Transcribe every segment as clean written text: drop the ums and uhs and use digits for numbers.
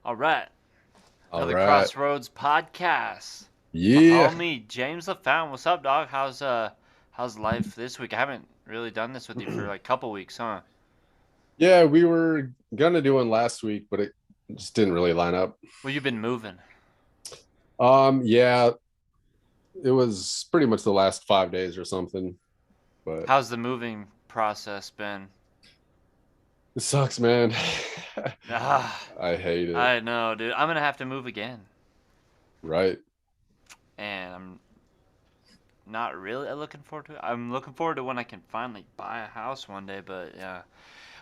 All right, All another right. Crossroads podcast. My Yeah. homie James LaFountain, what's up, dog? How's life this week? I haven't really done this with you for like a couple weeks, huh? Yeah, we were gonna do one last week, but it just didn't really line up. Well, you've been moving. Yeah, it was pretty much the last 5 days or something, but How's the moving process been? it sucks, man. Ah, I hate it. I know, dude. I'm gonna have to move again, Right. and I'm not really looking forward to it. I'm looking forward to when I can finally buy a house one day, but yeah.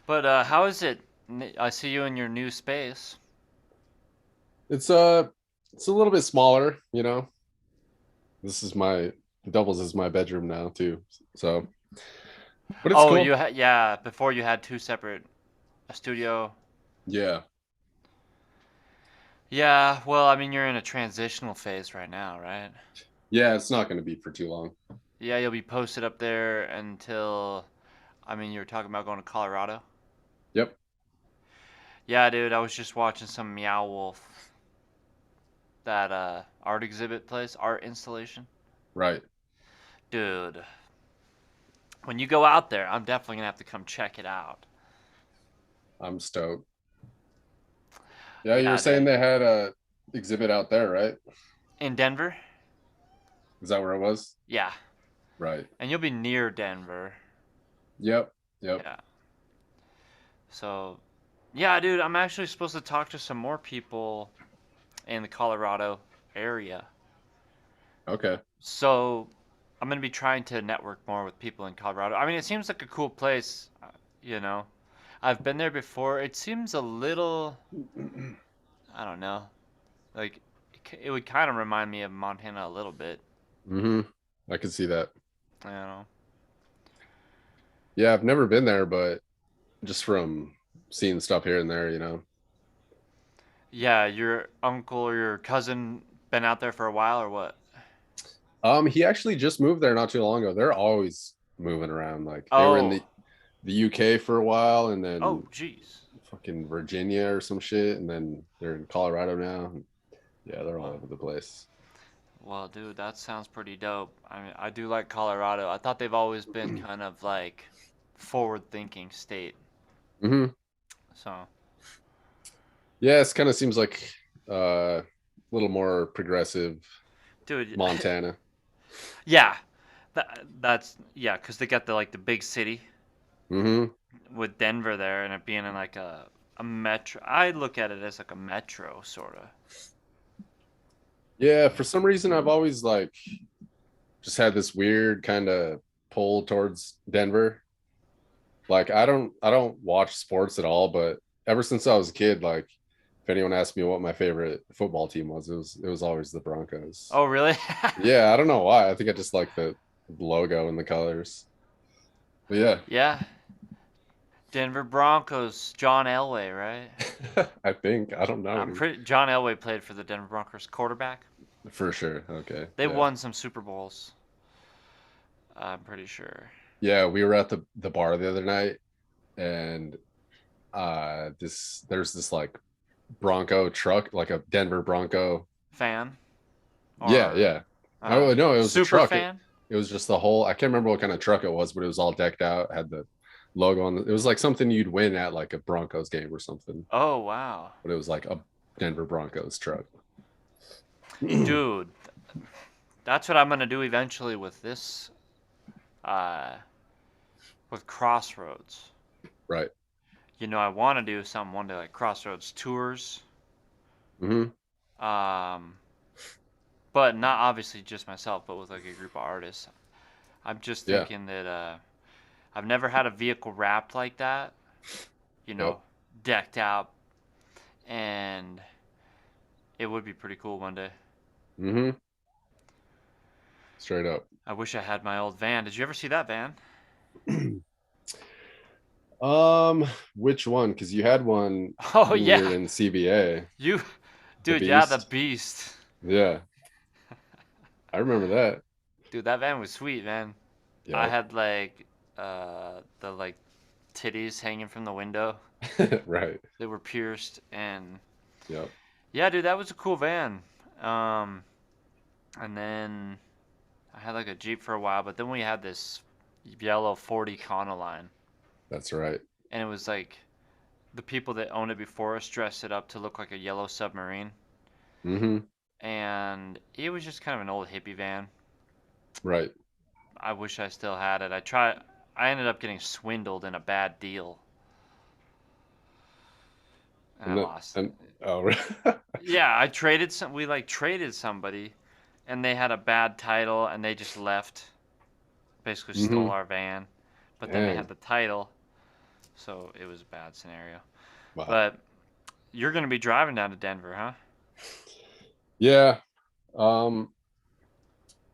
But how is it? I see you in your new space. It's it's a little bit smaller. This is my doubles as my bedroom now too. So, but it's Oh, cool. yeah. Before you had two separate a studio. Yeah. Yeah, well, I mean, you're in a transitional phase right now, right? Yeah, it's not gonna be for too long. Yeah, you'll be posted up there until, I mean, you were talking about going to Colorado. Yep. Yeah, dude, I was just watching some Meow Wolf, that art exhibit place, art installation. Right. Dude, when you go out there, I'm definitely gonna have to come check it out. I'm stoked. Yeah, you were Yeah, saying dude. they had a exhibit out there, right? In Denver? Is that where it was? Yeah. Right. And you'll be near Denver. Yep. Yep. Yeah. So, yeah, dude, I'm actually supposed to talk to some more people in the Colorado area. Okay. So I'm gonna be trying to network more with people in Colorado. I mean, it seems like a cool place, you know. I've been there before. It seems a little, I don't know, like it would kind of remind me of Montana a little bit, hmm I can see that. you know. Yeah, I've never been there, but just from seeing stuff here and there. Yeah, your uncle or your cousin been out there for a while or what? He actually just moved there not too long ago. They're always moving around. Like they were in Oh, the UK for a while, and oh, then jeez. fucking Virginia or some shit, and then they're in Colorado now. Yeah, they're all Well, over the place. well, dude, that sounds pretty dope. I mean, I do like Colorado. I thought they've always been kind of like forward-thinking state. hmm So, Yeah, it kind of seems like a little more progressive dude, Montana. yeah, that's yeah, 'cause they got the like the big city hmm with Denver there, and it being in like a metro. I look at it as like a metro sort of. Yeah, for some reason I've always like just had this weird kind of pull towards Denver. Like I don't watch sports at all, but ever since I was a kid, like if anyone asked me what my favorite football team was, it was always the Broncos. Oh, really? Yeah, I don't know why. I think I just like the logo and the colors. But yeah, Yeah, Denver Broncos. John Elway, right? I think I don't know I'm pretty. John Elway played for the Denver Broncos quarterback. for sure. Okay, They yeah, won some Super Bowls. I'm pretty sure. yeah. We were at the bar the other night, and there's this like Bronco truck, like a Denver Bronco. Fan Yeah, or yeah. Oh no, it was a super truck. It fan? it was just the whole. I can't remember what kind of truck it was, but it was all decked out. Had the logo on. It was like something you'd win at like a Broncos game or something. Oh, wow. But it was like a Denver Broncos truck. Dude, that's what I'm gonna do eventually with this, uh, with Crossroads. Right. You know, I want to do some one day like Crossroads tours, hmm um, but not obviously just myself, but with like a group of artists. I'm just Yeah. thinking that I've never had a vehicle wrapped like that, you Yep. know, decked out, and it would be pretty cool one day. hmm Straight up. I wish I had my old van. Did you ever see that van? um, which one? Because you had one Oh when we were yeah, in CBA, you, the dude, yeah, the Beast. beast. Yeah, I remember that. Dude, that van was sweet, man. I Yep. had like the like titties hanging from the window. Right. They were pierced, and Yep. Yeah, dude, that was a cool van. Um, and then I had like a Jeep for a while, but then we had this yellow 40 Econoline, That's right. and it was like the people that owned it before us dressed it up to look like a yellow submarine, Mm-hmm. and it was just kind of an old hippie van. Right. I wish I still had it. I ended up getting swindled in a bad deal, and I And that lost. and oh Yeah, we like traded somebody, and they had a bad title, and they just left, basically stole mm-hmm. our van, but then they had Dang. the title, so it was a bad scenario. Wow. But you're gonna be driving down to Denver, huh? Yeah. Um,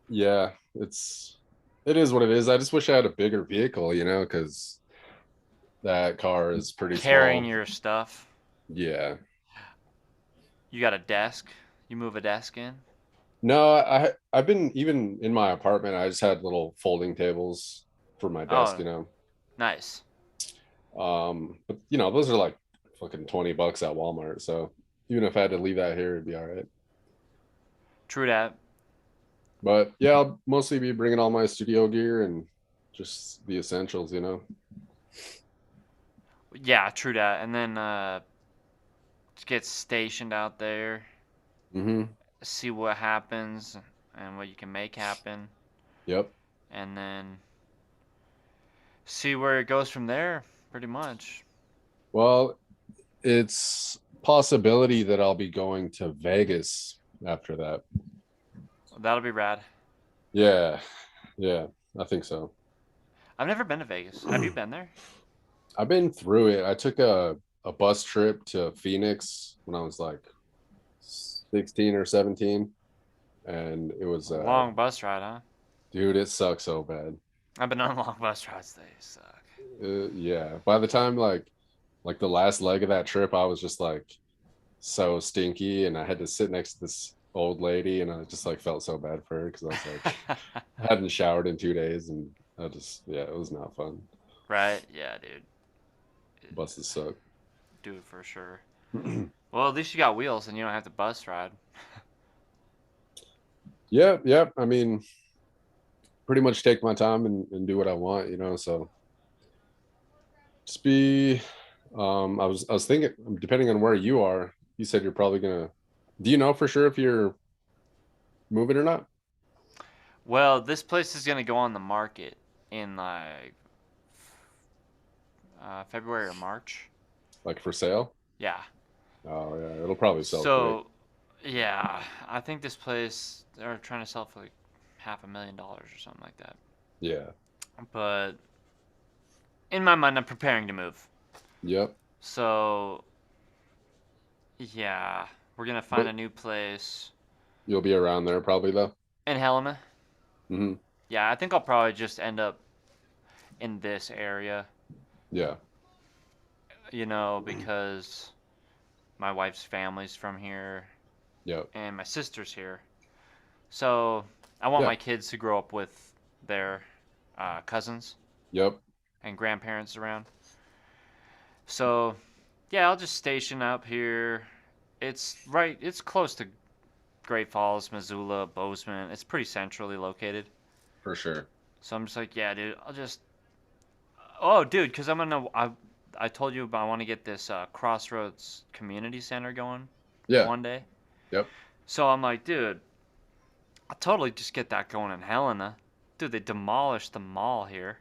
yeah, it is what it is. I just wish I had a bigger vehicle, because that car is pretty Carrying small. your stuff. Yeah. You got a desk. You move a desk in. No, I've been even in my apartment, I just had little folding tables for my desk, Oh, nice. But those are like fucking $20 at Walmart. So even if I had to leave that here, it'd be all right. True that. But yeah, I'll mostly be bringing all my studio gear and just the essentials. Yeah, true that. And then just get stationed out there, Mm-hmm. see what happens and what you can make happen, Yep. and then see where it goes from there, pretty much. Well, it's possibility that I'll be going to Vegas after that. That'll be rad. Yeah. Yeah, I think so. I've never been to Vegas. Have you been there? I've been through it. I took a bus trip to Phoenix when I was like 16 or 17, and it was A long bus ride, huh? dude, it sucks so bad. I've been on long bus rides. They suck. Yeah, by the time like the last leg of that trip, I was just like so stinky, and I had to sit next to this old lady, and I just like felt so bad for her because I was like I hadn't showered in 2 days, and yeah, it was not fun. Right? Yeah, dude. Buses suck. Do it for sure. Well, at least you got wheels and you don't have to bus ride. Yeah, yeah. I mean, pretty much take my time and do what I want. So just be I was thinking, depending on where you are, you said you're probably gonna, do you know for sure if you're moving or not? Well, this place is gonna go on the market in like February or March. Like for sale? Yeah. Oh yeah, it'll probably sell quick. So, yeah, I think this place they're trying to sell for like $500,000 or something like that. Yeah. But in my mind, I'm preparing to move. Yep. So, yeah, we're gonna find But a new place you'll be around there probably though. in Helena. Hmm. Yeah, I think I'll probably just end up in this area, Yeah. because my wife's family's from here Yep. and my sister's here. So I want Yeah. my kids to grow up with their cousins Yep. and grandparents around. So yeah, I'll just station up here. It's close to Great Falls, Missoula, Bozeman. It's pretty centrally located. For sure. So I'm just like, yeah, dude, I'll just. Oh, dude, because I told you about I want to get this Crossroads Community Center going Yeah. one day. Yep. So I'm like, dude, I'll totally just get that going in Helena. Dude, they demolished the mall here.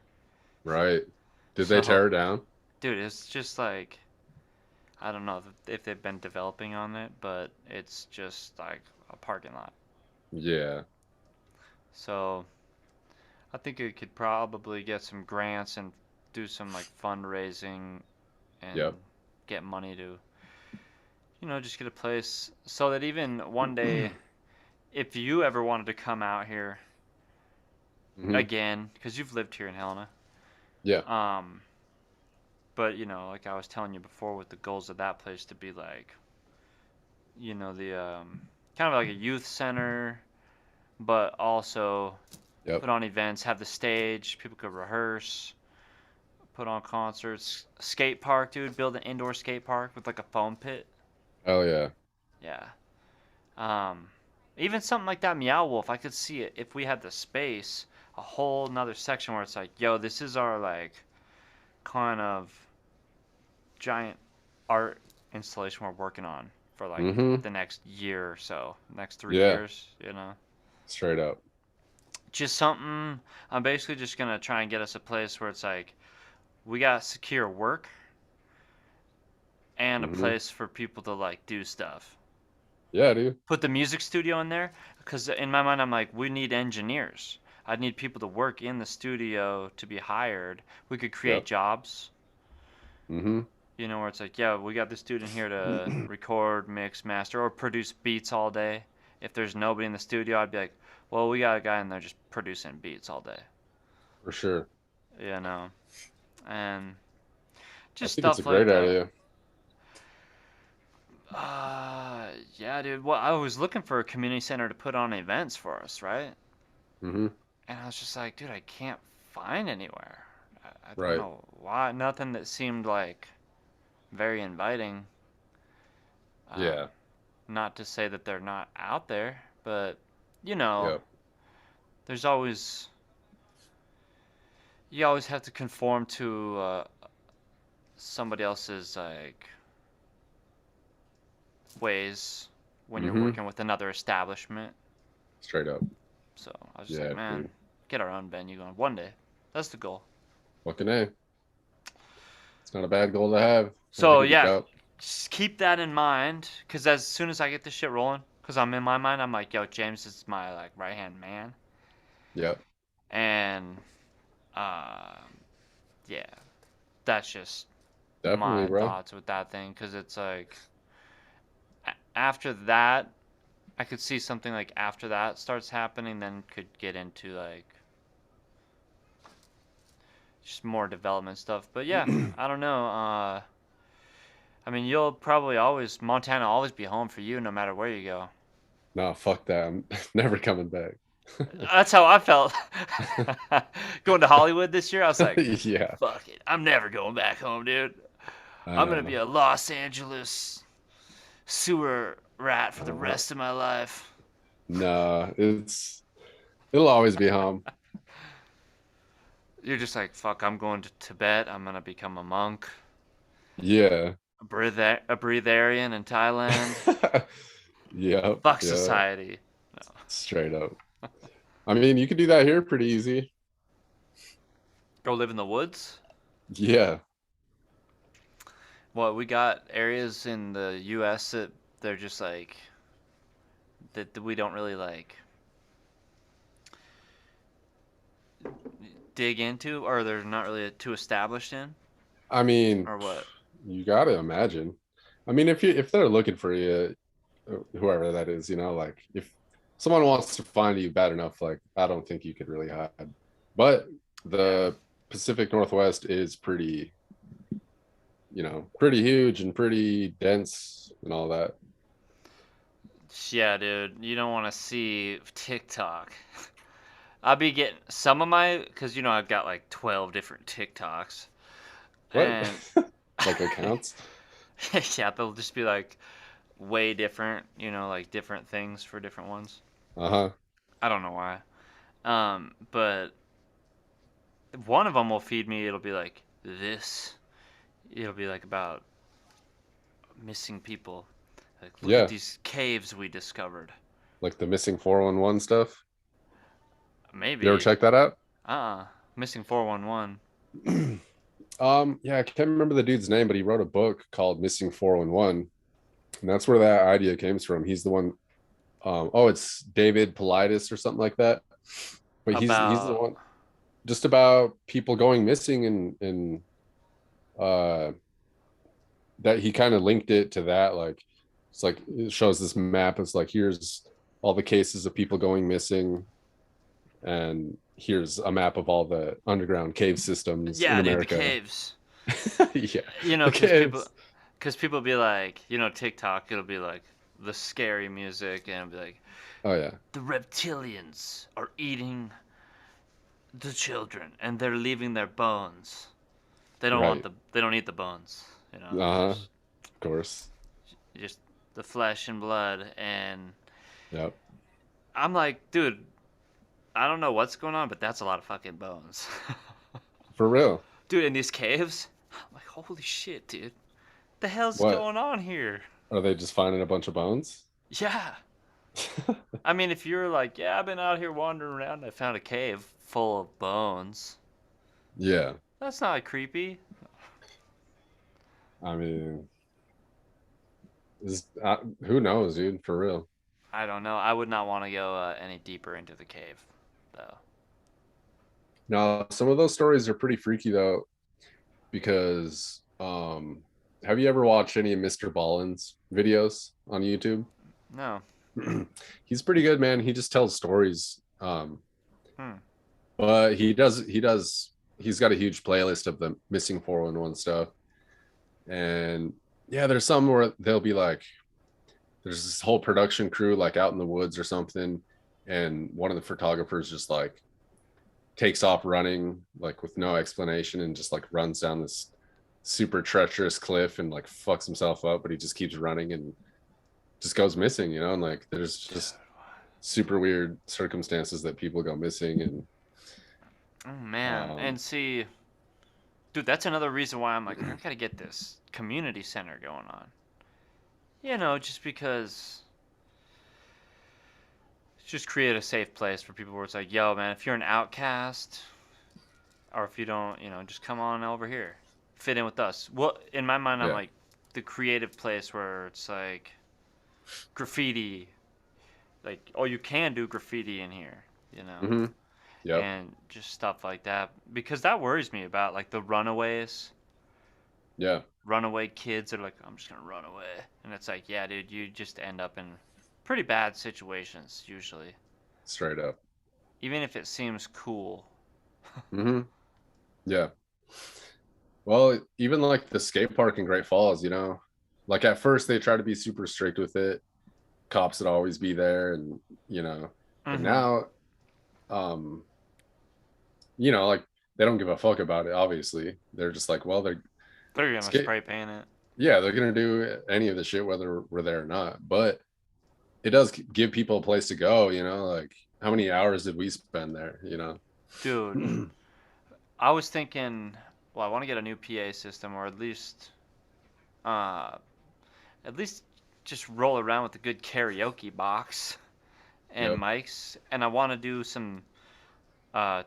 Right. Did they So, tear it down? dude, it's just like I don't know if they've been developing on it, but it's just like a parking lot. Yeah. So I think it could probably get some grants and do some like fundraising and Yep. get money to, just get a place so that even one day, if you ever wanted to come out here Hmm. again, because you've lived here in Helena, Yeah. um, but like I was telling you before, with the goals of that place to be like, the kind of like a youth center, but also Yep. put on events, have the stage, people could rehearse, put on concerts, skate park, dude, build an indoor skate park with like a foam pit. Oh yeah. Yeah. Um, Even something like that Meow Wolf, I could see it if we had the space, a whole nother section where it's like, yo, this is our like kind of giant art installation we're working on for like Mm-hmm. the next year or so, next three Yeah, years, you know. straight up. Just something. I'm basically just gonna try and get us a place where it's like we got secure work and a Mm-hmm. place for people to like do stuff. Yeah, dude. Put the music studio in there because in my mind I'm like we need engineers. I need people to work in the studio to be hired. We could create Yep. jobs, Mm-hmm. you know, where it's like, yeah, we got this dude in here to record, mix, master, or produce beats all day. If there's nobody in the studio, I'd be like, well, we got a guy in there just producing beats all day, For sure. you know, and I just think it's a stuff like great that. idea. Yeah, dude. Well, I was looking for a community center to put on events for us, right? Mm-hmm. And I was just like, dude, I can't find anywhere. I don't Right. know why. Nothing that seemed like very inviting. Um, Yeah. Not to say that they're not out there, but you know, Yep. there's always you always have to conform to somebody else's like ways when you're Mm-hmm. working with another establishment. Straight up. So I was just like, Yeah, man, dude. get our own venue going one day. That's the goal. Fucking A. It's not a bad goal to have. I think So it'd be yeah, dope. just keep that in mind, cause as soon as I get this shit rolling, cause I'm in my mind, I'm like, yo, James is my like right hand man, Yep. and uh, yeah, that's just Definitely, my bro. thoughts with that thing, cause it's like after that, I could see something like after that starts happening, then could get into like just more development stuff. But yeah, I don't know. I mean, you'll probably always Montana always be home for you no matter where you go. No, fuck that. I'm never coming back. That's how I felt. Going to Hollywood this year, I was like, Yeah, fuck it. I'm never going back home, dude. I I'm going to be know. a Los Angeles sewer rat for the Uh, rest of my life. nah, it'll always be home. You're just like, fuck, I'm going to Tibet. I'm going to become a monk, Yeah. a breatharian in Thailand. Yep. Fuck Yeah. society. No. Straight up. I mean, you could do that here pretty easy. Go live in the woods? Yeah. Well, we got areas in the U.S. that they're just like, that we don't really like dig into, or they're not really too established in, I mean, or what? you got to imagine. I mean, if they're looking for you, whoever that is, like if someone wants to find you bad enough, like I don't think you could really hide. But Yeah. the Pacific Northwest is pretty huge and pretty dense and all that. Yeah, dude, you don't want to see TikTok. I'll be getting some of my, because I've got like 12 different TikToks, What? and Like accounts? yeah, they'll just be like way different, like different things for different ones. Uh-huh. I don't know why. But one of them will feed me. It'll be like this. It'll be like about missing people. Like, look at Yeah. these caves we discovered. Like the missing 411 stuff. You ever Maybe. check that out? Missing 411. Yeah, I can't remember the dude's name, but he wrote a book called Missing 411. And that's where that idea came from. He's the one. It's David Politis or something like that. But he's the About one just about people going missing, and uh that he kind of linked it to that. Like it's like it shows this map. It's like here's all the cases of people going missing, and here's a map of all the underground cave systems in yeah, dude, the America. caves. Yeah, You know, the cause caves. people be like, TikTok. It'll be like the scary music, and it'll be like Oh yeah, the reptilians are eating the children, and they're leaving their bones. They don't want right. the. They don't eat the bones. Uh-huh. Of course. Just the flesh and blood, and Yep. I'm like, dude, I don't know what's going on, but that's a lot of fucking bones. For real. Dude, in these caves, I'm like, holy shit, dude. The hell's What? going on here? Are they just finding a bunch of bones? Yeah. I mean, if you're like, yeah, I've been out here wandering around and I found a cave full of bones, Yeah. that's not creepy. I mean, is who knows, dude? For real. I don't know. I would not want to go any deeper into the cave, though. Now, some of those stories are pretty freaky though, because have you ever watched any of Mr. Ballin's videos on YouTube? No. He's pretty good, man. He just tells stories. Hmm. But he's got a huge playlist of the missing 411 stuff. And yeah, there's some where they'll be like, there's this whole production crew like out in the woods or something, and one of the photographers just like takes off running like with no explanation and just like runs down this super treacherous cliff and like fucks himself up, but he just keeps running and just goes missing, you know, and like there's Dude. just super weird circumstances that people go missing. And Oh, man. um And see, dude, that's another reason why I'm like, I gotta get this community center going on. You know, just because. Just create a safe place for people where it's like, yo, man, if you're an outcast, or if you don't, just come on over here, fit in with us. Well, in my mind, I'm yeah. like the creative place where it's like graffiti, like, oh, you can do graffiti in here, you know, Mm-hmm. Yep. and just stuff like that. Because that worries me about like the runaways, Yeah. runaway kids are like, I'm just gonna run away, and it's like, yeah, dude, you just end up in pretty bad situations usually, Straight up. even if it seems cool. Mm-hmm. Yeah. Well, even like the skate park in Great Falls, you know, like at first they try to be super strict with it. Cops would always be there, and you know, but Mm-hmm. now, um, you know, like they don't give a fuck about it. Obviously, they're just like, well, they're They're gonna skate. spray paint it. Yeah, they're gonna do any of the shit whether we're there or not. But it does give people a place to go. You know, like how many hours did we spend there? You Dude, know. I was thinking, well, I want to get a new PA system, or uh, at least just roll around with a good karaoke box and Yep. mics, and I want to do some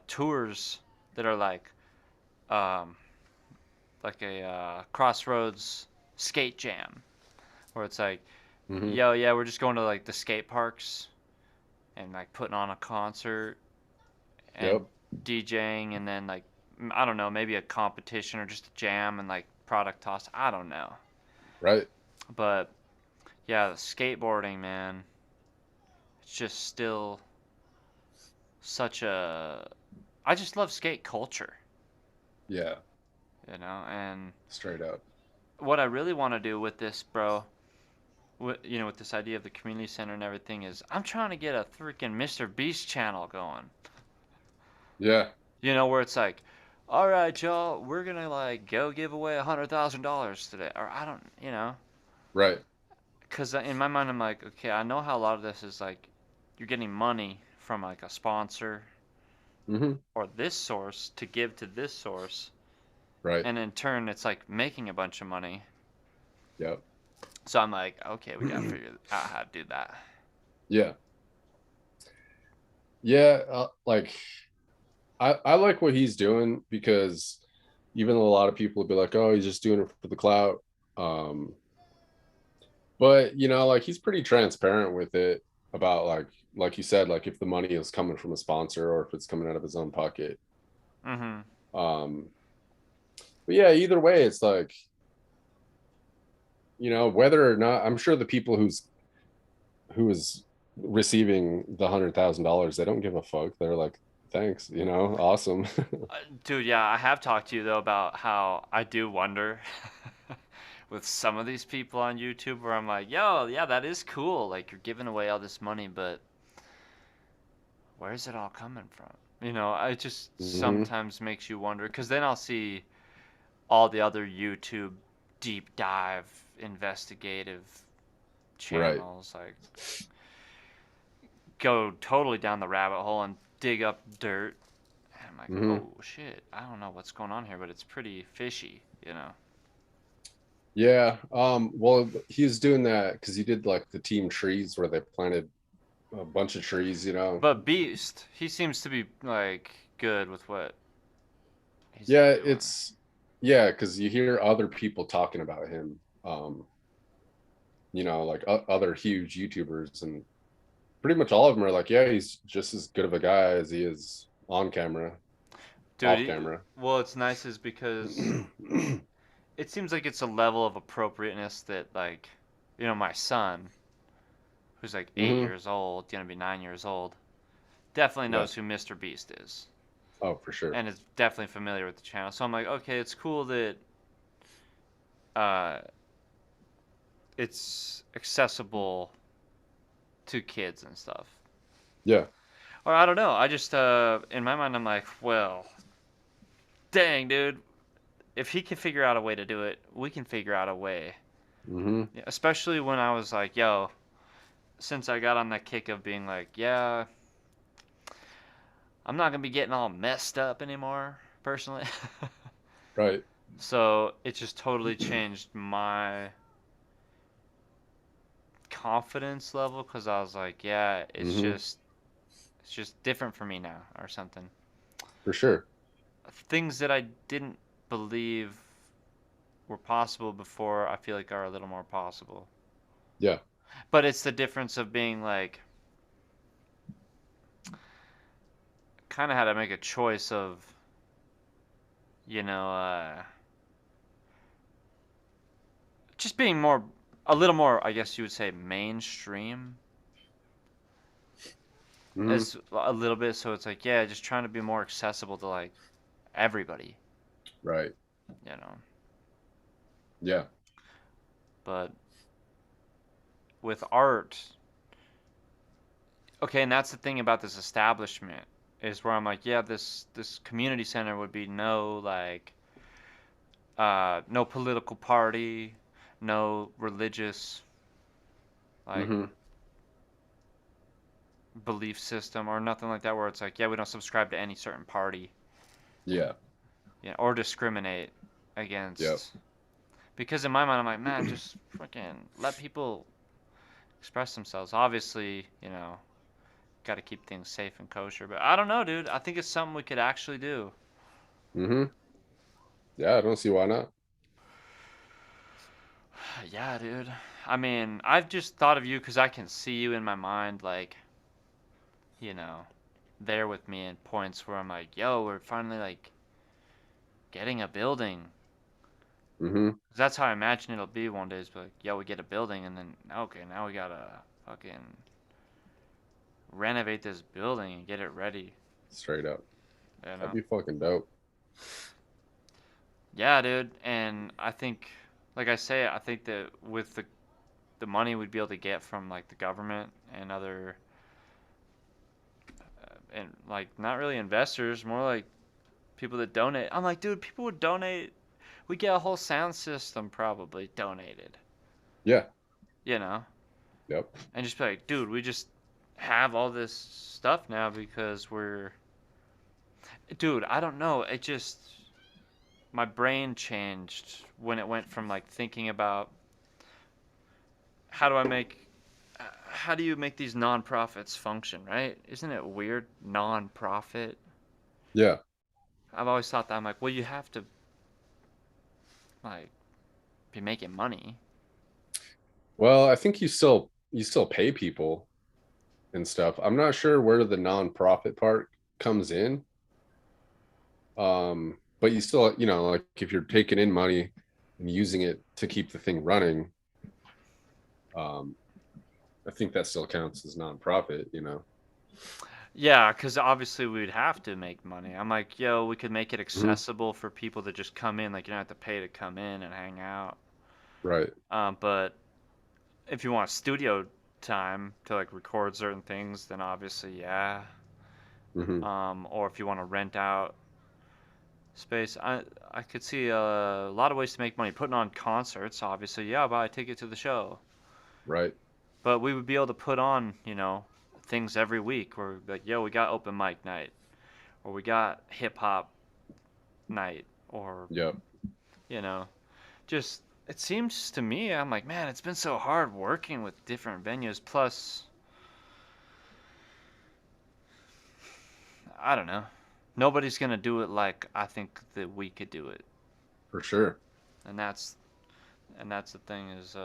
tours that are um, like a Crossroads skate jam, where it's like, Hmm. yo, yeah, we're just going to like the skate parks and like putting on a concert and Yep. DJing, and then like I don't know, maybe a competition or just a jam and like product toss. I don't know. Right. But yeah, the skateboarding, man, it's just still such a. I just love skate culture, Yeah. and Straight up. what I really want to do with this, bro, with this idea of the community center and everything, is I'm trying to get a freaking Mr. Beast channel going. Yeah. Where it's like, all right, y'all, we're gonna like go give away $100,000 today, or I don't, Right. because in my mind I'm like, okay, I know how a lot of this is like, you're getting money from like a sponsor Hmm. or this source to give to this source, Right. and in turn it's like making a bunch of money. Yep. So I'm like, okay, we gotta figure out how to do that. Yeah. Yeah. Like I like what he's doing, because even though a lot of people would be like, oh, he's just doing it for the clout. Um, but you know, like he's pretty transparent with it about like you said, like if the money is coming from a sponsor or if it's coming out of his own pocket. Mhm. Um, but yeah, either way, it's like, you know, whether or not, I'm sure the people who is receiving the $100,000, they don't give a fuck. They're like, thanks, you know, awesome. Dude, yeah, I have talked to you though about how I do wonder with some of these people on YouTube where I'm like, yo, yeah, that is cool. Like you're giving away all this money, but where's it all coming from? It just Hmm. sometimes makes you wonder because then I'll see all the other YouTube deep dive investigative Right. channels, like go totally down the rabbit hole and dig up dirt. And I'm like, Hmm. oh shit, I don't know what's going on here, but it's pretty fishy, you know. Yeah. Well, he was doing that because he did like the team trees where they planted a bunch of trees, you know. But Beast, he seems to be like good with what he's Yeah, doing. yeah, because you hear other people talking about him. You know, like other huge YouTubers, and pretty much all of them are like, yeah, he's just as good of a guy as he is on camera, Dude, off camera. well, it's nice is because it seems like it's a level of appropriateness that, like, my son, who's like 8 years old, gonna be 9 years old, definitely Yeah. knows who Mr. Beast is, Oh, for sure. and is definitely familiar with the channel. So I'm like, okay, it's cool that uh, it's accessible to kids and stuff. Yeah. Or I don't know. I just in my mind I'm like, well, dang, dude. If he can figure out a way to do it, we can figure out a way. Hmm. Yeah, especially when I was like, yo, since I got on that kick of being like, yeah, I'm not gonna be getting all messed up anymore, personally. Right. So it just totally changed my confidence level because I was like, yeah, Hmm. it's just different for me now or something. For sure. Things that I didn't believe were possible before, I feel like are a little more possible. Yeah. But it's the difference of being like, kind of had to make a choice of, you know, just being a little more, I guess you would say, mainstream Hmm. as a little bit. So it's like, yeah, just trying to be more accessible to like everybody, Right. you know. Yeah. But with art, okay, and that's the thing about this establishment is where I'm like, yeah, this community center would be no like no political party, no religious like Hmm. belief system or nothing like that where it's like, yeah, we don't subscribe to any certain party, Yeah. or discriminate Yep. against. Because in my mind, I'm like, man, just fucking let people express themselves. Obviously, got to keep things safe and kosher. But I don't know, dude. I think it's something we could actually do. Hmm. Yeah. I don't see why not. Yeah, dude. I mean, I've just thought of you because I can see you in my mind, like, you know, there with me in points where I'm like, yo, we're finally like getting a building. Hmm. 'Cause that's how I imagine it'll be one day. Is like, yo, we get a building, and then okay, now we gotta fucking renovate this building and get it ready. Straight up. You That'd know? be fucking dope. Yeah, dude. And I think, like I say, I think that with the money we'd be able to get from like the government and other and like not really investors, more like people that donate. I'm like, dude, people would donate. We get a whole sound system probably donated, Yeah. you know, Yep. and just be like, dude, we just have all this stuff now because dude, I don't know. It just, my brain changed when it went from like thinking about how do I make, how do you make these nonprofits function, right? Isn't it weird? Nonprofit. Yeah. I've always thought that. I'm like, well, you have to like be making money. Well, I think you still pay people and stuff. I'm not sure where the nonprofit part comes in. But you still, like if you're taking in money and using it to keep the thing running, um, I think that still counts as nonprofit. Yeah, because obviously we'd have to make money. I'm like, yo, we could make it Hmm. accessible for people to just come in. Like, you don't have to pay to come in and hang out. Right. But if you want studio time to like record certain things, then obviously, yeah. Hmm. Or if you want to rent out space, I could see a lot of ways to make money. Putting on concerts, obviously, yeah, buy a ticket to the show. Right. But we would be able to put on, things every week where we'd be like, yo, we got open mic night, or we got hip hop night, or, Yep. you know, just, it seems to me, I'm like, man, it's been so hard working with different venues. Plus, I don't know. Nobody's going to do it like I think that we could do it. For sure. And that's the thing is,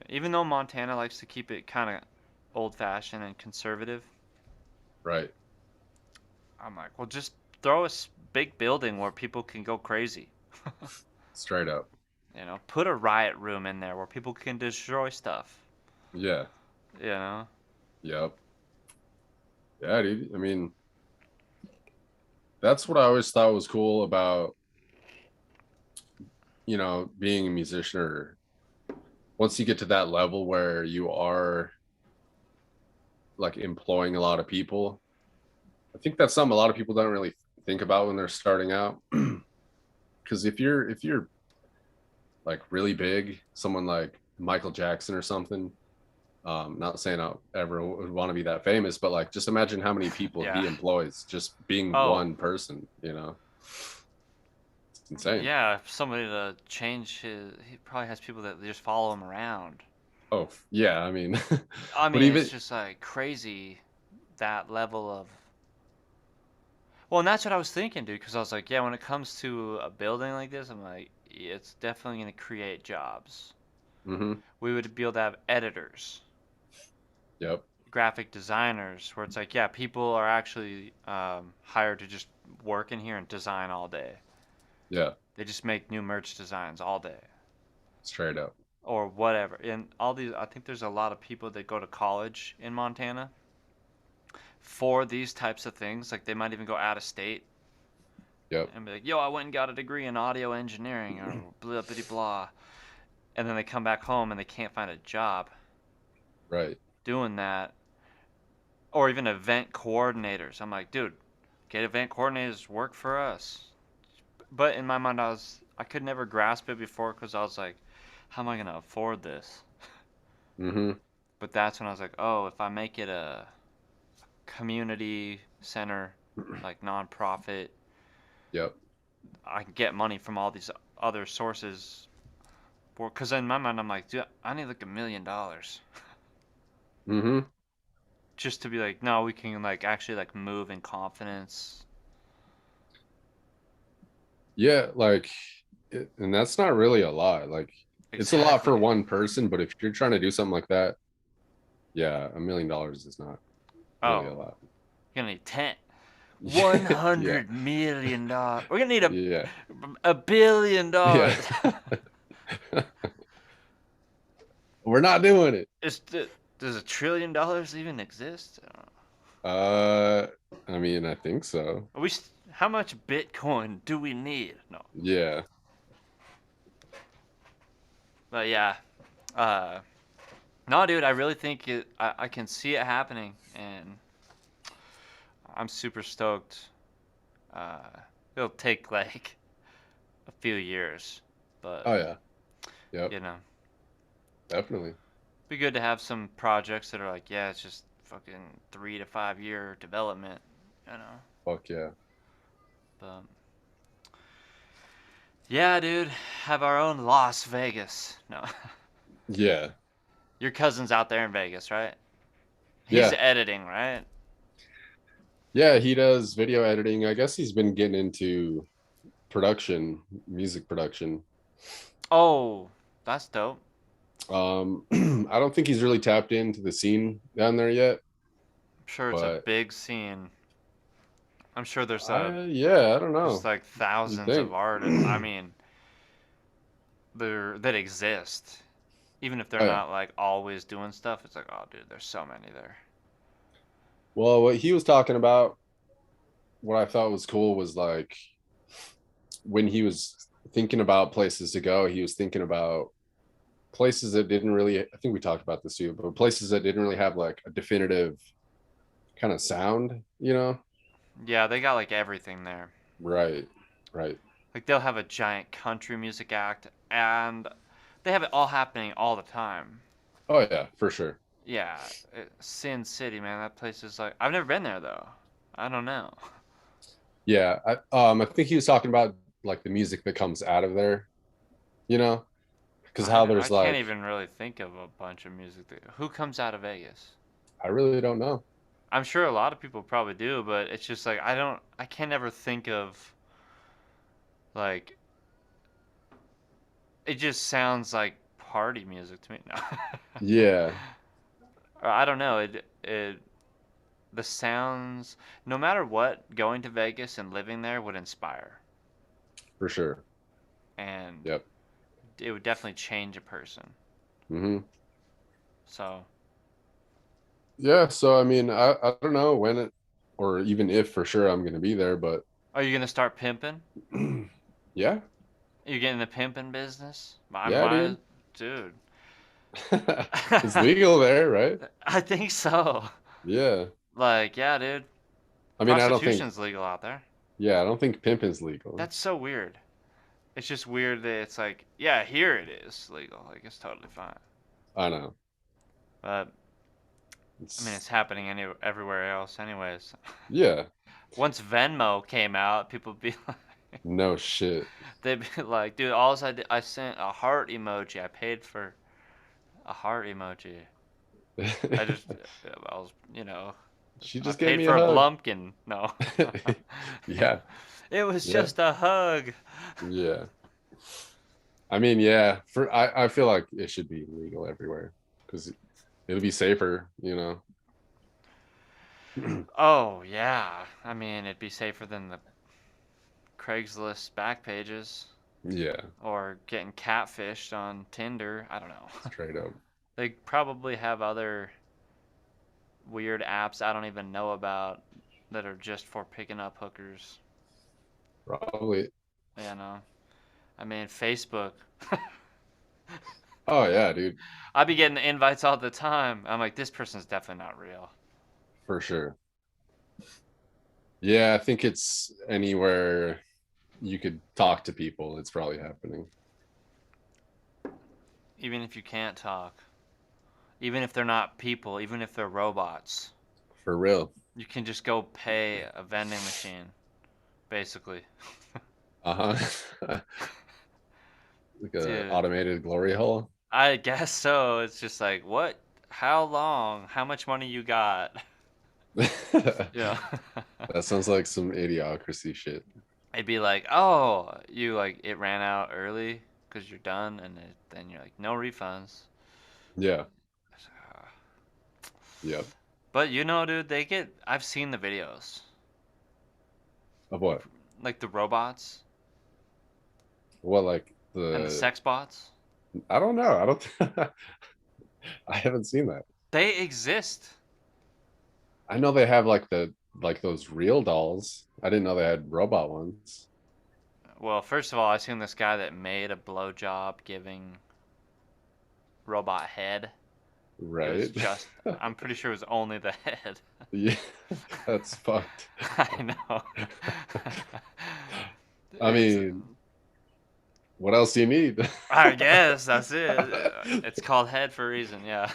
even though Montana likes to keep it kind of old fashioned and conservative, Right. I'm like, well, just throw a big building where people can go crazy. Straight up. Put a riot room in there where people can destroy stuff. Yeah. You know? Yep. Yeah, dude. I mean, that's what I always thought was cool about, being a musician, or once you get to that level where you are like employing a lot of people. I think that's something a lot of people don't really think about when they're starting out. Because if you're like really big, someone like Michael Jackson or something, not saying I ever would want to be that famous, but like just imagine how many people Yeah. he employs just being Oh, one person, It's insane. yeah. If somebody to change he probably has people that just follow him around. Oh, yeah, I mean, I but mean, it's even just like crazy that level of. Well, and that's what I was thinking, dude, because I was like, yeah, when it comes to a building like this, I'm like, it's definitely going to create jobs. mhm, We would be able to have editors, yep, graphic designers, where it's like, yeah, people are actually hired to just work in here and design all day. yeah, They just make new merch designs all day straight up. or whatever. And all these, I think there's a lot of people that go to college in Montana for these types of things. Like they might even go out of state Yep. and be like, yo, I went and got a degree in audio engineering or blah, blah, blah. And then they come back home and they can't find a job Right. doing that. Or even event coordinators. I'm like, dude, get event coordinators work for us. But in my mind, I could never grasp it before because I was like, how am I gonna afford this? Mm-hmm. But that's when I was like, oh, if I make it a community center, like nonprofit, Yep. I can get money from all these other sources. Because in my mind, I'm like, dude, I need like $1 million Mm-hmm. just to be like, no, we can like actually like move in confidence. Yeah, like, and that's not really a lot. Like, it's a lot for Exactly. one person, but if you're trying to do something like that, yeah, $1 million is not really Oh, a lot. you're gonna need 10. one Yeah. hundred million dollars. We're gonna need a Yeah. $1 billion. Yeah. We're not doing it. Is does $1 trillion even exist? I don't know. Uh, I mean, I think so. How much Bitcoin do we need? No, Yeah. but yeah, uh, no, dude. I really think it. I can see it happening, and I'm super stoked. Uh, it'll take like a few years, but Oh yeah. Yep. you know, Definitely. be good to have some projects that are like, yeah, it's just fucking 3 to 5 year development, you know. Fuck yeah. But yeah, dude, have our own Las Vegas. No, Yeah. your cousin's out there in Vegas, right? He's Yeah. editing, right? Yeah, he does video editing. I guess he's been getting into production, music production. Oh, that's dope. I don't think he's really tapped into the scene down there yet, I'm sure it's a but big scene. I'm sure yeah, I don't there's know. like You thousands of think? artists. I mean, that exist. Even if they're Oh yeah. not like always doing stuff, it's like, oh, dude, there's so many there. Well, what he was talking about, what I thought was cool was like when he was thinking about places to go, he was thinking about places that didn't really, I think we talked about this too, but places that didn't really have like a definitive kind of sound, Yeah, they got like everything there. Right. Right. Like they'll have a giant country music act, and they have it all happening all the time. Oh yeah, for sure. Yeah, Sin City, man. That place is like I've never been there though. I don't know. Yeah, I think he was talking about like the music that comes out of there, you know, because how I there's can't like even really think of a bunch of music who comes out of Vegas. I really don't know. I'm sure a lot of people probably do, but it's just like I can't ever think of like it just sounds like party music to me. No. Yeah, Or I don't know. It the sounds no matter what going to Vegas and living there would inspire for sure. and Yep. it would definitely change a person. Hmm. So, Yeah. So I mean, I don't know when it or even if for sure I'm gonna be there, but are you gonna start pimping? yeah, Are you getting the pimping business? I yeah, might, dude. dude. It's legal there, right? I think so. Yeah. Like, yeah, dude. I mean, I don't think. Prostitution's legal out there. Yeah, I don't think pimping's legal. That's so weird. It's just weird that it's like, yeah, here it is legal. Like, it's totally fine. I know. But I mean, It's it's happening everywhere else, anyways. yeah. Once Venmo came out, people would be like, No shit. they'd be like, dude, all I did, I sent a heart emoji. I paid for a heart emoji. I just, I was, She I just gave paid me a for a hug. blumpkin. No. Yeah. It was Yeah. just a hug. Yeah. I mean, yeah, I feel like it should be legal everywhere because it'll be safer, you know. Oh, yeah. I mean, it'd be safer than the Craigslist back pages Yeah, or getting catfished on Tinder. I don't know. straight up. They probably have other weird apps I don't even know about that are just for picking up hookers. Probably. You know, I mean, Facebook. Oh yeah, dude, I be getting the invites all the time. I'm like, this person's definitely not real. for sure. Yeah, I think it's anywhere you could talk to people, it's probably happening. Even if you can't talk, even if they're not people, even if they're robots, For real. you can just go pay a vending machine, basically. Uh-huh. Like a Dude, automated glory hole. I guess so. It's just like, what? How long? How much money you got? Yeah. That sounds like some idiocracy shit. It'd be like, oh, you like it ran out early because you're done, and then you're like, no refunds. Yeah. Yep. But dude, I've seen the videos, Of what? like the robots What like and the the sex bots. I don't know. I don't I haven't seen that. They exist. I know they have like the like those real dolls. I didn't know they had robot ones. Well, first of all, I seen this guy that made a blowjob giving robot head. It was Right. just, I'm pretty sure it was only the head. Yeah, that's fucked. I know. I It's, mean, what else do you need? I guess that's it. It's called head for a reason, yeah.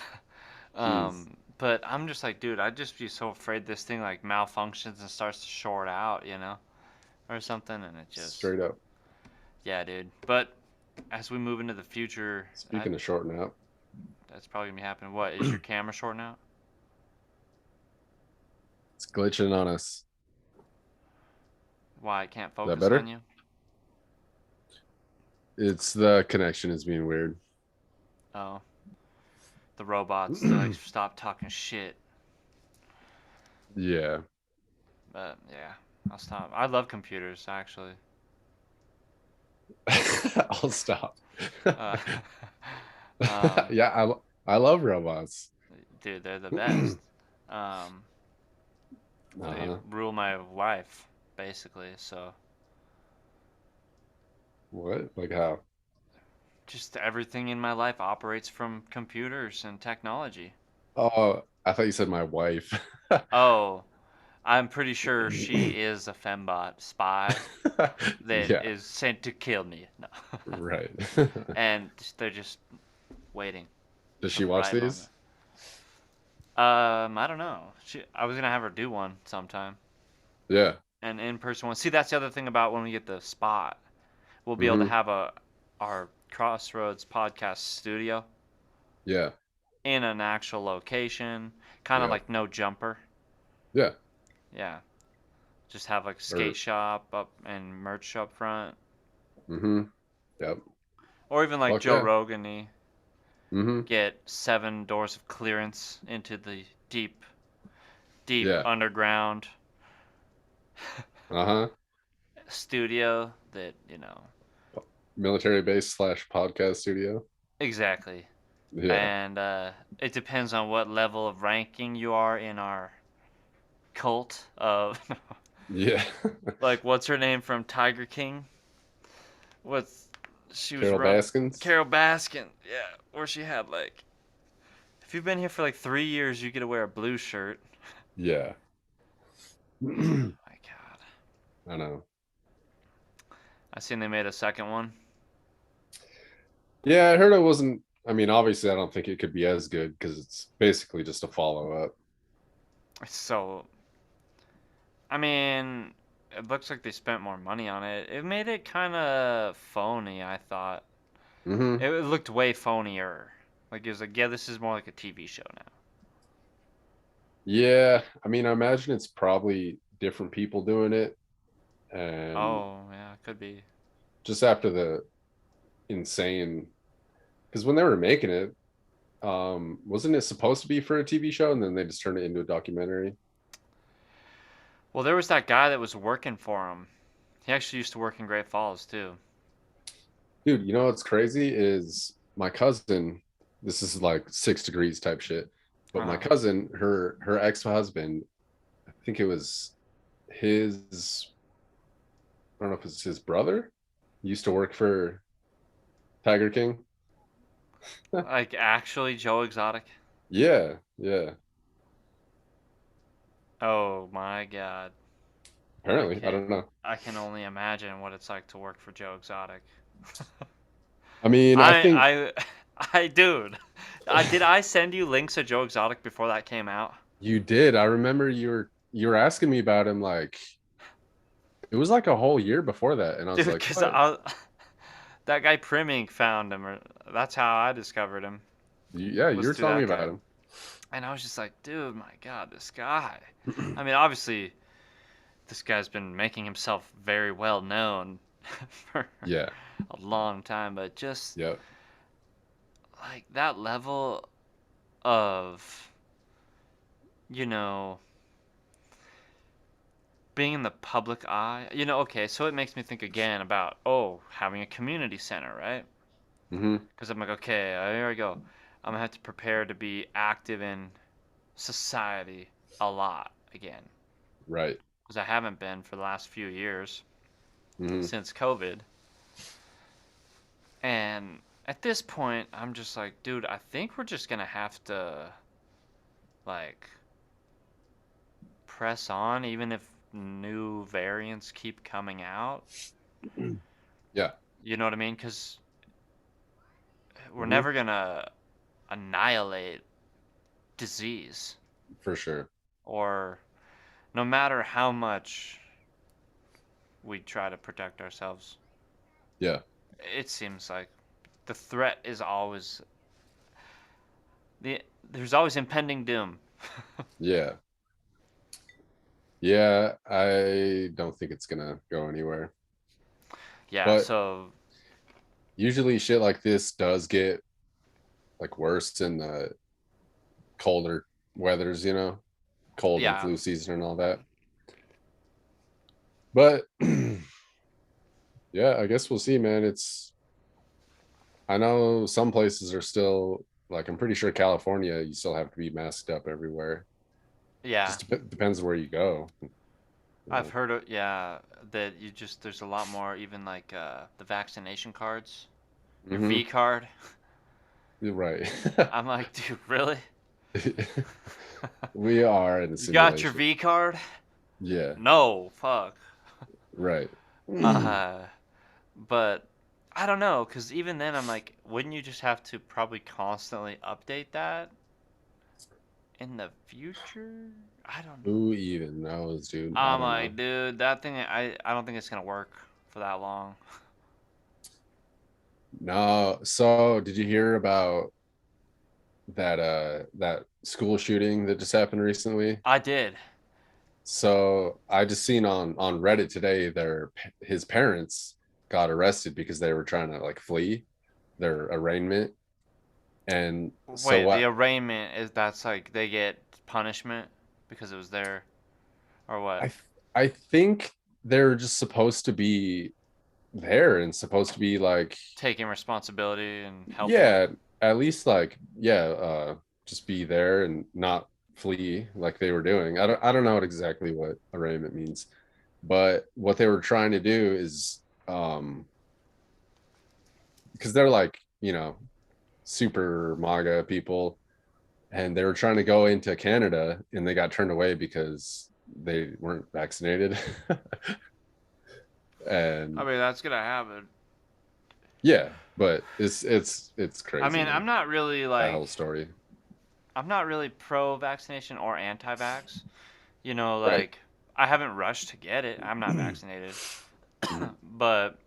Jeez, But I'm just like, dude, I'd just be so afraid this thing like malfunctions and starts to short out, or something, and it just, straight up. yeah, dude. But as we move into the future, Speaking of shorting out, that's probably gonna be happening. What is your camera shorting out? it's glitching on us. Why it can't Is that focus on better? you? It's the connection is being weird. Oh, the robots. They're like, stop talking shit. Yeah. But yeah, I'll stop. I love computers actually. I'll stop. Uh, um, Yeah, I love robots. dude, they're the best. Um, they Uh-huh. rule my life basically. So What? Like how? just everything in my life operates from computers and technology. Oh, I thought you said my wife. Oh, I'm pretty sure she is a fembot spy that Yeah, is sent to kill me. No. right. And they're just waiting. Does the she watch right moment. these? I don't know. I was gonna have her do one sometime, Yeah. an in-person one. See, that's the other thing about when we get the spot. We'll be able to Hmm. have our Crossroads podcast studio Yeah. in an actual location, kind of Yeah. like no jumper. Yeah. Yeah, just have like skate Or shop up and merch up front, mm-hmm. Yep. or even like Fuck Joe yeah. Rogan, Mm-hmm. get 7 doors of clearance into the deep, deep Yeah. underground Uh-huh. studio that, you know, Military base slash podcast studio. exactly. Yeah. And it depends on what level of ranking you are in our cult of, Yeah. like, what's her name from Tiger King? What's she was Carol run Baskins. Carol Baskin, yeah, where she had like, if you've been here for like 3 years, you get to wear a blue shirt. Yeah. Oh I my god! know. I seen they made a second one. Yeah, I heard it wasn't. I mean, obviously, I don't think it could be as good because it's basically just a follow up. So, I mean, it looks like they spent more money on it. It made it kind of phony, I thought. Hmm. It looked way phonier. Like it was like, yeah, this is more like a TV show now. Yeah, I mean, I imagine it's probably different people doing it, and Oh, yeah, could be. just after the insane, because when they were making it, wasn't it supposed to be for a TV show, and then they just turned it into a documentary? Well, there was that guy that was working for him. He actually used to work in Great Falls too. Dude, you know what's crazy is my cousin. This is like 6 degrees type shit, but my Uh-huh. cousin, her ex husband, I think it was his. I don't know if it's his brother. Used to work for Tiger King. Like actually Joe Exotic. Yeah, yeah. Oh my god. Apparently, I don't know. I can only imagine what it's like to work for Joe Exotic. I mean, I think I dude. I send you links of Joe Exotic before that came out? you did. I remember you were asking me about him like it was like a whole year before that, and I was Dude, like, cuz "What? that guy Primink found him, or that's how I discovered him. Yeah, you Was were through telling me that guy. about him." And I was just like, dude, my god, this guy. I mean, obviously this guy's been making himself very well known for Yeah, a long time, but just yeah. like that level of, you know, being in the public eye, okay, so it makes me think again about, oh, having a community center, right? Hmm. Because I'm like, okay, here I go. I'm gonna have to prepare to be active in society a lot again. Right. Because I haven't been for the last few years Hmm. since COVID. And at this point, I'm just like, dude, I think we're just gonna have to, like, press on, even if new variants keep coming out. Yeah. You know what I mean? Because we're Hmm. never gonna annihilate disease, For sure. or no matter how much we try to protect ourselves, Yeah. it seems like the threat is always there's always impending doom. Yeah. Yeah. I don't think it's gonna go anywhere. Yeah, But so usually shit like this does get like worse in the colder weathers, cold and yeah, flu season and all that. But yeah, I guess we'll see, man. I know some places are still like, I'm pretty sure California, you still have to be masked up everywhere. yeah. Just depends where you go. You I've know? heard of, yeah, that there's a lot more, even like the vaccination cards, your Hmm. V card. You're right. I'm like, dude, really? We are in a You got your simulation. V card? Yeah, No, fuck. right. Uh, but I don't know, because even then I'm like, wouldn't you just have to probably constantly update that in the future? I don't know. Who even knows, dude? I I'm don't know. like, dude, that thing, I don't think it's gonna work for that long. No. So did you hear about that school shooting that just happened recently? I did. So I just seen on Reddit today his parents got arrested because they were trying to like flee their arraignment. And so Wait, the what arraignment is that's like they get punishment because it was there or what? I think they're just supposed to be there and supposed to be like, Taking responsibility and helping. yeah, at least like, yeah, just be there and not flee like they were doing. I don't know exactly what arraignment means, but what they were trying to do is because they're like, super MAGA people, and they were trying to go into Canada and they got turned away because they weren't vaccinated. I And mean, that's gonna happen. yeah, but it's I crazy, mean, man. That whole story. I'm not really pro vaccination or anti vax. You know, Right. like, I haven't rushed to get it. I'm not vaccinated. Mhm. But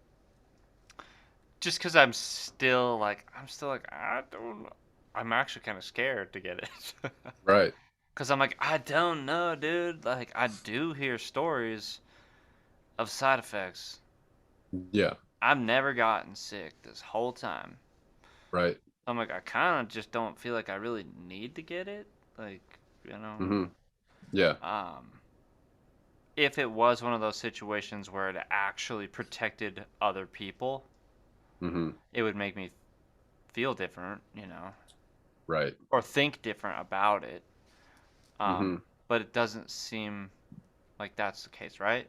just because I'm still like, I don't, I'm actually kind of scared to get it. Right. Because I'm like, I don't know, dude. Like, I do hear stories of side effects. Yeah. I've never gotten sick this whole time. Right. I'm like, I kind of just don't feel like I really need to get it. Like, you know, Hmm. Yeah. um, if it was one of those situations where it actually protected other people, Hmm. it would make me feel different, Right. or think different about it. Hmm. But it doesn't seem like that's the case, right?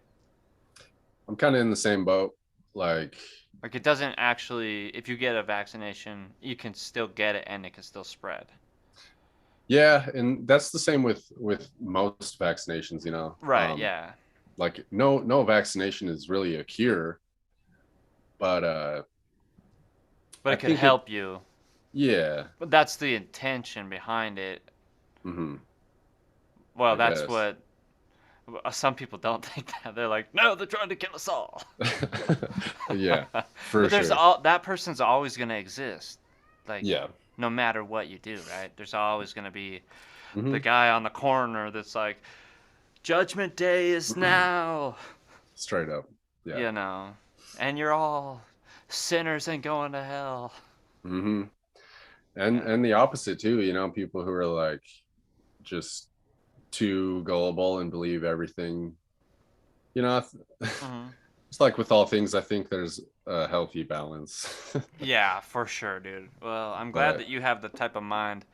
I'm kind of in the same boat. Like, Like, it doesn't actually, if you get a vaccination, you can still get it and it can still spread. yeah, and that's the same with most vaccinations, you know. Right, yeah. Like no vaccination is really a cure, but But I it could think it, help you. yeah. But that's the intention behind it. Hmm. Well, I that's guess. what some people don't think that. They're like, no, they're trying to kill us all. Yeah, for But there's sure. all that person's always gonna exist. Like, Yeah. no matter what you do, right? There's always gonna be the Hmm. guy on the corner that's like, Judgment Day is now, Straight up. Yeah. you know, and you're all sinners and going to hell. Hmm. Yeah. And the opposite too, people who are like just too gullible and believe everything. You know, Hmm. it's like with all things, I think there's a healthy balance. Yeah, for sure, dude. Well, I'm glad But that you have the type of mind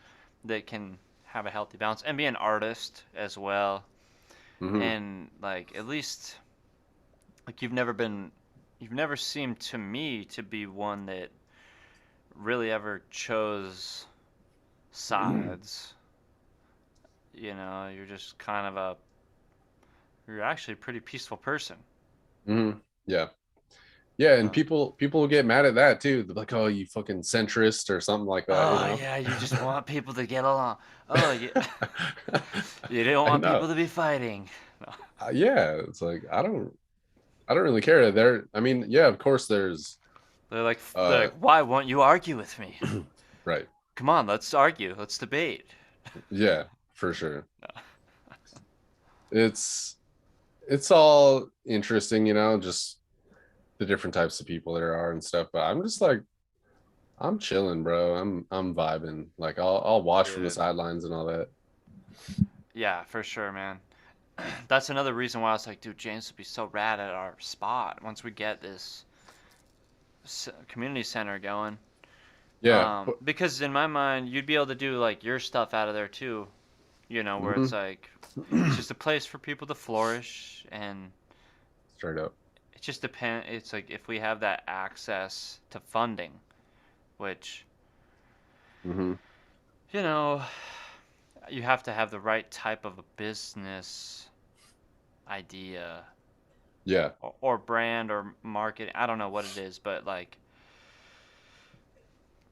that can have a healthy balance and be an artist as well. mhm, And like at least like you've never seemed to me to be one that really ever chose sides. You're just kind of you're actually a pretty peaceful person. mhm, yeah. Yeah, and Uh, people will get mad at that too. They're like, "Oh, you fucking centrist" or something like that, you oh know? yeah, you just want people to get along. Oh yeah, you don't I want know. people to be fighting. No. Yeah, it's like I don't really care. I mean, yeah, of course there's They're uh like, why won't you argue with me? right. Come on, let's argue. Let's debate. Yeah, for sure. No. It's it's all interesting, just the different types of people there are and stuff, but I'm just like I'm chilling, bro. I'm vibing. Like I'll watch from the Dude. sidelines and all that. Yeah, for sure, man. That's another reason why I was like, dude, James would be so rad at our spot once we get this community center going. Yeah. Because in my mind, you'd be able to do like your stuff out of there too. Where it's Hmm. like, it's just a place for people to flourish, and Straight up. it just depends. It's like if we have that access to funding, which Hmm. you know, you have to have the right type of a business idea Yeah. or brand or marketing. I don't know what it is, but like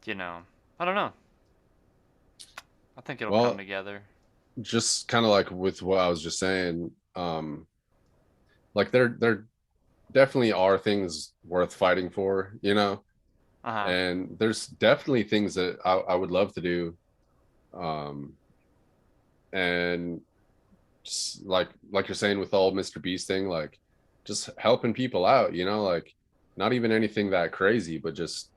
you know, I don't know. I think it'll come Well, together. just kind of like with what I was just saying, like there definitely are things worth fighting for, you know, Uh huh. and there's definitely things that I would love to do. Um, and just like you're saying with the whole Mr. Beast thing, like just helping people out, you know, like not even anything that crazy, but just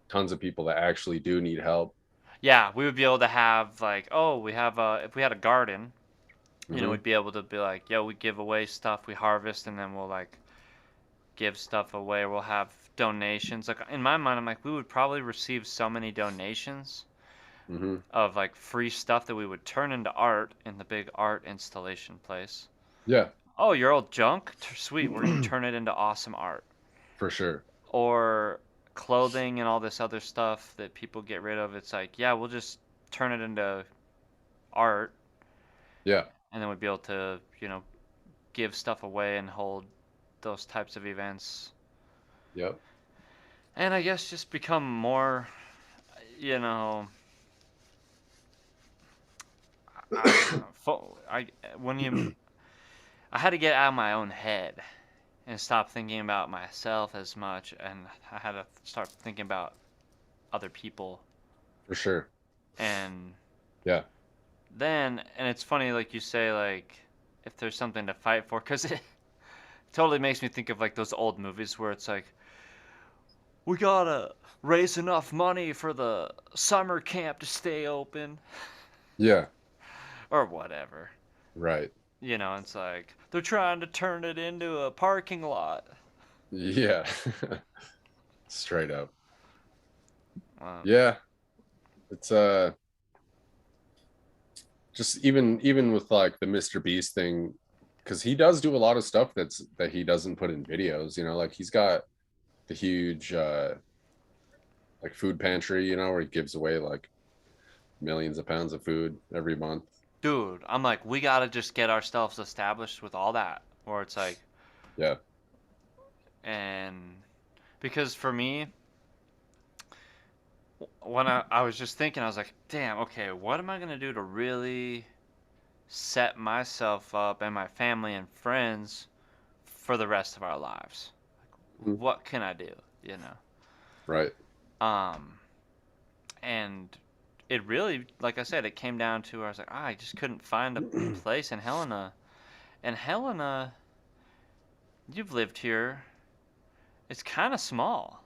tons of people that actually do need help. Yeah, we would be able to have like, oh, we have if we had a garden, Hmm. we'd be able to be like, yo, we give away stuff, we harvest, and then we'll like give stuff away. We'll have donations. Like in my mind, I'm like, we would probably receive so many donations Hmm. of like free stuff that we would turn into art in the big art installation place. Yeah. Oh, your old junk? Sweet, we're gonna turn it into awesome art. For sure. Or clothing and all this other stuff that people get rid of. It's like, yeah, we'll just turn it into art, Yeah. and then we'd be able to, give stuff away and hold those types of events. Yep. And I guess just become more, you know, I don't know. When I had to get out of my own head and stop thinking about myself as much, and I had to start thinking about other people. For sure. And Yeah. and it's funny, like you say, like if there's something to fight for, because it totally makes me think of like those old movies where it's like, we gotta raise enough money for the summer camp to stay open, Yeah. or whatever. Right. It's like they're trying to turn it into a parking lot. Yeah. Straight up. Um, Yeah. It's just even with like the Mr. Beast thing, because he does do a lot of stuff that he doesn't put in videos, you know, like he's got the huge like food pantry, you know, where he gives away like millions of pounds of food every month. Dude, I'm like, we gotta just get ourselves established with all that. Or it's like, Yeah. and because for me, when I was just thinking, I was like, damn, okay, what am I gonna do to really set myself up and my family and friends for the rest of our lives? Mhm. What can I do? You know? Right. Um, and it really, like I said, it came down to I was like, I just couldn't find a place in Helena. And Helena, you've lived here. It's kind of small.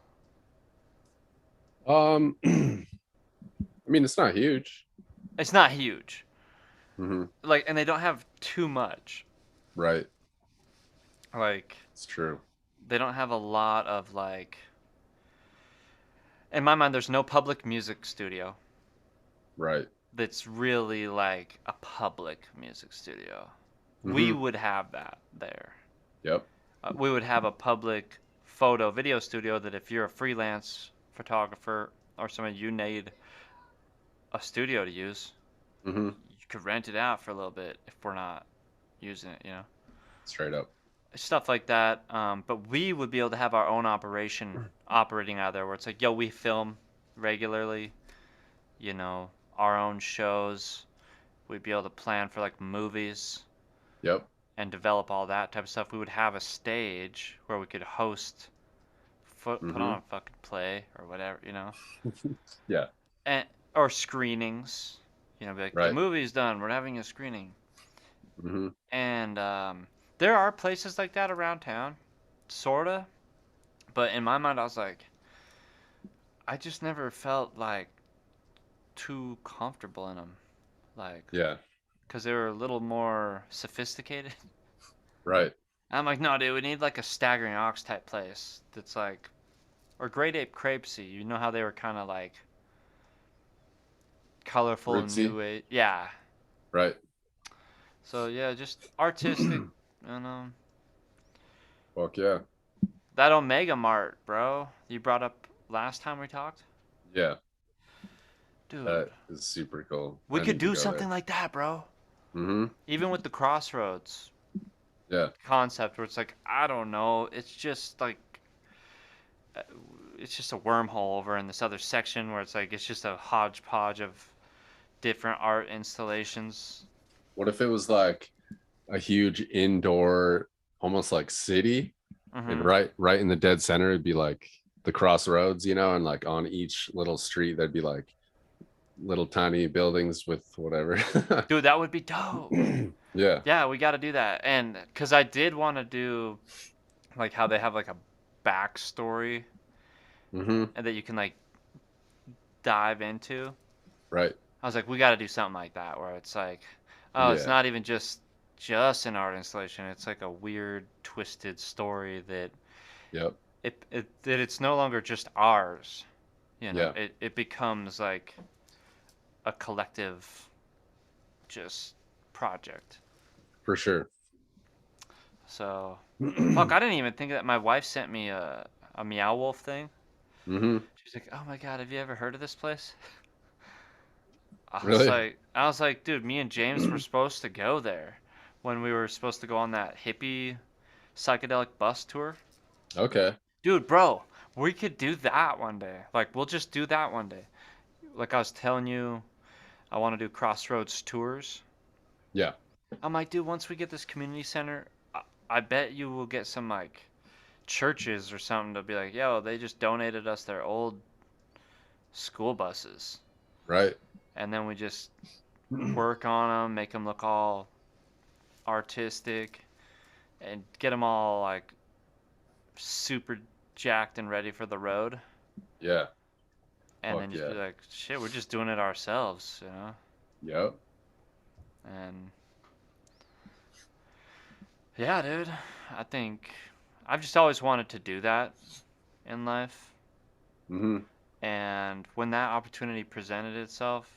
I mean, it's not huge. It's not huge. Hmm. Like, and they don't have too much. Right. Like, It's true. they don't have a lot of like. In my mind, there's no public music studio Right. that's really like a public music studio. We Hmm. would have that there. Yep. We would have a public photo video studio that if you're a freelance photographer or someone you need a studio to use, Hmm. you could rent it out for a little bit if we're not using it. Straight up. Stuff like that. But we would be able to have our own operation operating out there where it's like, yo, we film regularly, our own shows. We'd be able to plan for like movies Yep. and develop all that type of stuff. We would have a stage where we could host, put Hmm. on a fucking play or whatever. Yeah. And or screenings. Be like, the Right. movie's done. We're having a screening. Hmm. And there are places like that around town, sorta. But in my mind, I was like, I just never felt like too comfortable in them, like, Yeah. because they were a little more sophisticated. Right. I'm like, no, dude, we need like a Staggering Ox type place that's like, or Great Ape Crepesy. You know how they were kind of like colorful and Rootsy. new age. Yeah. Right. So yeah, just artistic. Fuck yeah. That Omega Mart, bro. You brought up last time we talked, Yeah. dude. That is super cool. We I could need to do go there. something like that, bro. Hmm. Even with the Crossroads Yeah. concept, where it's like, I don't know, it's just like, it's just a wormhole over in this other section where it's like it's just a hodgepodge of different art installations. What if it was like a huge indoor, almost like city, and Mm-hmm. right in the dead center it'd be like the crossroads, you know, and like on each little street there'd be like little tiny buildings with whatever. Dude, that would be dope. Yeah. Yeah, we got to do that. And because I did want to do like how they have like a backstory Mm-hmm. and that you can like dive into. Right. I was like, we got to do something like that where it's like, oh, it's Yeah. not even just an art installation. It's like a weird, twisted story that Yep. that it's no longer just ours. You know, Yeah. it becomes like a collective, just project. For sure. So, fuck, I didn't even think that my wife sent me a Meow Wolf thing. Mm-hmm. She's like, "Oh my god, have you ever heard of this place?" Really? I was like, dude, me and James were supposed to go there when we were supposed to go on that hippie psychedelic bus tour. Okay. Dude, bro, we could do that one day. Like, we'll just do that one day. Like I was telling you, I want to do Crossroads tours. Yeah. I'm like, dude, once we get this community center, I bet you will get some like churches or something to be like, yo, they just donated us their old school buses, Right. and then we just work on them, make them look all artistic, and get them all like super jacked and ready for the road. Yeah. And Fuck then just be yeah. like, shit, we're just doing it ourselves, you know? Yep. And yeah, dude, I think I've just always wanted to do that in life. Mm-hmm. And when that opportunity presented itself,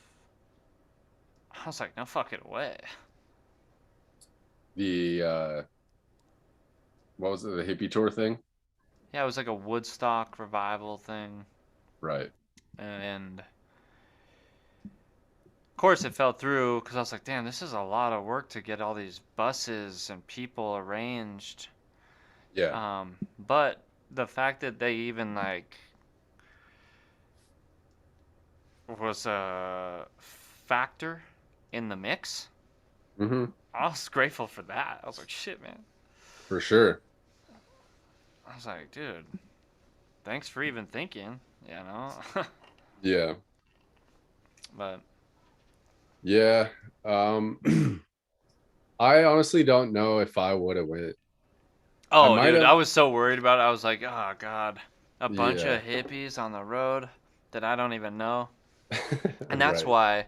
I was like, no fucking way. The what was it, the hippie tour thing? Yeah, it was like a Woodstock revival thing. Right. And of course it fell through because I was like, damn, this is a lot of work to get all these buses and people arranged. Yeah. But the fact that they even like was a factor in the mix, Mm-hmm. I was grateful for that. I was like, shit, man. For sure. I was like, dude, thanks for even thinking, you know? Yeah. But, Yeah. Um I honestly don't know if I would have went. I oh, might dude, I have. was so worried about it. I was like, oh, God, a bunch Yeah. of hippies on the road that I don't even know. And that's Right. why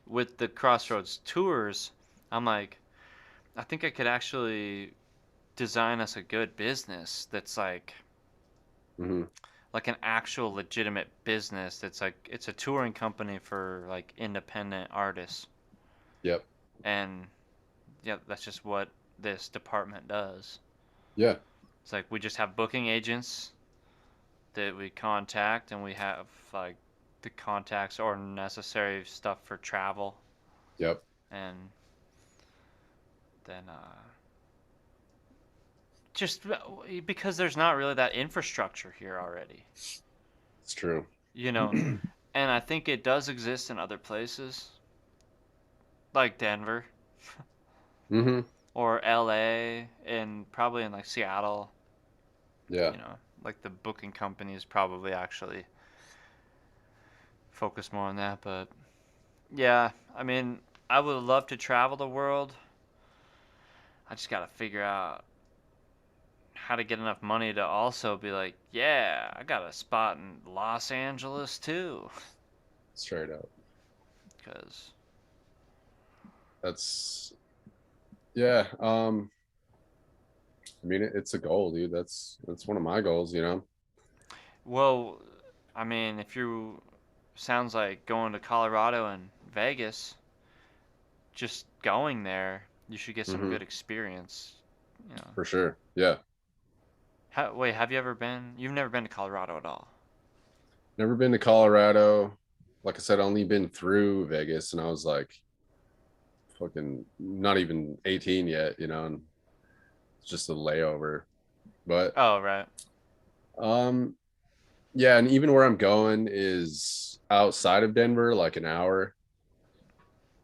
with the Crossroads tours, I'm like, I think I could actually design us a good business that's Mm-hmm. like an actual legitimate business that's like it's a touring company for like independent artists. Yep. And yeah, that's just what this department does. Yeah. It's like we just have booking agents that we contact, and we have like the contacts or necessary stuff for travel, Yep. and then just because there's not really that infrastructure here already, It's true. you know. And I think it does exist in other places like Denver Mm-hmm. or LA and probably in like Seattle, Yeah. you know, like the booking companies probably actually focus more on that. But yeah, I mean, I would love to travel the world. I just got to figure out how to get enough money to also be like, yeah, I got a spot in Los Angeles too. Straight up. Because, That's yeah. I mean, it's a goal, dude. That's one of my goals, you know. well, I mean, if you sounds like going to Colorado and Vegas, just going there, you should get some Mm-hmm. good experience. You know, For sure. Yeah. wait, have you ever been? You've never been to Colorado at all? Never been to Colorado. Like I said, only been through Vegas, and I was like fucking not even 18 yet, you know, and it's just a layover. But Oh, right. um Yeah, and even where I'm going is outside of Denver, like an hour.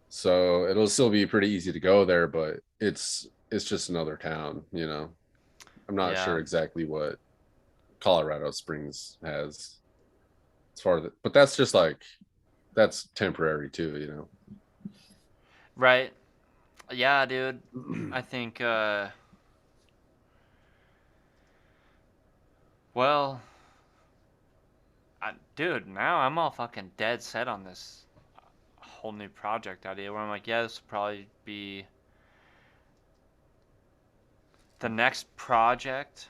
So it'll still be pretty easy to go there, but it's just another town, you know. I'm not Yeah. sure exactly what Colorado Springs has as far as but that's just like that's temporary too, you Right. Yeah, dude. know. I think well, dude, now I'm all fucking dead set on this whole new project idea where I'm like, yeah, this will probably be the next project,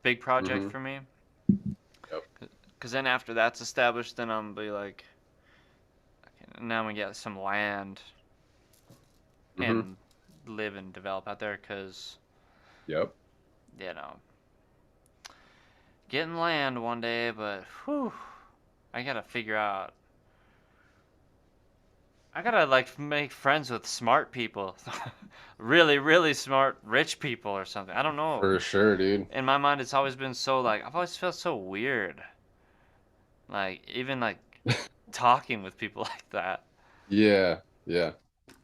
big project Hmm. for me. Yep. Because then after that's established, then I'm gonna be like, okay, now I'm gonna get some land Hmm. and live and develop out there. Because, Yep. you know, getting land one day, but whew, I gotta figure out. I gotta like make friends with smart people, really, really smart, rich people or something. I don't know. For sure, dude. In my mind, it's always been so like I've always felt so weird, like even like talking with people like that. Yeah. Yeah.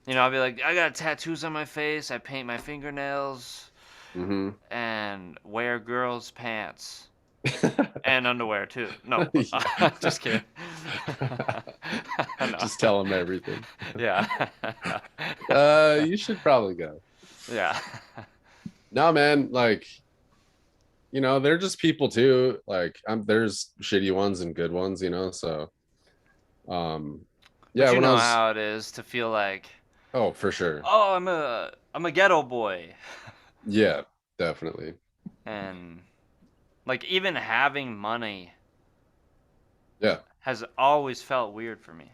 You know, I'll be like, I got tattoos on my face, I paint my fingernails, Hmm. and wear girls' pants and underwear too. No, Yeah. just kidding. No. Just tell them everything. Yeah. You should probably go. Yeah. No, man, like, they're just people too. Like, there's shitty ones and good ones, so um But yeah, you when I know was how it is to feel like, oh, for sure. oh, I'm a ghetto boy, Yeah, definitely. and like even having money Yeah, has always felt weird for me.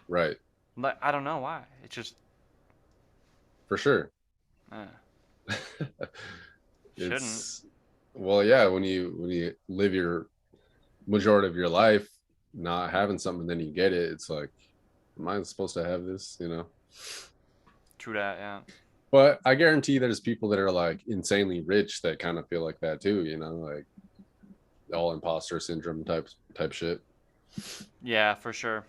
right. Like I don't know why. It just For sure. uh, shouldn't. It's well, yeah, when you live your majority of your life not having something, then you get it. It's like, am I supposed to have this? True that. Yeah. But I guarantee there's people that are like insanely rich that kind of feel like that too, like all imposter syndrome type shit. Yeah, for sure.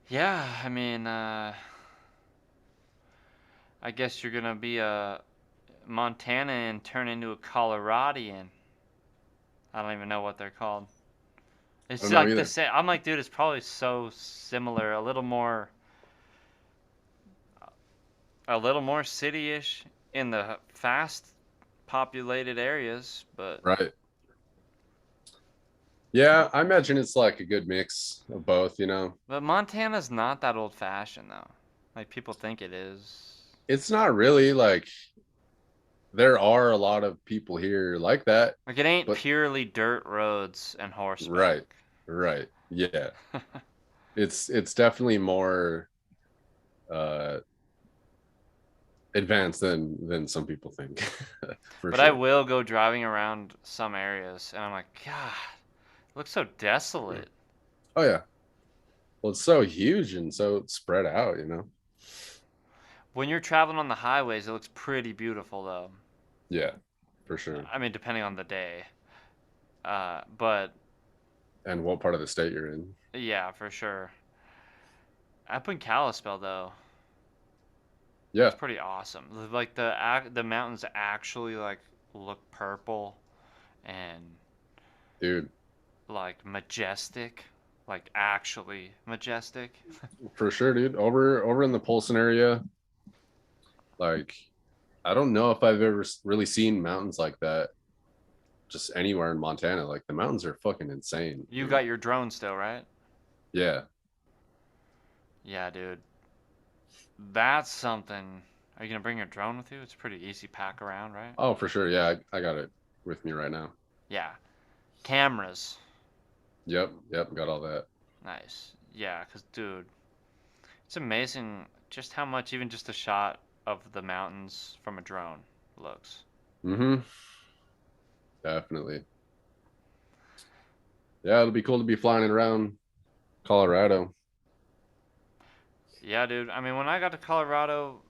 Yeah, I mean, I guess you're gonna be a Montana and turn into a Coloradian. I don't even know what they're called. I It's don't know like the either. same. I'm like, dude, it's probably so similar. A little more city-ish in the fast populated areas, but Right. Yeah, I imagine it's like a good mix of both. Montana's not that old-fashioned though. Like people think it is. It's not really like there are a lot of people here like that, Like it ain't but purely dirt roads and right, horseback. right. Yeah. It's definitely more uh advanced than some people think. For But I sure. will go driving around some areas, and I'm like, God, it looks so desolate. Oh yeah. Well, it's so huge and so spread out. When you're traveling on the highways, it looks pretty beautiful, though. Yeah, for sure. I mean, depending on the day. But And what part of the state you're in. yeah, for sure. Up in Kalispell, though, it's Yeah, pretty awesome. Like the mountains actually like look purple and dude, like majestic, like actually majestic. for sure, dude. Over in the Polson area, like I don't know if I've ever really seen mountains like that just anywhere in Montana. Like the mountains are fucking insane, You dude. got your drone still, right? Yeah. Yeah, dude. That's something. Are you gonna bring your drone with you? It's a pretty easy pack around, right? Oh, for sure. Yeah, I got it with me right now. Yeah. Cameras. Yep, yep, got all that. Nice. Yeah, cause dude, it's amazing just how much even just a shot of the mountains from a drone looks. Mm-hmm. Definitely. Yeah, it'll be cool to be flying around Colorado. Yeah, dude. I mean, when I got to Colorado,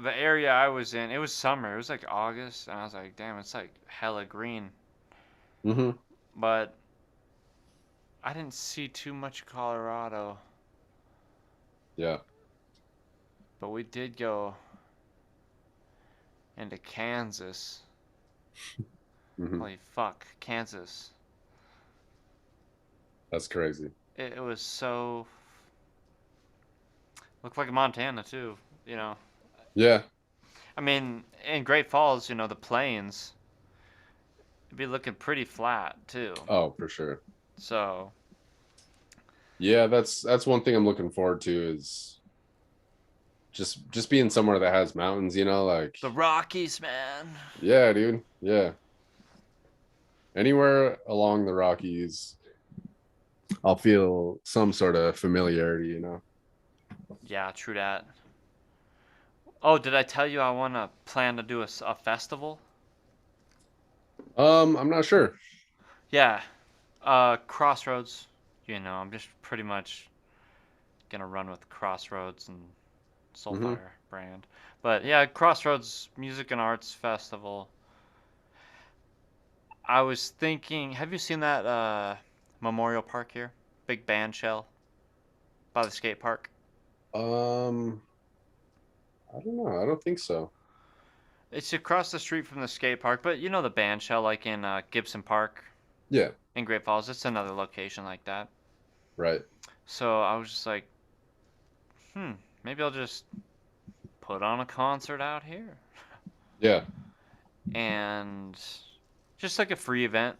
the area I was in, it was summer. It was like August, and I was like, damn, it's like hella green. Mm-hmm. But I didn't see too much Colorado. Yeah. But we did go into Kansas. Mm-hmm. Holy fuck, Kansas. That's crazy. It was so looked like Montana too. You know, Yeah. I mean, in Great Falls, the plains, it'd be looking pretty flat too. Oh, for sure. So Yeah, that's one thing I'm looking forward to is just being somewhere that has mountains, like the Rockies, man. yeah, dude. Yeah. Anywhere along the Rockies, I'll feel some sort of familiarity. Yeah, true that. Oh, did I tell you I want to plan to do a festival? I'm not sure. Yeah, Crossroads. I'm just pretty much gonna run with Crossroads and Mm-hmm. SOULFIRE brand. But yeah, Crossroads Music and Arts Festival. I was thinking, have you seen that Memorial Park here? Big band shell by the skate park. Um, I don't know. I don't think so. It's across the street from the skate park, but you know the band shell like in Gibson Park Yeah, in Great Falls. It's another location like that. right. So I was just like, maybe I'll just put on a concert out here. Yeah. And just like a free event.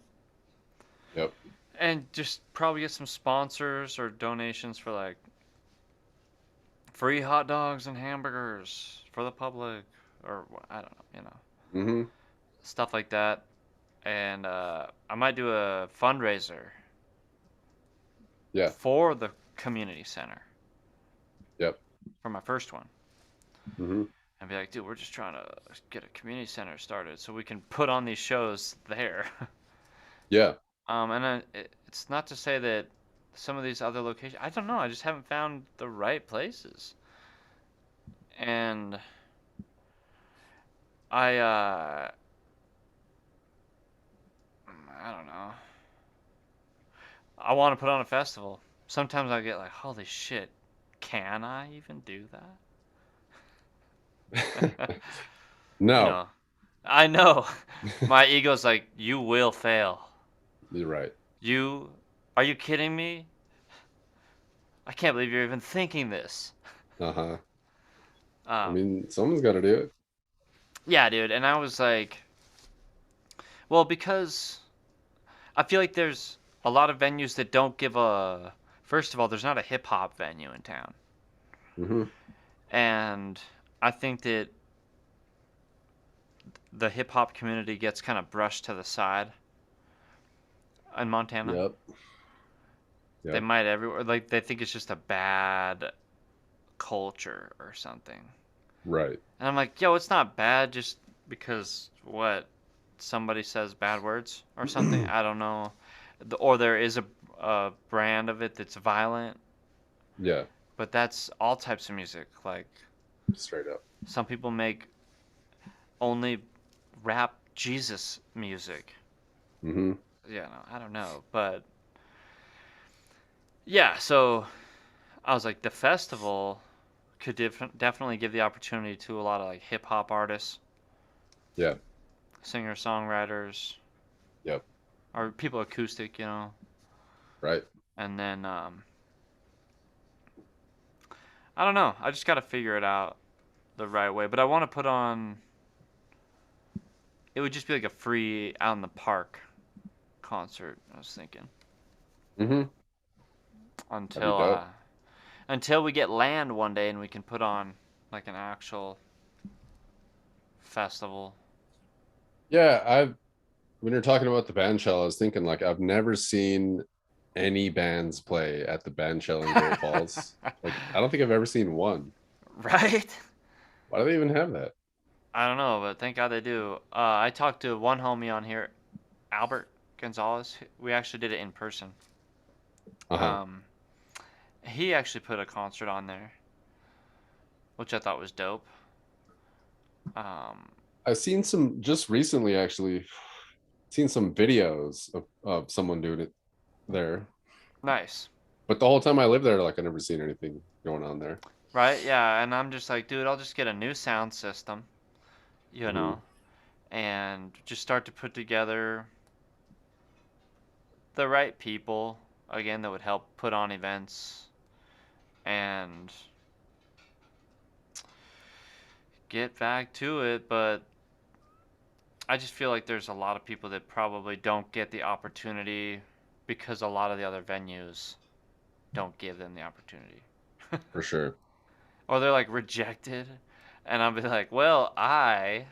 Yep. And just probably get some sponsors or donations for like free hot dogs and hamburgers for the public or I don't know, Mm-hmm. stuff like that. And I might do a fundraiser Yeah. for the community center Yep. for my first one. Mm-hmm. And be like, dude, we're just trying to get a community center started so we can put on these shows there. Yeah. And it's not to say that some of these other locations, I don't know, I just haven't found the right places. And I don't know. I want to put on a festival. Sometimes I get like, holy shit, can I even do that? you No, know, I know. My ego's like, you will fail. you're right. You, are you kidding me? I can't believe you're even thinking this. Uh-huh. I Um, mean, someone's got to do it. yeah, dude. And I was like, well, because I feel like there's a lot of venues that don't give a. First of all, there's not a hip hop venue in town. Mm-hmm. And I think that the hip hop community gets kind of brushed to the side in Montana. Yep. They Yep. might everywhere like they think it's just a bad culture or something. Right. And I'm like, yo, it's not bad just because what somebody says bad words or something. I don't know. Or there is a brand of it that's violent, Yeah. but that's all types of music. Like Straight up. some people make only rap Jesus music. Mm-hmm. Yeah, no, I don't know, but yeah. So I was like, the festival could definitely give the opportunity to a lot of like hip hop artists, Yeah. singer songwriters, Yep. or people acoustic, Right. and then I don't know. I just got to figure it out the right way. But I want to put on. It would just be like a free out in the park concert. I was thinking Mm-hmm. That'd be until dope. until we get land one day and we can put on like an actual festival. Yeah, when you're talking about the band shell, I was thinking like I've never seen any bands play at the band shell in Great Falls. Like I don't think I've ever seen one. Right? Why do they even have that? I don't know, but thank God they do. I talked to one homie on here, Albert Gonzalez. We actually did it in person. Uh-huh. Um, he actually put a concert on there, which I thought was dope. Um, I've seen some just recently, actually, seen some videos of someone doing it there. nice. But the whole time I lived there, like I never seen anything going on there. Right? Yeah, and I'm just like, dude, I'll just get a new sound system, you Hmm. know, and just start to put together the right people again that would help put on events and get back to it. But I just feel like there's a lot of people that probably don't get the opportunity because a lot of the other venues don't give them the opportunity. For sure. Or they're like rejected. And I'll be like, well, I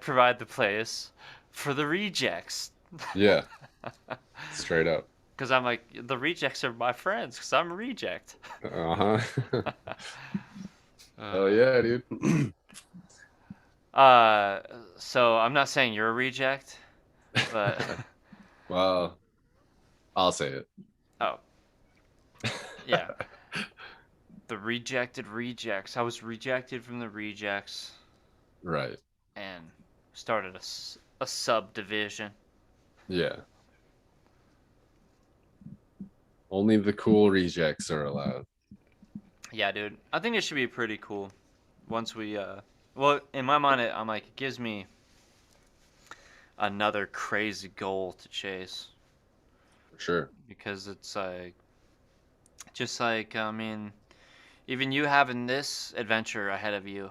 provide the place for the rejects. Yeah, straight up. Because I'm like, the rejects are my friends because I'm a reject. Uh-huh. Oh uh, yeah, dude. uh, so I'm not saying you're a reject, but Well, I'll say it. oh, yeah. The rejected rejects. I was rejected from the rejects Right. and started a subdivision. Yeah. Only the cool rejects are allowed. Yeah, dude. I think it should be pretty cool once we, well, in my mind, I'm like, it gives me another crazy goal to chase For sure. because it's like, just like, I mean, even you having this adventure ahead of you,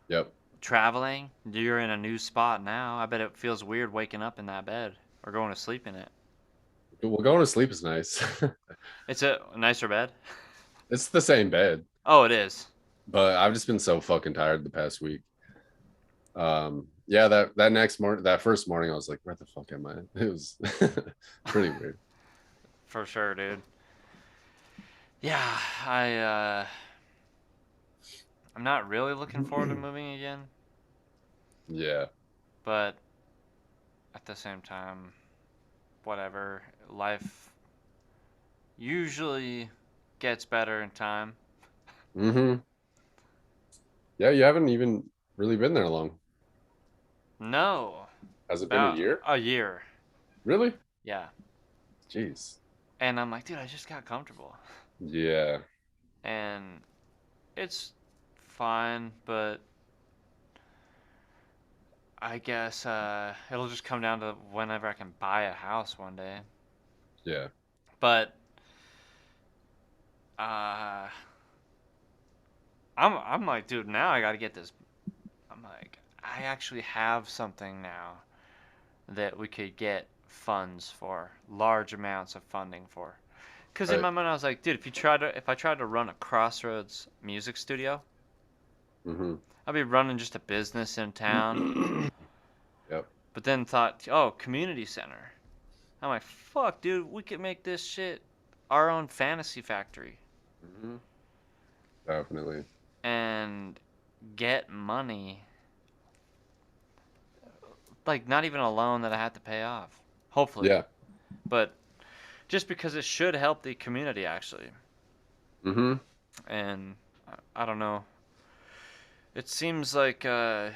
Yep. traveling, you're in a new spot now. I bet it feels weird waking up in that bed or going to sleep in it. Well, going to sleep is nice. It's a nicer bed. It's the same bed, Oh, it is. but I've just been so fucking tired the past week. Yeah, that next morning, that first morning, I was like, where the fuck am I? It was pretty weird. For sure, dude. Yeah, I'm not really looking forward to moving again, Yeah. but at the same time, whatever. Life usually gets better in time. Hmm. Yeah, you haven't even really been there long. No, Has it been a about year? a year. Really? Yeah. Jeez. And I'm like, dude, I just got comfortable. Yeah. And it's fine, but I guess it'll just come down to whenever I can buy a house one day. Yeah. But uh, I'm like, dude, now I got to get this. I'm like, I actually have something now that we could get funds for, large amounts of funding for. Because in Right. my mind, I was like, dude, if I tried to run a Crossroads music studio, Hmm. I'd be running just a business in town. Yep. But then thought, oh, community center. I'm like, fuck, dude, we could make this shit our own fantasy factory Hmm. Definitely. and get money. Like, not even a loan that I have to pay off. Hopefully. Yeah. But just because it should help the community, actually. Hmm. And I don't know. It seems like, I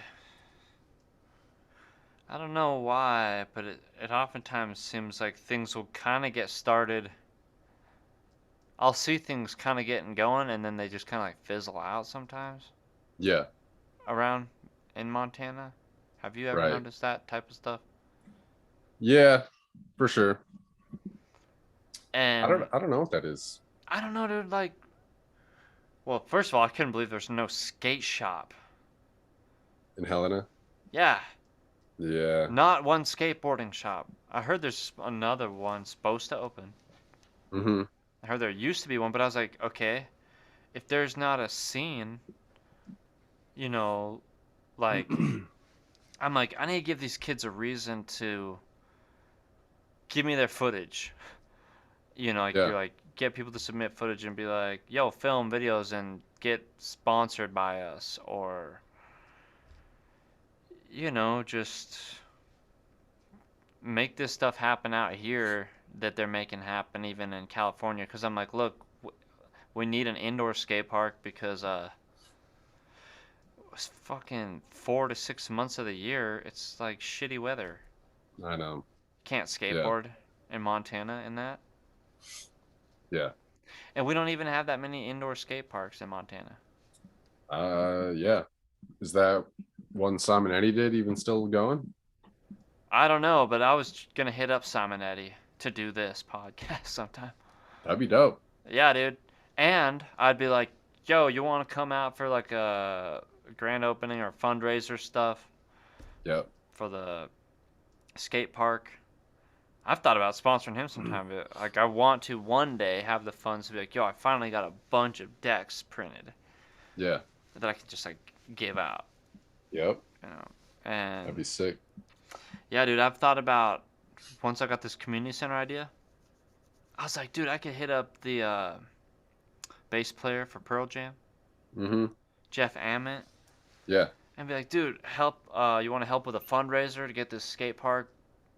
don't know why, but it oftentimes seems like things will kind of get started. I'll see things kind of getting going and then they just kind of like fizzle out sometimes Yeah. around in Montana. Have you ever Right. noticed that type of stuff? Yeah, for sure. And I don't know what that is I don't know, dude. Like, well, first of all, I couldn't believe there's no skate shop. in Helena. Yeah, Yeah. not one skateboarding shop. I heard there's another one supposed to open. Hmm. I heard there used to be one, but I was like, okay, if there's not a scene, you know, like, I'm like, I need to give these kids a reason to give me their footage. You know, like Yeah. you're like, get people to submit footage and be like, yo, film videos and get sponsored by us, or just make this stuff happen out here that they're making happen even in California. Because I'm like, look, we need an indoor skate park because it's fucking 4 to 6 months of the year, it's like shitty weather. I know. Can't Yeah. skateboard in Montana in that. Yeah. And we don't even have that many indoor skate parks in Montana. Yeah. Is that one Simon Eddie did even still going? I don't know, but I was gonna hit up Simon Eddy to do this podcast sometime. That'd be dope. Yeah, dude. And I'd be like, yo, you want to come out for like a grand opening or fundraiser stuff Yep. for the skate park? I've thought about sponsoring him sometime, but like I want to one day have the funds to be like, yo, I finally got a bunch of decks printed Yeah. that I can just like give out, Yep. you know. That'd be And sick. yeah, dude, I've thought about once I got this community center idea, I was like, dude, I could hit up the bass player for Pearl Jam, Mm-hmm. Jeff Ament, Yeah, and be like, dude, help. You want to help with a fundraiser to get this skate park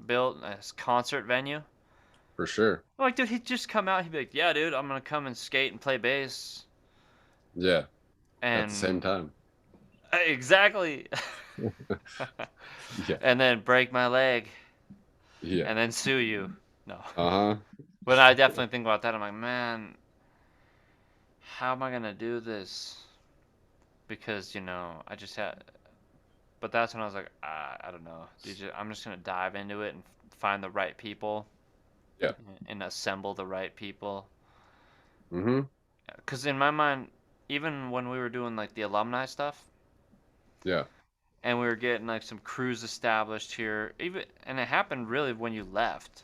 built, this concert venue? for sure. I'm like, dude, he'd just come out. He'd be like, yeah, dude, I'm gonna come and skate and play bass, Yeah. At the same and time. exactly, Yeah. and then break my leg, Yeah. and then sue you. No, Uh-huh. but I definitely think about that. I'm like, man, how am I gonna do this? Because I just had. But that's when I was like, I don't know. I'm just gonna dive into it and find the right people Yeah. and assemble the right people. Mm-hmm. Because in my mind, even when we were doing like the alumni stuff, Yeah. and we were getting like some crews established here, even and it happened really when you left,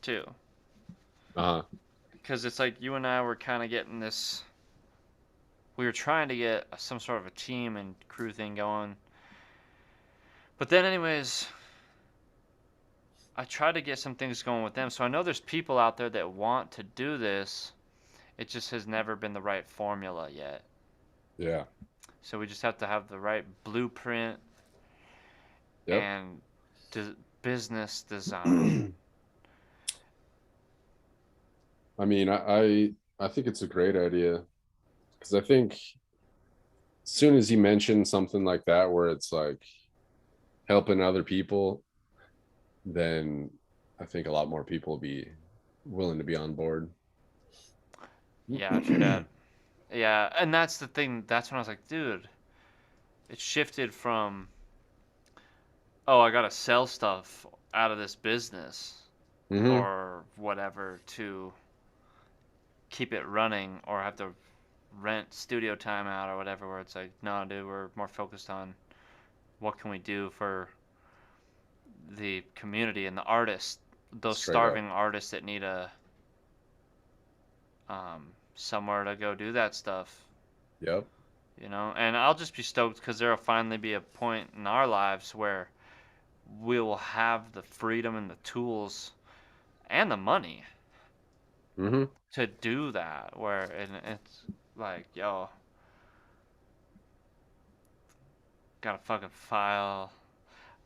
too. Uh-huh. Because it's like you and I were kind of getting this. We were trying to get some sort of a team and crew thing going. But then, anyways, I tried to get some things going with them. So I know there's people out there that want to do this. It just has never been the right formula yet. Yeah. So we just have to have the right blueprint Yep. and business design. I mean, I think it's a great idea because I think as soon as you mention something like that where it's like helping other people, then I think a lot more people will be willing to be on board. Yeah, true that. Yeah, and that's the thing. That's when I was like, dude, it shifted from, oh, I gotta sell stuff out of this business Mm-hmm. or whatever to keep it running or have to rent studio time out or whatever, where it's like, no, dude, we're more focused on what can we do for the community and the artists, those Straight up. starving artists that need a somewhere to go do that stuff, Yep. And I'll just be stoked because there'll finally be a point in our lives where we will have the freedom and the tools and the money Mm-hmm. to do that. Where it's like, yo, gotta fucking file.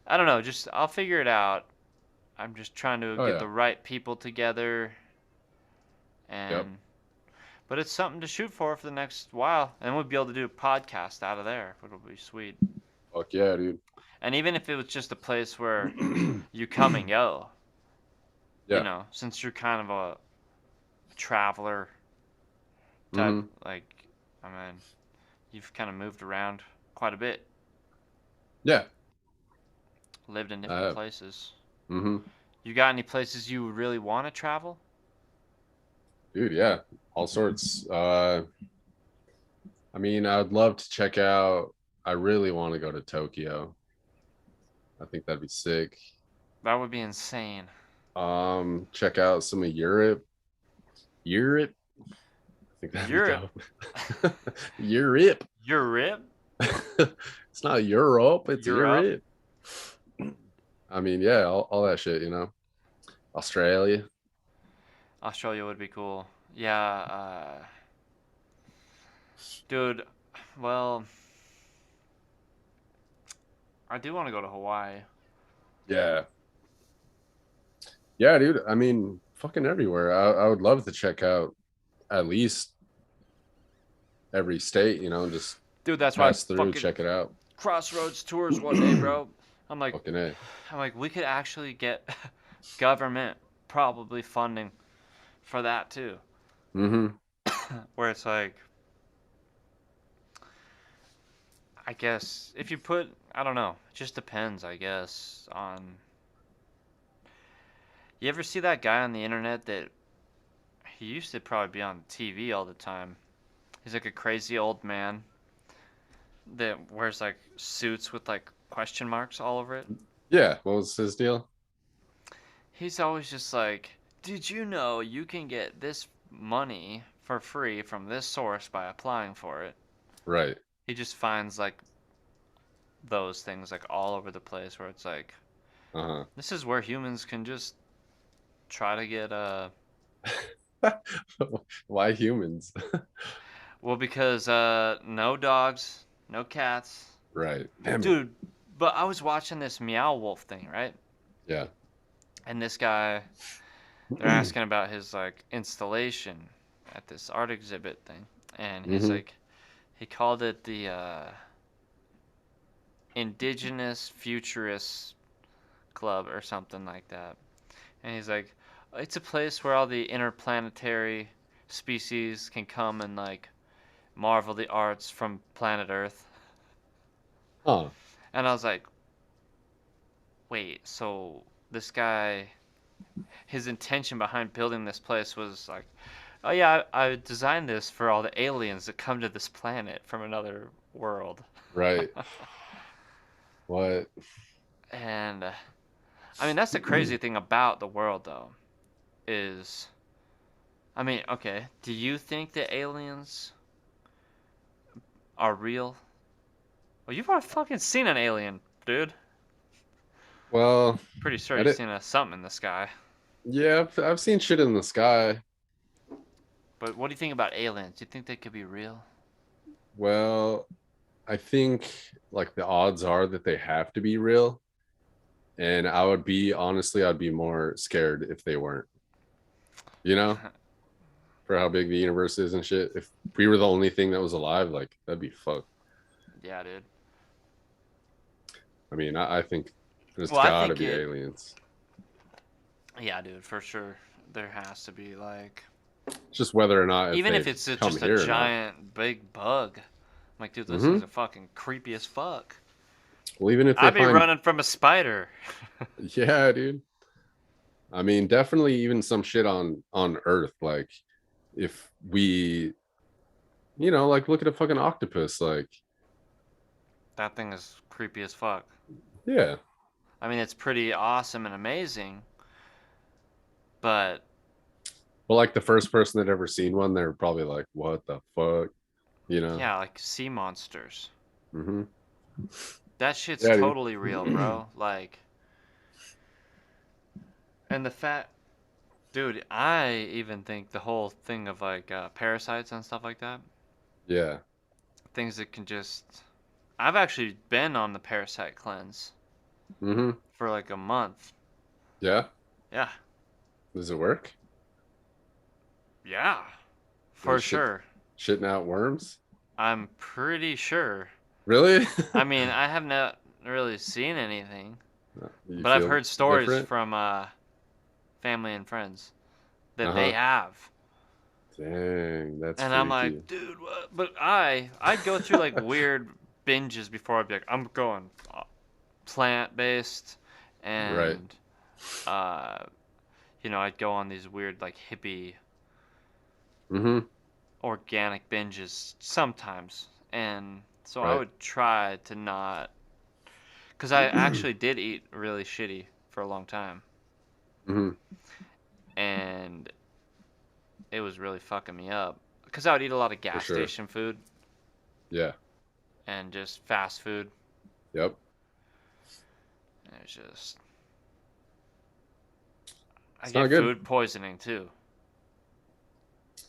I don't know. Just I'll figure it out. I'm just trying to Oh get yeah. the right people together, Yep. and but it's something to shoot for the next while, and we'll be able to do a podcast out of there. It'll be sweet. Fuck yeah, dude. And even if it was just a place where you come and go, Yeah. since you're kind of a traveler type, Mm-hmm. like, I mean, you've kind of moved around quite a bit, Yeah. lived in I different have. places. Mm-hmm. You got any places you really want to travel? Dude, yeah. All sorts. I mean, I'd love to check out. I really want to go to Tokyo. I think that'd be sick. That would be insane. Check out some of Europe. Europe. I think that'd be Europe. dope. Europe. Europe? It's not Europe, it's Europe? Europe. I mean, yeah, all that shit. Australia. Australia would be cool. Yeah, dude, well, I do want to go to Hawaii. Yeah. Yeah, dude. I mean, fucking everywhere. I would love to check out at least every state, just Dude, that's why I pass through, fucking check it out. Crossroads tours one day, bro. I'm like, Fucking A. we could actually get government probably funding for that too. Mm-hmm. Where it's like, I guess if you put, I don't know, it just depends, I guess, on. You ever see that guy on the internet that he used to probably be on TV all the time? He's like a crazy old man that wears like suits with like question marks all over it. Yeah. What was his deal? He's always just like, did you know you can get this money for free from this source by applying for it? Right. He just finds like those things like all over the place where it's like, Uh-huh. this is where humans can just try to get Why humans? well, because no dogs, no cats. Right. Damn it. Dude, but I was watching this Meow Wolf thing, right? Yeah. And this guy, they're asking about his like installation at this art exhibit thing, and he's Mm-hmm. like, he called it the Indigenous Futurist Club or something like that. And he's like, it's a place where all the interplanetary species can come and like marvel the arts from planet Earth. Huh. And I was like, wait, so this guy, his intention behind building this place was like, oh yeah, I designed this for all the aliens that come to this planet from another world. Right. What? And I mean, that's the crazy thing about the world, though, is, I mean, okay, do you think the aliens are real? Well, you've already fucking seen an alien, dude. Well, Pretty sure I you've did. seen something in the sky. Yeah, I've seen shit in the sky. But what do you think about aliens? Do you think they could be real? Well, I think like the odds are that they have to be real. And I would be honestly, I'd be more scared if they weren't, you know, for how big the universe is and shit. If we were the only thing that was alive, like that'd be fucked. Yeah, dude. I mean, I think there's Well, I gotta think be it. aliens. Yeah, dude, for sure. There has to be like, It's just whether or not if even if they've it's come just a here or not. giant big bug. I'm like, dude, those things Hmm. are fucking creepy as fuck. Well, even if they I'd be find, running from a spider. yeah, dude. I mean, definitely even some shit on Earth. Like if we, like look at a fucking octopus. Like, That thing is creepy as fuck. yeah. I mean, it's pretty awesome and amazing, but Well, like the first person that ever seen one, they're probably like, "What the fuck?" You know? yeah, like sea monsters. Hmm. That shit's Yeah, totally real, dude. bro. Like, and the fact, dude, I even think the whole thing of like parasites and stuff like that, Yeah. things that can just. I've actually been on the parasite cleanse Hmm. for like a month. Yeah. Yeah, Does it work? yeah, Is for it sure. shitting out worms? I'm pretty sure. Really? I mean, I have not really seen anything, You but I've feel heard stories different? from family and friends that they Uh-huh. have. Dang, that's And I'm freaky. like, dude, what? But I'd go through like weird binges before I'd be like, I'm going plant based, Right. and uh, I'd go on these weird like hippie Hmm. organic binges sometimes, and so I Right. would try to not, because I actually did eat really shitty for a long time, Hmm. and it was really fucking me up. Because I would eat a lot of For gas sure. station food Yeah. and just fast food. Yep. And it's just I It's not get good. food poisoning too.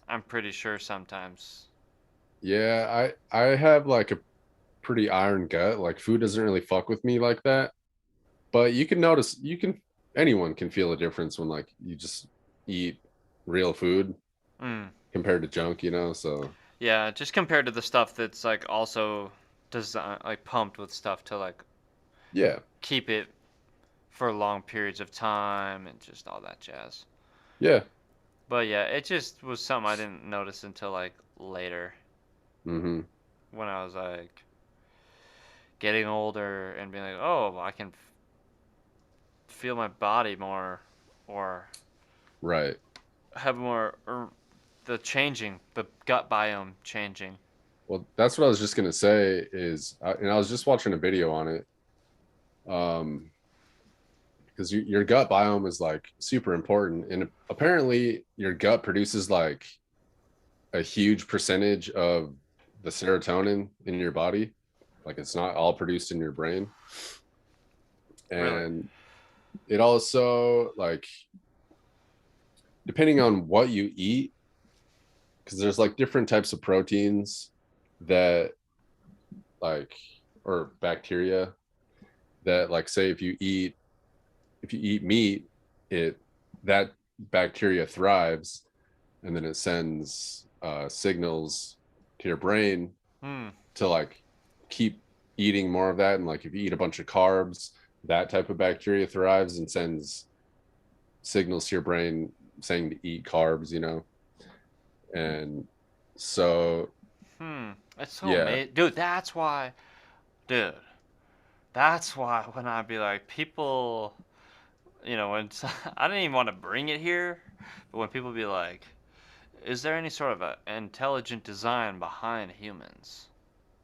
I'm pretty sure sometimes. Yeah, I have like a pretty iron gut. Like food doesn't really fuck with me like that. But you can notice, anyone can feel a difference when like you just eat real food Mm, compared to junk. So yeah, just compared to the stuff that's like also. design, like pumped with stuff to like Yeah. keep it for long periods of time and just all that jazz. Yeah. But yeah, it just was something I didn't notice until like later Mm-hmm. when I was like getting older and being like, oh, I can feel my body more or Right. have more or the changing, the gut biome changing. Well, that's what I was just gonna say is, and I was just watching a video on it, because your gut biome is like super important, and apparently your gut produces like a huge percentage of the serotonin in your body. Like it's not all produced in your brain, Really? and it also like depending on what you eat, because there's like different types of proteins that like or bacteria that like say if you eat meat, it that bacteria thrives and then it sends signals to your brain Hmm. to like keep eating more of that. And like if you eat a bunch of carbs, that type of bacteria thrives and sends signals to your brain saying to eat carbs, And so Hmm. It's so yeah. amazing. Dude, that's why when I'd be like, people, when I didn't even want to bring it here, but when people be like, is there any sort of a intelligent design behind humans,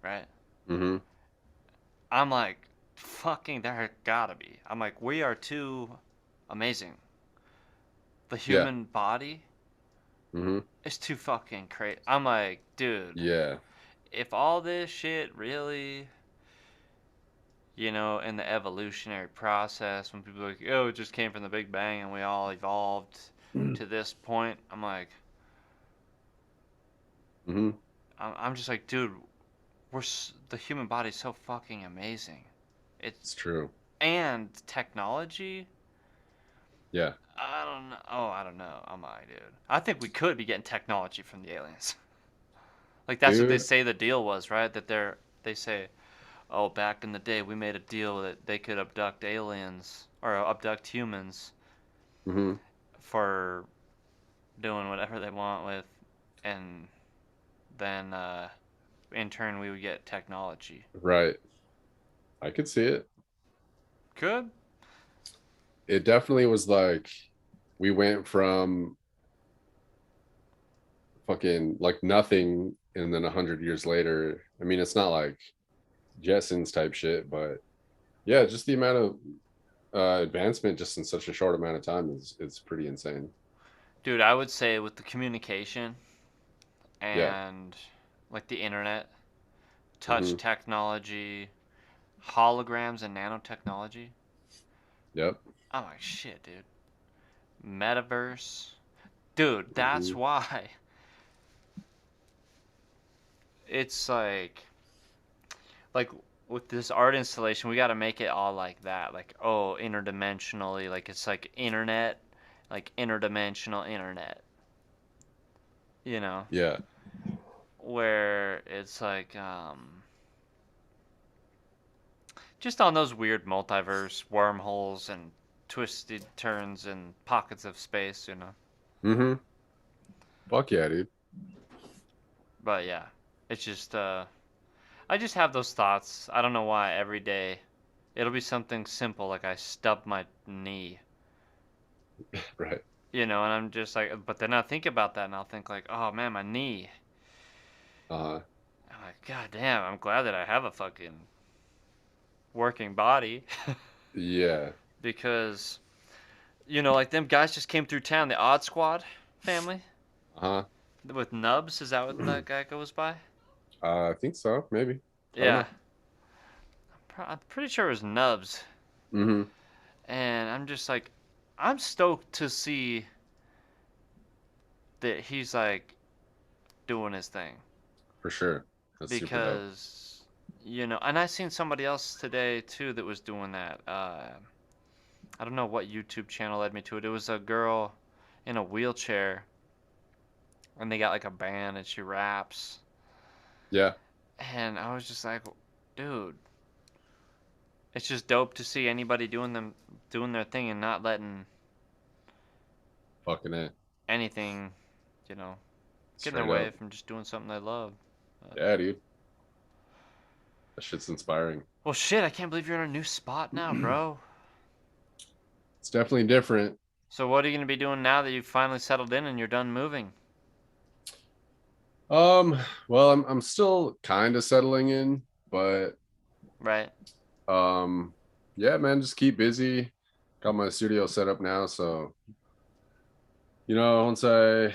right? Mm-hmm. I'm like, fucking, there gotta be. I'm like, we are too amazing. The Yeah. human body Mm-hmm. is too fucking crazy. I'm like, dude, Yeah. if all this shit really, in the evolutionary process, when people are like, oh, it just came from the Big Bang and we all evolved to this point, I'm like, Mm-hmm. I'm just like, dude, the human body is so fucking amazing. It's It's true. and technology. Yeah. I don't know. Oh, I don't know. I'm like, dude. I think we could be getting technology from the aliens. Like that's what they Dude. say the deal was, right? They say, oh, back in the day we made a deal that they could abduct aliens or abduct humans Mm-hmm. for doing whatever they want with, and then in turn we would get technology. Right. I could see it. Could. It definitely was like we went from fucking like nothing and then 100 years later. I mean, it's not like Jetsons type shit, but yeah, just the amount of advancement just in such a short amount of time is pretty insane. Dude, I would say with the communication Yeah. and like the internet, touch Mm-hmm. technology, holograms and nanotechnology. Yep. I'm like, shit, dude. Metaverse. Dude, that's Mm-hmm. why it's like with this art installation, we got to make it all like that. Like, oh, interdimensionally, like it's like internet, like interdimensional internet, you know, Yeah. where it's like just on those weird multiverse wormholes and twisted turns and pockets of space. Mm-hmm. Fuck yeah, dude. But yeah, it's just I just have those thoughts. I don't know why every day. It'll be something simple like I stubbed my knee, Right. and I'm just like, but then I think about that and I'll think like, oh man, my knee. Uh I'm like, god damn, I'm glad that I have a fucking working body yeah. because like them guys just came through town, the Odd Squad family Uh-huh. with Nubs. Is that what that guy goes by? I think so, maybe. I don't Yeah, know. I'm pretty sure it was Nubs, Mm-hmm. and I'm just like, I'm stoked to see that he's like doing his thing For sure. That's super dope. because and I seen somebody else today too that was doing that. I don't know what YouTube channel led me to it. It was a girl in a wheelchair, and they got like a band, and she raps, Yeah. and I was just like, dude, it's just dope to see anybody doing their thing and not letting Fucking it. anything, you know, get in their Straight way up. from just doing something they love. Yeah, dude. That shit's inspiring. Well, shit, I can't believe you're in a new spot now, bro. It's definitely different. So what are you gonna be doing now that you've finally settled in and you're done moving? Um, well, I'm still kind of settling in, but Right. um, yeah, man, just keep busy. Got my studio set up now, so once I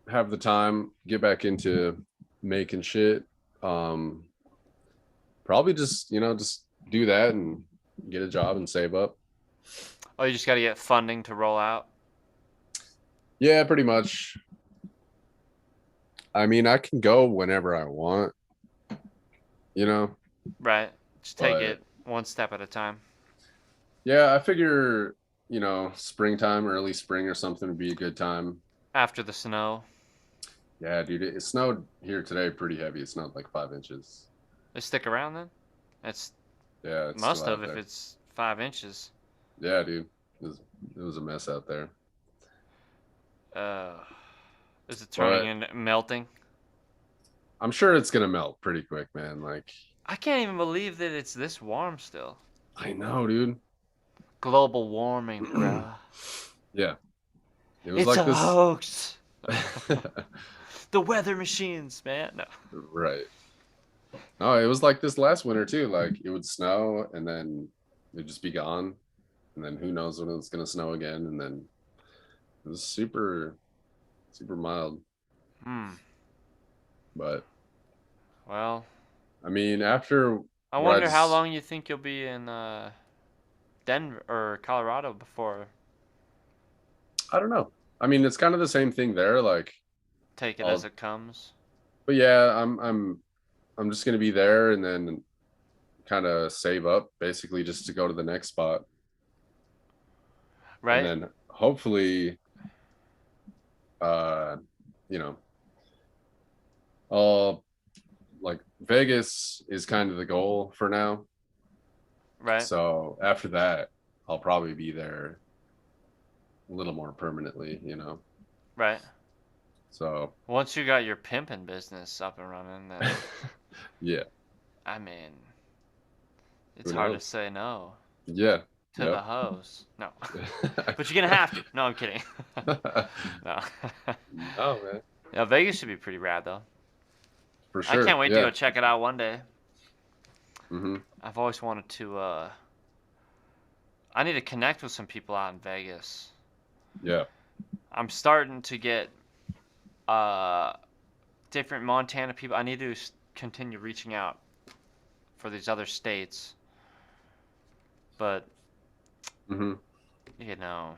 have the time, get back into making shit. Um, Probably just just do that and get a job and save up. Oh, you just gotta get funding to roll out. Yeah, pretty much. I mean, I can go whenever I want, you know, Right. Just take but it one step at a time. yeah, I figure, springtime, early spring or something would be a good time. After the snow. Yeah, dude, it snowed here today pretty heavy. It snowed like 5 inches. They stick around then? It's Yeah, it's still must have out if there. it's 5 inches. Yeah, dude, it was a mess out there. Uh, is it turning But into melting? I'm sure it's gonna melt pretty quick, man. Like, I can't even believe that it's this warm still. I know, dude. Global warming, bruh. Yeah, it was It's like a this. hoax. The weather machines, man. No. Right. No, it was like this last winter too. Like it would snow and then it'd just be gone. And then who knows when it's gonna snow again. And then it was super, super mild. Hmm. But Well, I mean, after I what I wonder how just long you think you'll be in Denver or Colorado before I don't know. I mean, it's kind of the same thing there. Like take it as I'll it comes. but yeah, I'm just gonna be there and then kind of save up basically just to go to the next spot. And Right? then hopefully uh you know, I'll like Vegas is kind of the goal for now. Right? So after that, I'll probably be there a little more permanently. Right. So Once you got your pimping business up and running, then yeah, I mean, it's who hard to knows? say no Yeah, to the yep. host. No. But you're gonna have to. No, I'm kidding. No. No, man, Yeah, Vegas should be pretty rad though. for I can't sure. wait to go Yeah. check it out one day. Hmm. I've always wanted to I need to connect with some people out in Vegas. Yeah. I'm starting to get uh different Montana people. I need to continue reaching out for these other states. But, Hmm. you know,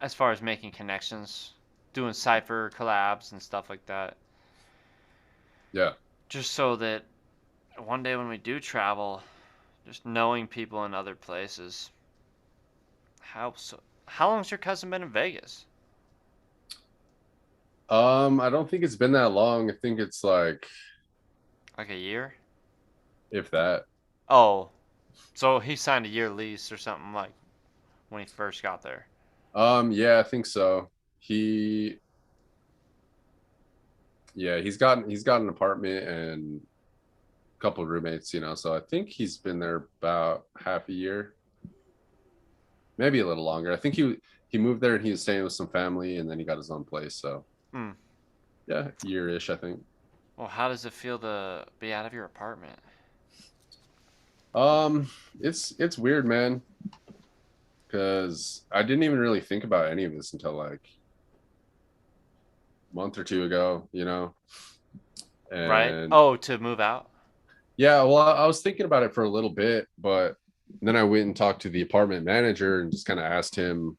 as far as making connections, doing cipher collabs and stuff like that, Yeah. just so that one day when we do travel, just knowing people in other places helps. How long's your cousin been in Vegas? I don't think it's been that long. I think it's like Like a year? if that. Oh, so he signed a year lease or something like when he first got there. Yeah, I think so. He yeah, he's got an apartment and a couple of roommates. So I think he's been there about half a year, maybe a little longer. I think he moved there and he was staying with some family and then he got his own place. So Hmm. yeah, year-ish, I think. Well, how does it feel to be out of your apartment? Um, it's weird, man, because I didn't even really think about any of this until like a month or two ago. Right? And Oh, to move out? yeah, well, I was thinking about it for a little bit, but then I went and talked to the apartment manager and just kind of asked him,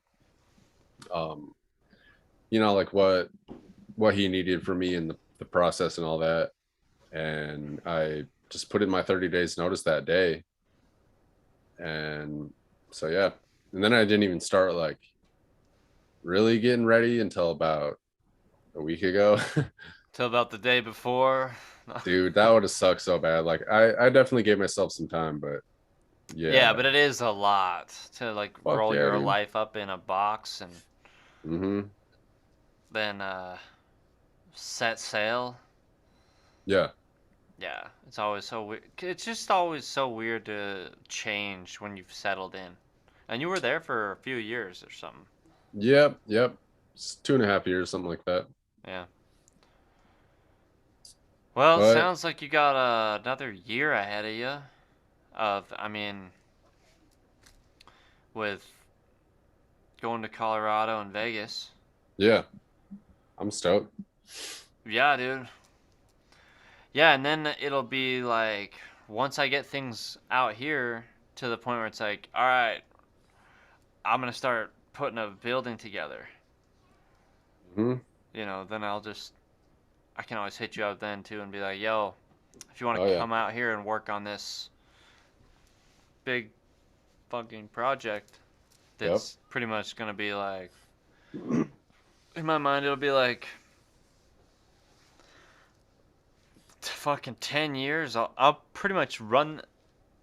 um, like what he needed for me in the process and all that. And I just put in my 30 days notice that day. And so yeah. And then I didn't even start like really getting ready until about a week ago. Till about the day before. Dude, that would have sucked so bad. Like I definitely gave myself some time, but Yeah, yeah. but it is a lot to like Fuck roll yeah, your dude. life up in a box and Mm-hmm. then set sail. Yeah. Yeah, it's always so weird. It's just always so weird to change when you've settled in. And you were there for a few years or something. Yep. Yep. It's 2.5 years, something like that. Yeah. Well, it But sounds like you got another year ahead of you. I mean, with going to Colorado and Vegas. yeah, I'm stoked. Yeah, dude. Yeah, and then it'll be like once I get things out here to the point where it's like, all right, I'm gonna start putting a building together. Hmm. Then I can always hit you up then too and be like, yo, if you want Oh to yeah. come out here and work on this big fucking project, Yep. that's pretty much gonna be like, in my mind, it'll be like fucking 10 years. I'll pretty much run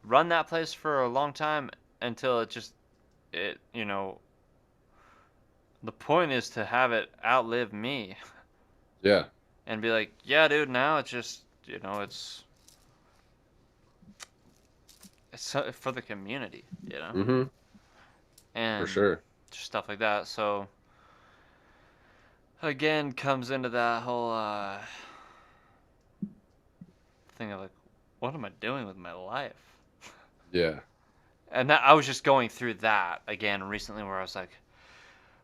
that place for a long time until it. The point is to have it outlive me Yeah. and be like, yeah, dude. Now it's just it's for the community, Hmm. For and sure. just stuff like that. So again, comes into that whole thing of like, what am I doing with my life? Yeah. And I was just going through that again recently, where I was like,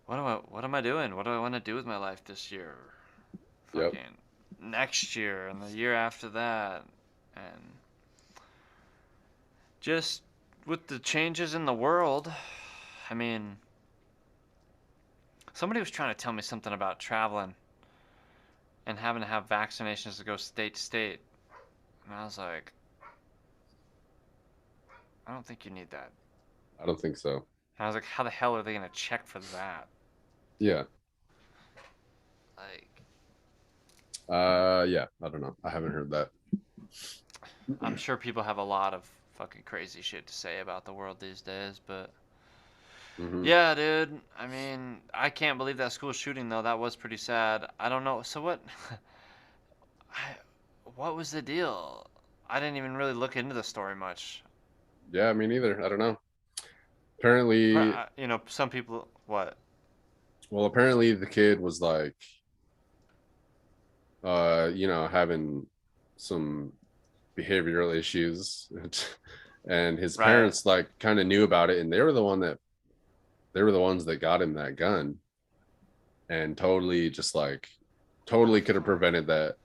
what am I doing? What do I want to do with my life this year? Yep. Fucking next year and the year after that, and just with the changes in the world. I mean, somebody was trying to tell me something about traveling and having to have vaccinations to go state to state, and I was like, I don't think you need that. I don't think so. And I was like, how the hell are they gonna check for that? Yeah. Like, Yeah. I don't know. I haven't heard that. I'm sure people have a lot of fucking crazy shit to say about the world these days, but Hmm. yeah, dude. I mean, I can't believe that school shooting though. That was pretty sad. I don't know. So what? I, what was the deal? I didn't even really look into the story much. Yeah, me neither. I don't know. Apparently, Some people. What? well, apparently the kid was like, having some behavioral issues, and his Right. parents like kind of knew about it, and they were the ones that got him that gun, and totally just like totally could have prevented that,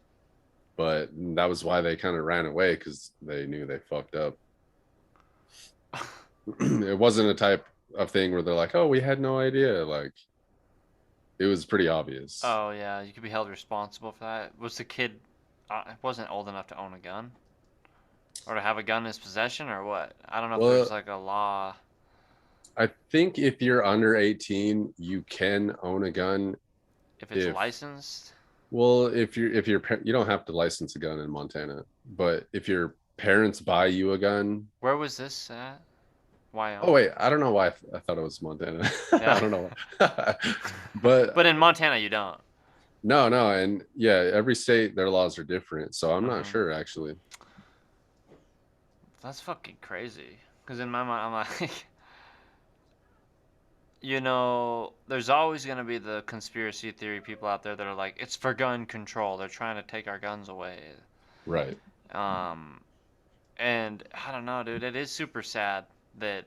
but that was why they kind of ran away because they knew they fucked up. It wasn't a type of thing where they're like, oh, we had no idea. Like it was pretty obvious. Oh yeah, you could be held responsible for that. Was the kid? Wasn't old enough to own a gun or to have a gun in his possession or what? I don't know if there's Well, like a law I think if you're under 18, you can own a gun. if it's If licensed. Well, you don't have to license a gun in Montana, but if your parents buy you a gun. Where was this at? Oh Wyoming. wait, I don't know why I thought it was Montana. I Yeah. don't know why. But But in Montana, you don't. no, no, and yeah, every state their laws are different, so I'm not Hmm. sure actually. That's fucking crazy. Because in my mind, I'm like, there's always going to be the conspiracy theory people out there that are like, it's for gun control. They're trying to take our guns away. Right. Um, and I don't know, dude. It is super sad that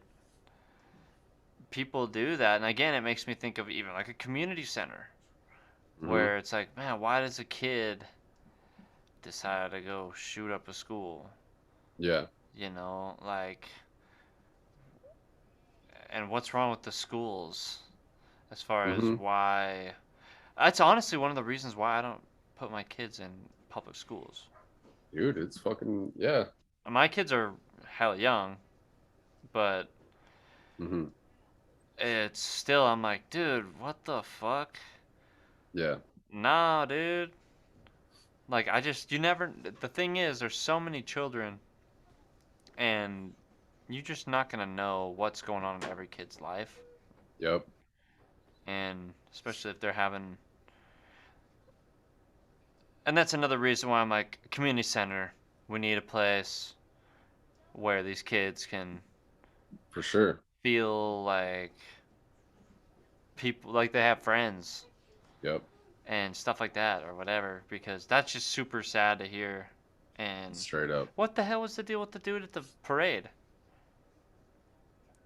people do that. And again, it makes me think of even like a community center Hmm. where it's like, man, why does a kid decide to go shoot up a school? Yeah. Like, and what's wrong with the schools as far as Hmm. why? That's honestly one of the reasons why I don't put my kids in public schools. Dude, it's fucking yeah. My kids are hell young, but Hmm. it's still, I'm like, dude, what the fuck? Yeah. Nah, dude. Like I just you never. The thing is, there's so many children, and you're just not gonna know what's going on in every kid's life, Yep, and especially if they're having. And that's another reason why I'm like community center. We need a place where these kids can for sure. feel like people like they have friends Yep, and stuff like that or whatever because that's just super sad to hear. And straight up. what the hell was the deal with the dude at the parade?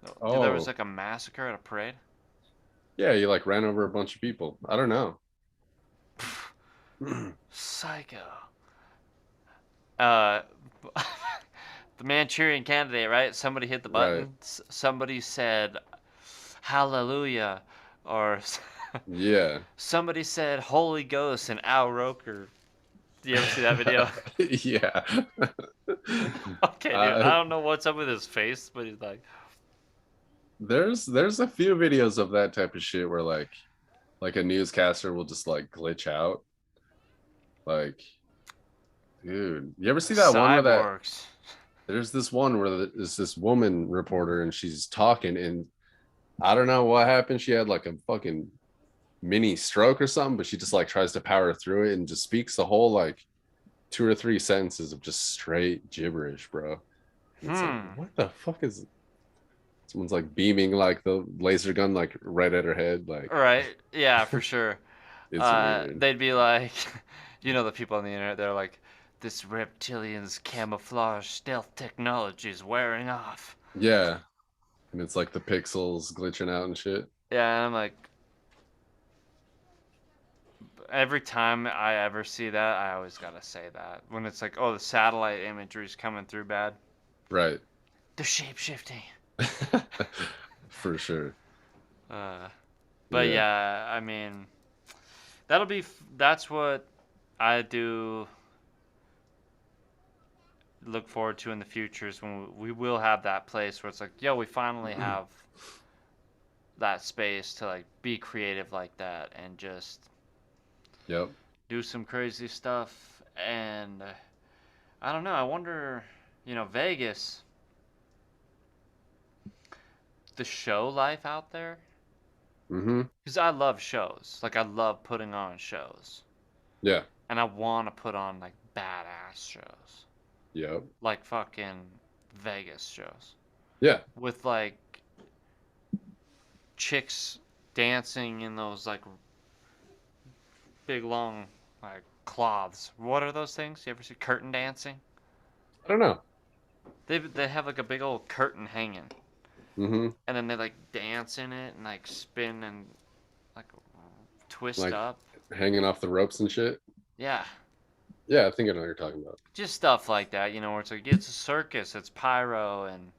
There was Oh, like a massacre at a parade. yeah, you like ran over a bunch of people. I don't know. Psycho. Uh, the Manchurian Candidate, right? Somebody hit the Right. button. Somebody said Hallelujah, or Yeah. somebody said Holy Ghost and Al Roker. Do you ever see that video? Yeah. Okay, dude. uh, I don't know what's up with his face, but he's like, there's a few videos of that type of shit where like a newscaster will just like glitch out. Like, dude, you ever see that one where that cyborgs. there's this one where there's this woman reporter and she's talking and I don't know what happened. She had like a fucking mini stroke or something, but she just like tries to power through it and just speaks the whole like two or three sentences of just straight gibberish, bro. And it's like, Hmm. what the fuck is someone's like beaming like the laser gun like right at her head? Like, Right. Yeah, for sure. it's weird. They'd be like, the people on the internet, they're like, this reptilian's camouflage stealth technology is wearing off. Yeah. And it's like the pixels glitching out and shit. Yeah, and I'm like, every time I ever see that, I always gotta say that. When it's like, oh, the satellite imagery's coming through bad. Right. They're shape shifting. For sure. Uh, but Yeah. yeah, I mean, that's what I do look forward to in the future is when we will have that place where it's like, yo, we finally have that space to like be creative like that and just Yep. do some crazy stuff. And I don't know. I wonder, Vegas, the show life out there. Mm-hmm. Because I love shows. Like, I love putting on shows. Yeah. And I want to put on, like, badass shows. Yep. Like fucking Vegas shows. Yeah. With, like, chicks dancing in those, like, big, long, like, cloths. What are those things? You ever see curtain dancing? I don't know. They have, like, a big old curtain hanging. Mm-hmm. And then they, like, dance in it and, like, spin and, like, twist Like up. hanging off the ropes and shit. Yeah. Yeah, I think I know what you're talking about. Just stuff like that, where it's like it's a circus, it's pyro, and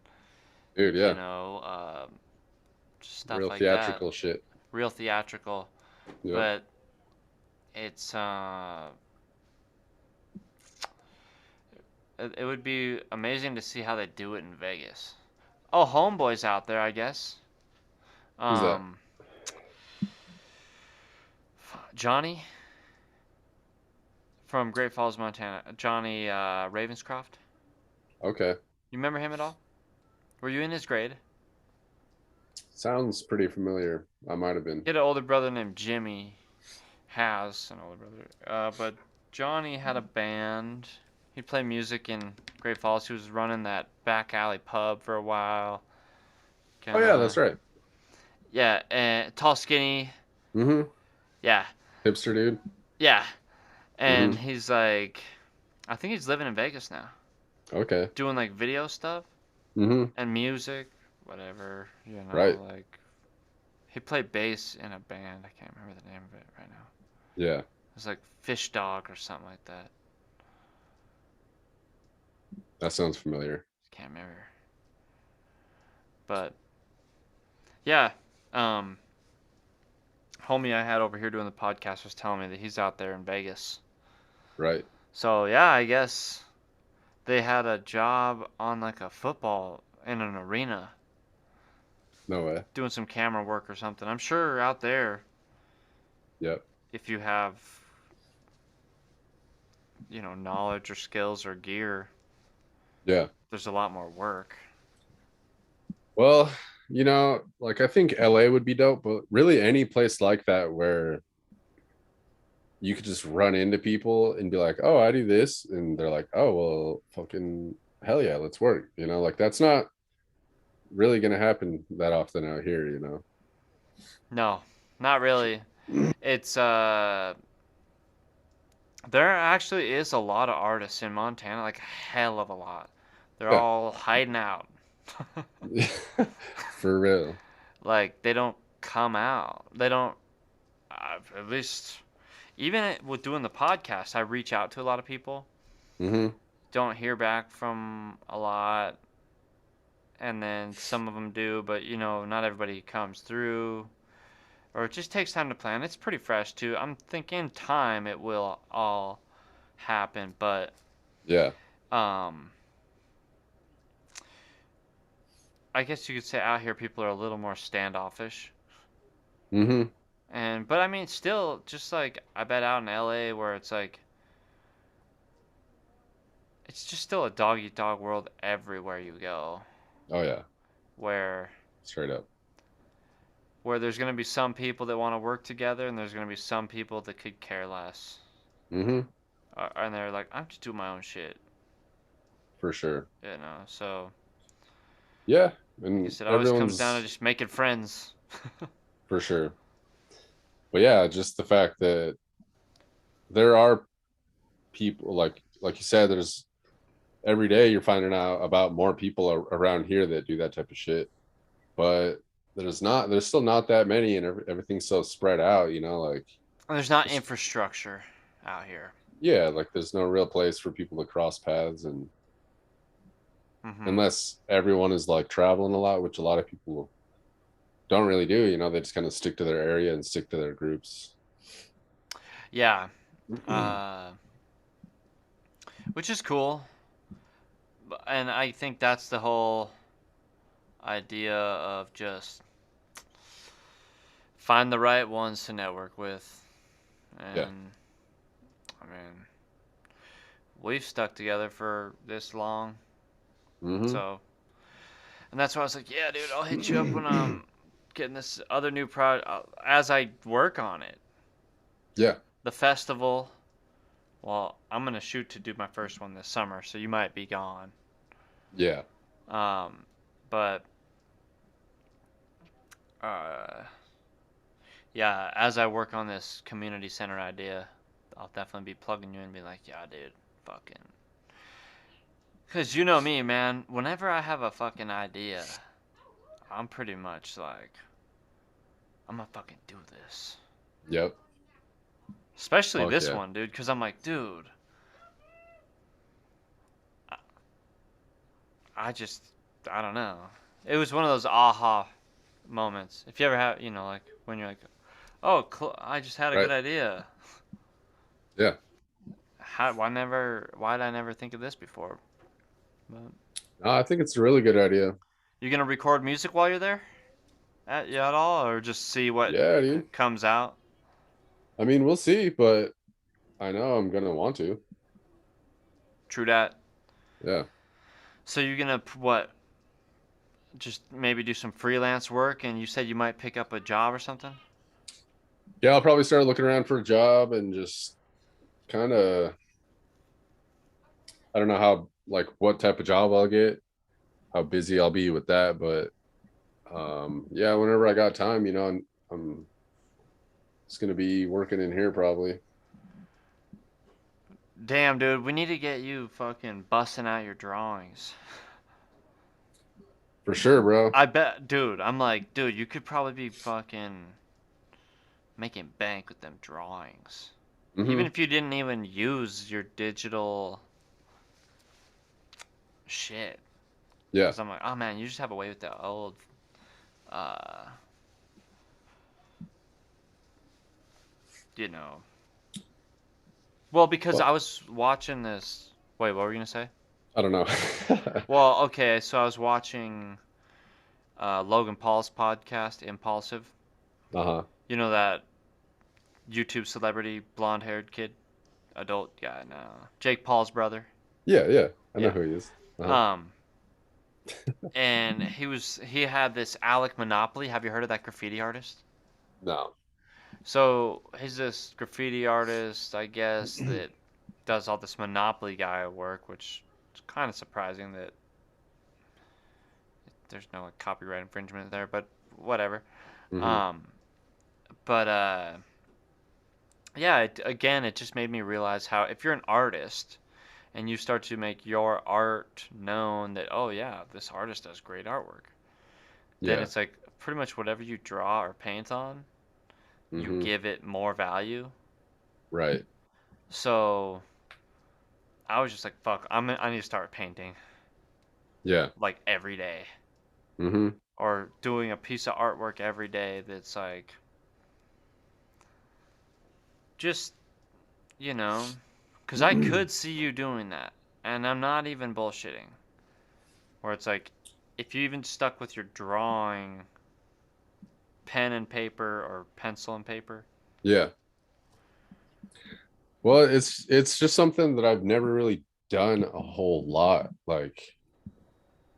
Dude, you yeah. know, just stuff Real like that, theatrical shit. real theatrical. Yep. But it's it would be amazing to see how they do it in Vegas. Oh, Homeboy's out there, I guess. Who's that? Um, Johnny from Great Falls, Montana. Johnny Ravenscroft. Okay. You remember him at all? Were you in his grade? Sounds pretty familiar. I might have been. He had an older brother named Jimmy. Has an older brother. But Johnny had a band. He'd play music in Great Falls. He was running that back alley pub for a while. Oh Kind yeah, of. that's right. Yeah, and tall, skinny. Mm-hmm. Yeah, Hipster dude. yeah. And Mm-hmm. he's like, I think he's living in Vegas now, Okay. doing like video stuff Mm-hmm. and music, whatever. Right. Like he played bass in a band. I can't remember the name of it right now. Yeah. It was like Fish Dog or something like that. That sounds familiar. Can't remember. But yeah, um, homie I had over here doing the podcast was telling me that he's out there in Vegas. Right. So yeah, I guess they had a job on like a football in an arena No way. doing some camera work or something. I'm sure out there Yep. if you have knowledge or skills or gear, Yeah. there's a lot more work. Well, like I think LA would be dope, but really any place like that where you could just run into people and be like, "Oh, I do this," and they're like, "Oh, well, fucking hell yeah, let's work." Like that's not really gonna happen that often out here. No, not really. It's there actually is a lot of artists in Montana, like a hell of a lot. They're Yeah. all hiding out. For real. Like they don't come out. They don't. At least, even with doing the podcast, I reach out to a lot of people. Hmm. Don't hear back from a lot, and then some of them do, but not everybody comes through, or it just takes time to plan. It's pretty fresh too. I'm thinking time it will all happen, but Yeah. um, I guess you could say out here people are a little more standoffish. Hmm. But I mean, still, just like I bet out in LA where it's like, it's just still a dog eat dog world everywhere you go. Oh yeah. Where Straight up. there's gonna be some people that want to work together, and there's gonna be some people that could care less, Hmm. and they're like, I'm just doing my own shit, For sure. So Yeah. I And guess it always comes down to everyone's just making friends. for sure. But yeah, just the fact that there are people like you said, there's every day you're finding out about more people around here that do that type of shit. But there's still not that many, and everything's so spread out. Like And there's not just, infrastructure out here. yeah, like there's no real place for people to cross paths, and Hmm. unless everyone is like traveling a lot, which a lot of people don't really do. They just kind of stick to their area and stick to their groups. Yeah, uh, which is cool, and I think that's the whole idea of just find the right ones to network with. Yeah. And I mean, we've stuck together for this long, Hmm. so and that's why I was like, yeah, dude, I'll hit you up when I'm getting this other new project as I work on it. Yeah. The festival. Well, I'm gonna shoot to do my first one this summer, so you might be gone. Yeah. Um, but uh, yeah, as I work on this community center idea, I'll definitely be plugging you in and be like, yeah, dude, fucking. Cause you know me, man. Whenever I have a fucking idea, I'm pretty much like, I'm gonna fucking do this. Yep. Especially Fuck this yeah. one, dude. Cause I'm like, dude, I, I just, I don't know. It was one of those aha moments. If you ever have, like when you're like, oh, I just had a good Right. idea. Yeah. Why did I never think of this before? But No, I think it's a really good idea. you gonna record music while you're there at all, or just see what Yeah, dude. comes out? I mean, we'll see, but I know I'm gonna want to. True that. Yeah. So you're gonna what? Just maybe do some freelance work, and you said you might pick up a job or something. Yeah, I'll probably start looking around for a job and just kind of, I don't know how, like, what type of job I'll get, how busy I'll be with that. But yeah, whenever I got time, I'm just going to be working in here probably. Damn, dude, we need to get you fucking busting out your drawings. For sure, bro. I bet, dude. I'm like, dude, you could probably be fucking making bank with them drawings. Even Hmm. if you didn't even use your digital shit. Yeah. Because I'm like, oh man, you just have a way with the old, uh, you know. Well, because Well, I was watching this. Wait, what were you gonna say? I don't know. Well, okay, so I was watching Logan Paul's podcast, Impulsive. Uh-huh. You know that YouTube celebrity blonde haired kid? adult guy now. Jake Paul's brother. Yeah, yeah. I know Yeah. who he is. Uh-huh. Um, and he had this Alec Monopoly. Have you heard of that graffiti artist? No. So he's this graffiti artist, I guess, that does all this Monopoly guy work, which is kind of surprising that there's no like copyright infringement there, but whatever. Hmm. Um, but yeah, again, it just made me realize how if you're an artist and you start to make your art known that, oh yeah, this artist does great artwork, then Yeah. it's like pretty much whatever you draw or paint on, you Hmm. give it more value. Right. So I was just like, fuck, I need to start painting Yeah. like every day Hmm. or doing a piece of artwork every day that's like just, you know, because I could see you doing that. And I'm not even bullshitting. Where it's like, if you even stuck with your drawing, pen and paper or pencil and paper. Yeah. Well, it's just something that I've never really done a whole lot, like,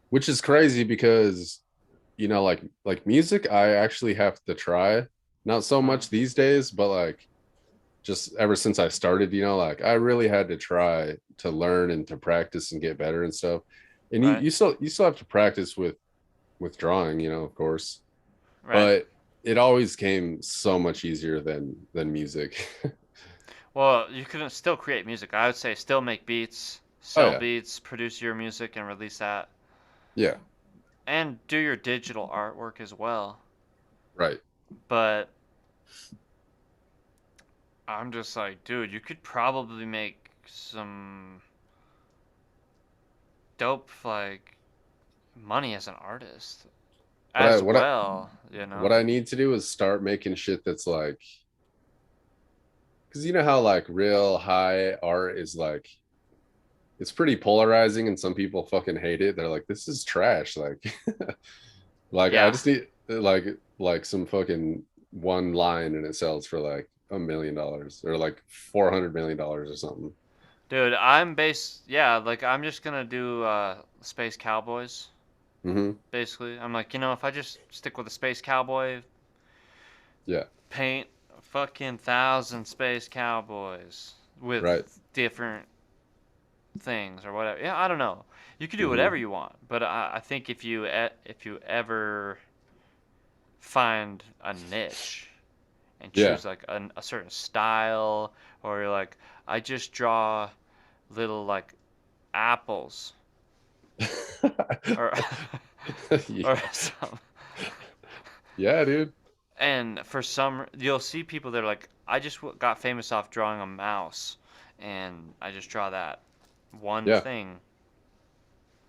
which is crazy because like music, I actually have to try. Not so Uh, much these days, but like just ever since I started, like I really had to try to learn and to practice and get better and stuff. And you right, you still you still have to practice with drawing, of course. right. But it always came so much easier than music. Well, you could still create music. I would say still make beats, Oh sell yeah. beats, produce your music and release that. Yeah. And do your digital artwork as well. Right. But I'm just like, dude, you could probably make some dope like money as an artist What I as what I well, you what know? I need to do is start making shit that's like, because you know how like real high art is like, it's pretty polarizing and some people fucking hate it. They're like, this is trash. Like like I Yeah. just need like some fucking one line and it sells for like $1 million or like $400 million or something. Dude, I'm based yeah, like I'm just gonna do Space Cowboys, Hmm. basically. I'm like, if I just stick with a Space Cowboy, Yeah. paint a fucking 1,000 Space Cowboys Right. with different things or whatever. Yeah, I don't know. You can do Hmm. whatever you want, but I think if you ever find a niche and Yeah. choose like a certain style, or you're like, I just draw little like apples or or Yeah. something. Yeah, dude. And for some, you'll see people that are like, I just got famous off drawing a mouse, and I just draw that one Yeah, thing,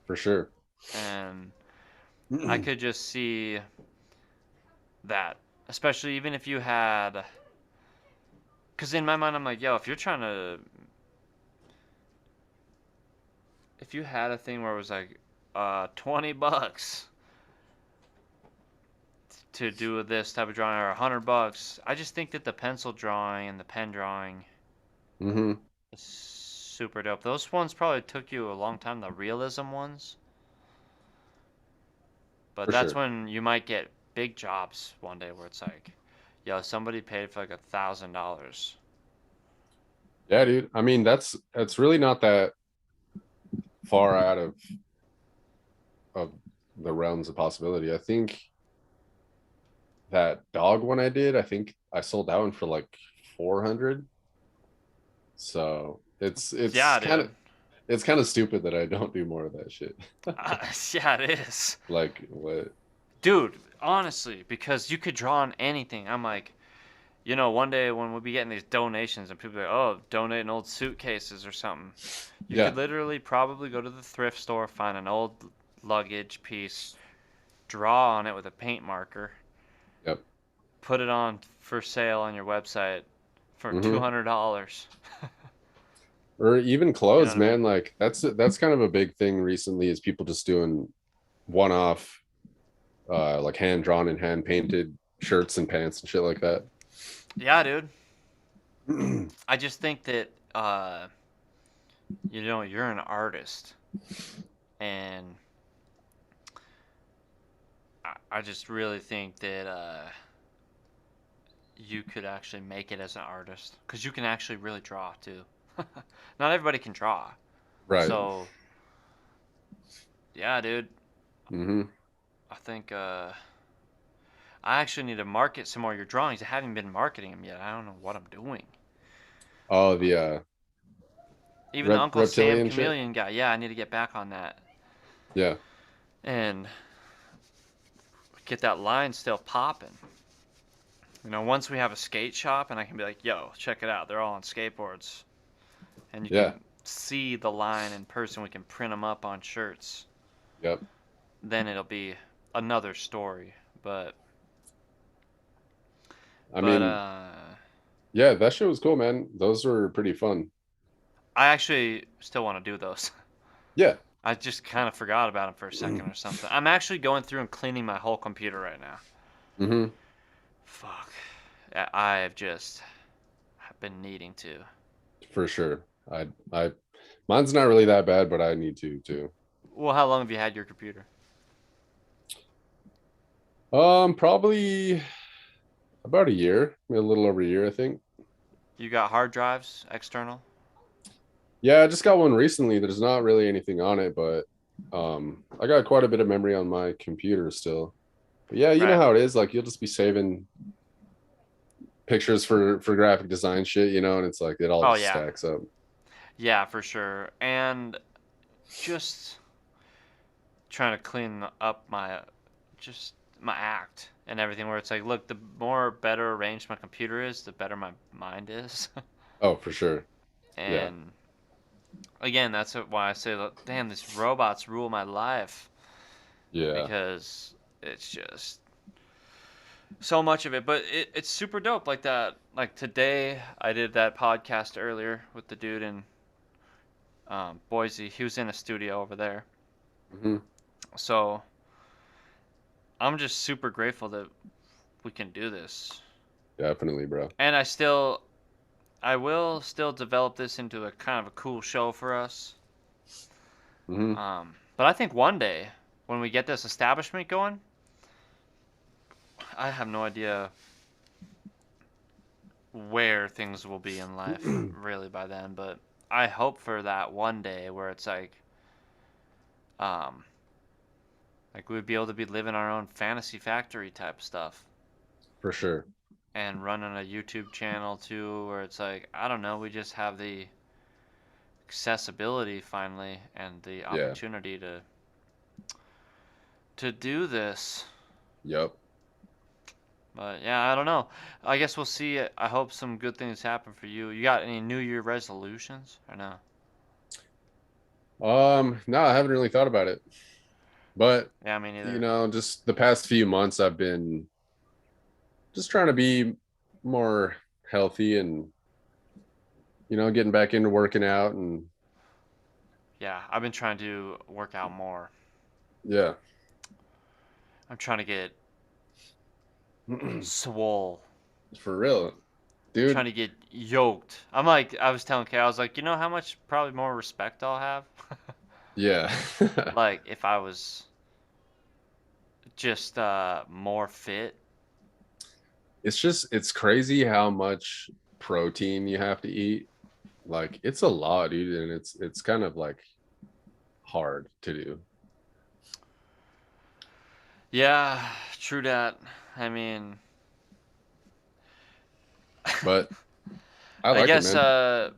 for sure. and I could just see that, especially even if you had, because in my mind I'm like, yo, if you had a thing where it was like, $20 to do this type of drawing or $100, I just think that the pencil drawing and the pen drawing Hmm. is super dope. Those ones probably took you a long time, the realism ones. But For that's sure. when you might get big jobs one day where it's like, yo, somebody paid for like $1,000. Yeah, dude. I mean, that's really not that far out of the realms of possibility. I think that dog one I did, I think I sold that one for like 400. So Yeah, dude. it's kind of stupid that I don't do more of that shit. Yeah, it is. Like what? Dude, honestly, because you could draw on anything. I'm like, one day when we'll be getting these donations and people are like, oh, donating old suitcases or something. You could Yeah. literally probably go to the thrift store, find an old luggage piece, draw on it with a paint marker, Yep. put it on for sale on your website for Hmm. $200. Or even You know clothes, what I mean? man. Like that's kind of a big thing recently is people just doing one-off like hand drawn and hand painted shirts and pants and shit like that. Yeah, dude. I just think that uh, you're an artist, and I just really think that you could actually make it as an artist because you can actually really draw too. Not everybody can draw, Right. so yeah, dude. Mm-hmm. I think I actually need to market some more of your drawings. I haven't been marketing them yet. I don't know what I'm doing. Oh, the Even the Uncle Sam reptilian shit. Chameleon guy. Yeah, I need to get back on that Yeah. and get that line still popping. Once we have a skate shop and I can be like, yo, check it out. They're all on skateboards. And you Yeah. can see the line in person. We can print them up on shirts. Yep. Then it'll be another story. But, I but, mean, yeah, that shit was cool, man. Those were pretty fun. I actually still want to do those. Yeah. I just kind of forgot about them for a second or something. I'm actually going through and cleaning my whole computer right now. Mm-hmm. Fuck. I have just been needing to. For sure. I mine's not really that bad, but I need to too. Well, how long have you had your computer? Probably about a year, a little over a year, I think. You got hard drives, external? Yeah, I just got one recently. There's not really anything on it, but I got quite a bit of memory on my computer still. But yeah, you know Right. how it is. Like you'll just be saving pictures for graphic design shit, and it's like it all Oh, just yeah. stacks up. Yeah, for sure. And just trying to clean up just my act and everything where it's like, look, the more better arranged my computer is, the better my mind is. Oh, for sure. Yeah. And again, that's why I say, damn, these robots rule my life Yeah. because it's just so much of it. But it's super dope. Like that, like today, I did that podcast earlier with the dude in Boise. He was in a studio over there. Hmm. So I'm just super grateful that we can do this. Definitely, bro. And I will still develop this into a kind of a cool show for us. Hmm. But I think one day when we get this establishment going, I have no idea where things will be in life really by then, but I hope for that one day where it's um like we'd be able to be living our own fantasy factory type stuff For sure. and running a YouTube channel too where it's like I don't know, we just have the accessibility finally and the Yeah. opportunity to do this. Yep. But yeah, I don't know. I guess we'll see. I hope some good things happen for you. You got any New Year resolutions or no? No, I haven't really thought about it. But, Yeah, me neither. just the past few months I've been just trying to be more healthy and, getting back into working out and Yeah, I've been trying to work out more. yeah. I'm trying to get swole. For real. Trying Dude. to get yoked. I'm like, I was telling Kay, I was like, you know how much probably more respect I'll have? Yeah. Like, if I was just more fit. It's crazy how much protein you have to eat. Like it's a lot, dude, and it's kind of like hard to do. Yeah, true that. I mean, But I I like it, guess, man.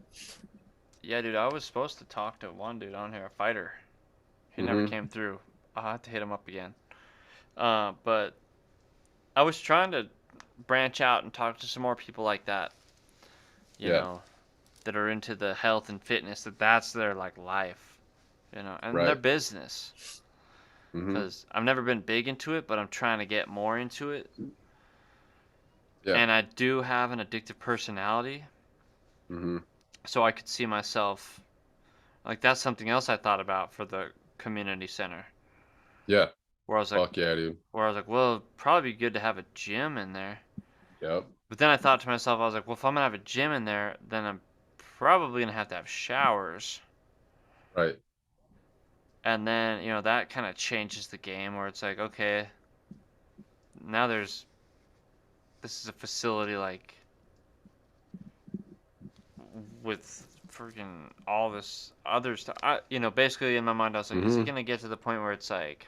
yeah, dude, I was supposed to talk to one dude on here, a fighter. He never Hmm. came through. I'll have to hit him up again. But I was trying to branch out and talk to some more people like that, you Yeah. know, that are into the health and fitness, that's their like life, and their Right. business. Hmm. Because I've never been big into it, but I'm trying to get more into it. Yeah. And I do have an addictive personality, Hmm. so I could see myself like that's something else I thought about for the community center, Yeah. where I was like, Fuck yeah, dude. well, it'd probably be good to have a gym in there. Yep. But then I thought to myself, I was like, well, if I'm gonna have a gym in there, then I'm probably gonna have to have showers. Right. And then, you know, that kind of changes the game where it's like, okay, now this is a facility like with freaking all this other stuff. You know, basically in my mind, I was like, is it Mm-hmm. gonna get to the point where it's like,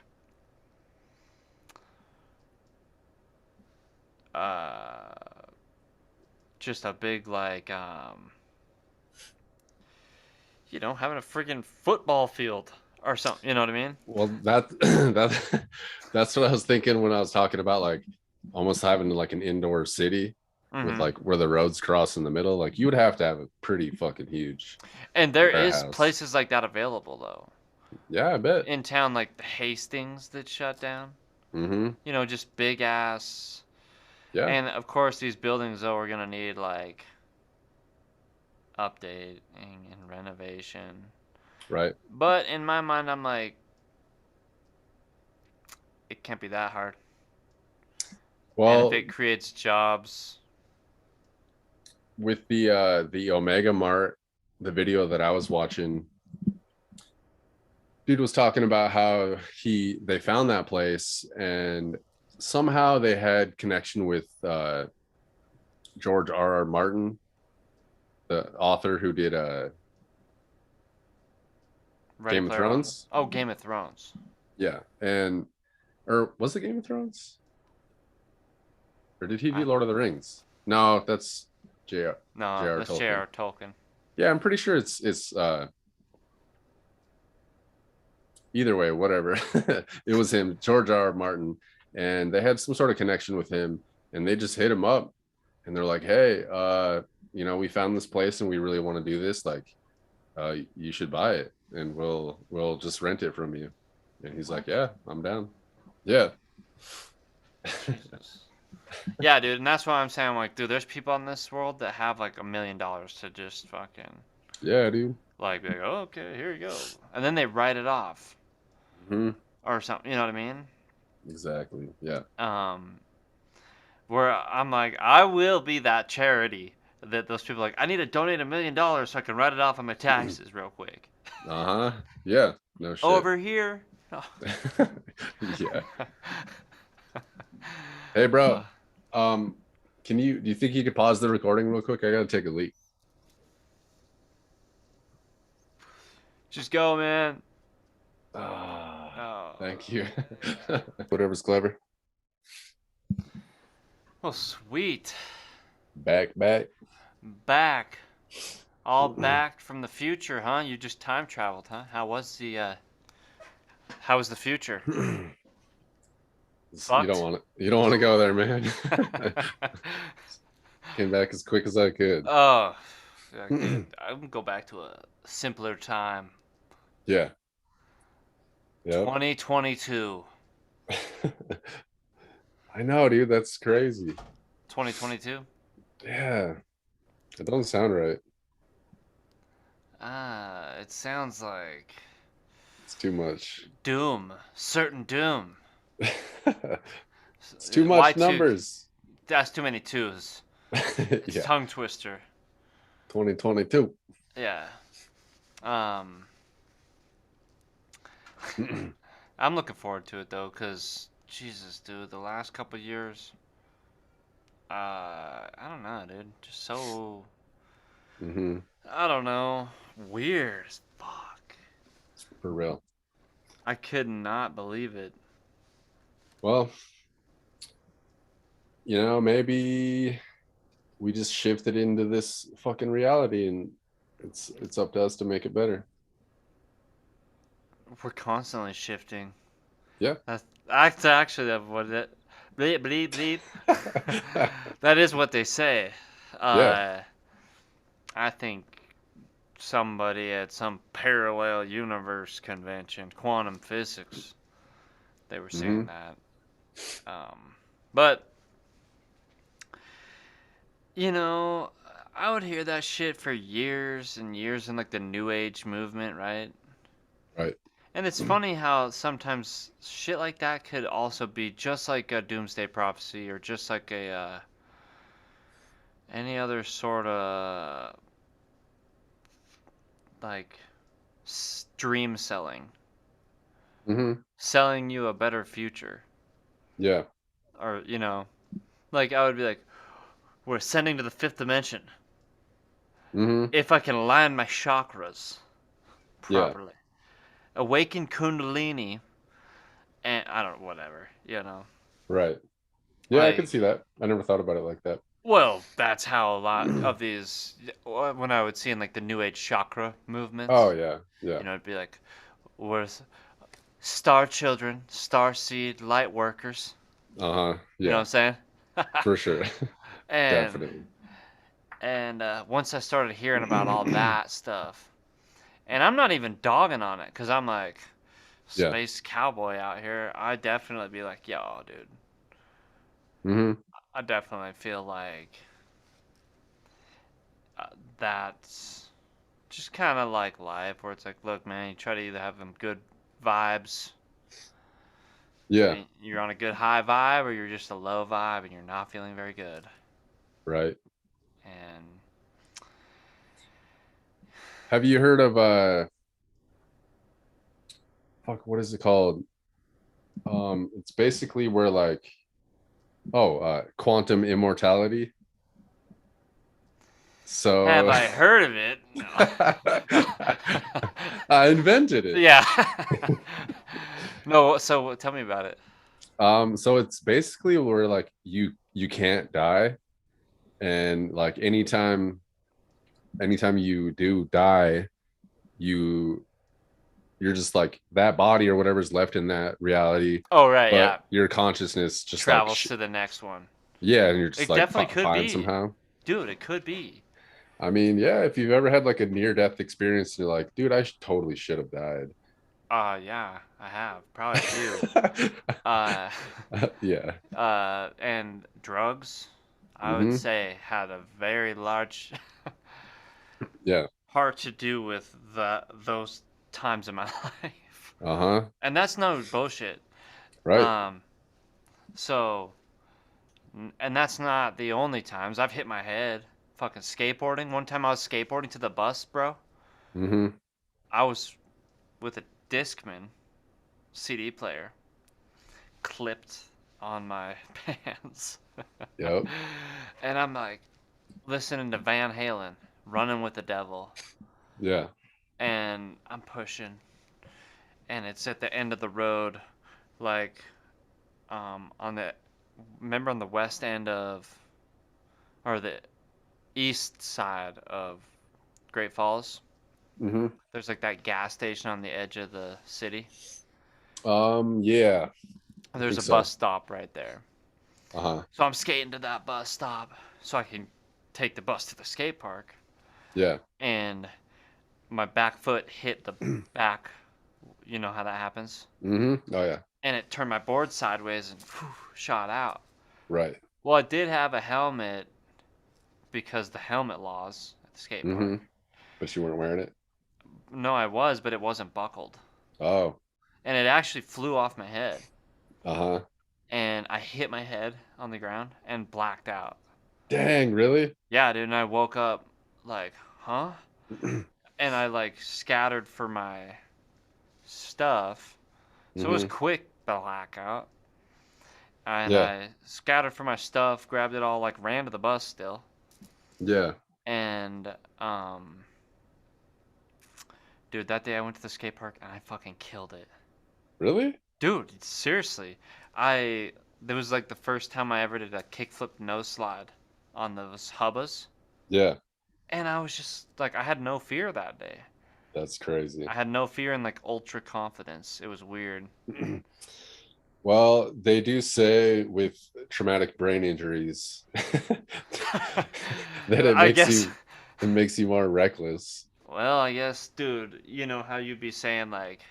uh, just a big like, you know, having a freaking football field or something. You know what I mean? Well, that that's what I was thinking when I was talking about like almost having like an indoor city with Mm-hmm. like where the roads cross in the middle. Like you would have to have a pretty fucking huge And there is warehouse. places like that available though Yeah, I bet. in town, like the Hastings that shut down. Mm-hmm. You know, just big ass. Yeah. And of course, these buildings though are gonna need like updating and renovation. Right. But in my mind, I'm like, it can't be that hard. And if Well, it creates jobs, with the Omega Mart, the video that I was watching, dude was talking about how they found that place and somehow they had connection with George R. R. Martin, the author who did Ready Game of Player One. Thrones. Oh, Game of Thrones. Yeah, and or was it Game of Thrones? Or did he I do Lord of the Rings? No, that's J.R. no, J.R. that's Tolkien. J.R. Tolkien. Yeah, I'm pretty sure it's either way, whatever. It was him, George R. R. Martin, and they had some sort of connection with him, and they just hit him up, and they're like, "Hey, you know, we found this place, and we really want to do this. Like, you should buy it, and we'll just rent it from you." And he's like, What? "Yeah, I'm down." Yeah. Jesus. Yeah, dude, and that's why I'm saying, like, dude, there's people in this world that have like $1 million to just fucking Yeah, dude. like be like, oh, okay, here you go, and then they write it off Hmm. or something. You know what I mean? Exactly. Yeah. Um, where I'm like, I will be that charity that those people are like, I need to donate $1 million so I can write it off on my taxes real quick. Uh-huh. Yeah. No shit. Over here. Yeah. Hey, bro. Uh, Do you think you could pause the recording real quick? I gotta take a leak. just go, man. Ah, Oh, thank you. Whatever's clever. oh, sweet. Back. Back. All back from the future, huh? You just time traveled, huh? How was the future? You don't Fucked. want it. You don't want to go there, man. Came back as quick as I could. Oh, yeah, dude, I would go back to a simpler time. Yeah. Yep. 2022. I know, dude. That's crazy. 2022? Yeah. It doesn't sound right. It sounds like It's too much. doom. Certain doom. It's too much Y2. numbers. That's too many twos. It's Yeah. tongue twister. 2022. Yeah. Um, I'm looking forward to it though, cause Jesus, dude, the last couple years, I don't know, dude, just so Hmm. I don't know, weird as fuck. For real. I could not believe it. Well, maybe we just shifted into this fucking reality and it's up to us to make it better. We're constantly shifting. Yeah. That's actually what it. Bleep bleep bleep. That is what they say. Yeah. Uh, I think somebody at some parallel universe convention, quantum physics, they were Hmm. saying that. But you know, I would hear that shit for years and years in like the New Age movement, right? Right. And it's funny how sometimes shit like that could also be just like a doomsday prophecy or just like a any other sort of like dream Mm-hmm. selling you a better future, Yeah. or like I would be like, we're ascending to the fifth dimension. Mm-hmm. If I can align my chakras Yeah. properly, awaken Kundalini, and I don't whatever. Right. Yeah, I could Like, see that. I never thought about it like that. well, that's how a lot of these, when I would see in like the New Age chakra Oh movements, yeah. Yeah. it'd be like, we're star children, star seed, light workers. Uh-huh. You know what Yeah, I'm saying? for sure. and Definitely. once I started hearing about all that stuff, and I'm not even dogging on it, because I'm like, Yeah. space cowboy out here, I definitely be like, yo, dude, Mm-hmm. I definitely feel like uh, that's just kind of like life, where it's like, look, man, you try to either have them good vibes, Yeah. and you're on a good high vibe, or you're just a low vibe and you're not feeling very good. Right. And Have you heard of fuck, what is it called? It's basically where like quantum immortality. have So I heard of it? No. I invented it. Yeah. No, so tell me about it. So it's basically where like you can't die, and like anytime you do die, you you're just like that body or whatever's left in that reality, Oh, right, but yeah. your consciousness just like Travels to the next one. yeah, and you're just It like definitely could fine be. somehow. Dude, it could be. I mean, yeah, if you've ever had like a near death experience, you're like, dude, totally should have died. Yeah, I have. Probably a few. Uh, Yeah. and drugs, I would Hmm. say, had a very large Yeah. part to do with those times in my life. Uh-huh. And that's no bullshit. Right. Um, so, and that's not the only times I've hit my head. Fucking skateboarding. One time I was skateboarding to the bus, bro. Hmm. I was with a Discman CD player clipped on my pants. Yep. And I'm like listening to Van Halen, Running with the Devil. Yeah. And I'm pushing. And it's at the end of the road, like, on the, remember on the west end of, or the east side of Great Falls? Hmm. There's like that gas station on the edge of the city. Yeah, I There's think a so. bus stop right there. Uh-huh. So I'm skating to that bus stop so I can take the bus to the skate park. Yeah. And my back foot hit the back. You know how that happens? Hmm. Oh yeah. And it turned my board sideways and shot out. Right. Well, I did have a helmet because the helmet laws at the skate Hmm. park. But you weren't wearing it. No, I was, but it wasn't buckled. Oh. And it actually flew off my head. Uh-huh. And I hit my head on the ground and blacked out. Dang, really? Yeah, dude, and I woke up like, huh? And I like scattered for my stuff. So it was Hmm. quick blackout. And Yeah. I scattered for my stuff, grabbed it all, like ran to the bus still. Yeah. And dude, that day I went to the skate park and I fucking killed it. Really? Dude, seriously. I That was like the first time I ever did a kickflip nose slide on those hubbas. Yeah. And I was just like, I had no fear that day. That's crazy. I had no fear and like ultra confidence. It was weird. Well, they do say with traumatic brain injuries that I guess. it makes you more reckless. Well, I guess, dude, you know how you'd be saying like,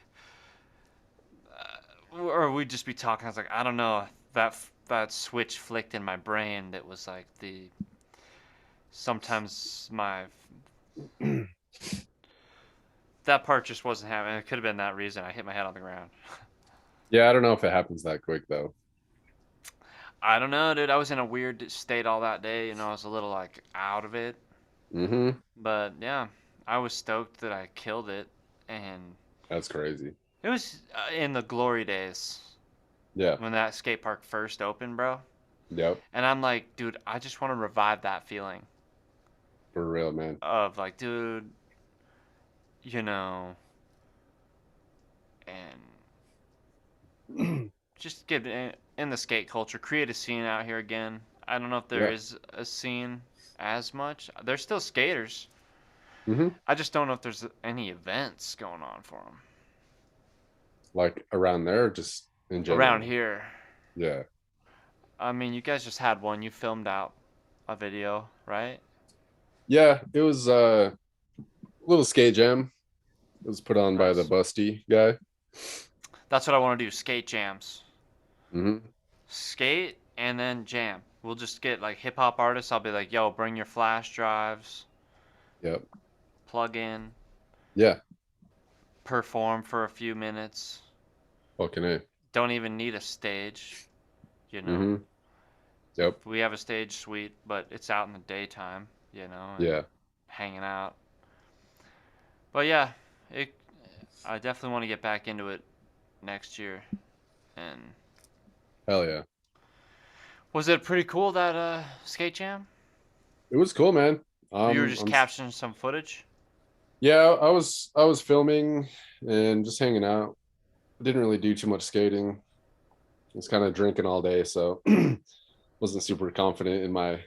or we'd just be talking. I was like, I don't know, that switch flicked in my brain that was like the sometimes my that part just wasn't happening. It could have been that reason I hit my head on the ground. Yeah, I don't know if it happens that quick though. I don't know, dude. I was in a weird state all that day. I was a little like out of it. Hmm. But yeah, I was stoked that I killed it, and That's crazy. it was in the glory days Yeah. when that skate park first opened, bro. Yep. And I'm like, dude, I just want to revive that feeling For real, man. of like, dude, you know, and just get in the skate culture, create a scene out here again. I don't know if there Yeah. is a scene as much. There's still skaters. Hmm. I just don't know if there's any events going on for them Like around there, just in around general. here. Yeah. I mean, you guys just had one. You filmed out a video, right? Yeah. It was a little skate jam. It was put on by the Nice. Busty guy. That's what I want to do. Skate jams. Hmm. Skate and then jam. We'll just get like hip hop artists. I'll be like, yo, bring your flash drives, Yep. plug in, Yeah. perform for a few minutes. Fucking A. Don't even need a stage, you know. Hmm. Yep. We have a stage suite, but it's out in the daytime, you know, and Yeah. hanging out. But yeah, it. I definitely want to get back into it next year. And Hell yeah. was it pretty cool that skate jam? It was cool, man. You were just I'm capturing some footage. Yeah, I was filming and just hanging out. I didn't really do too much skating. I was kind of drinking all day, so wasn't super confident in my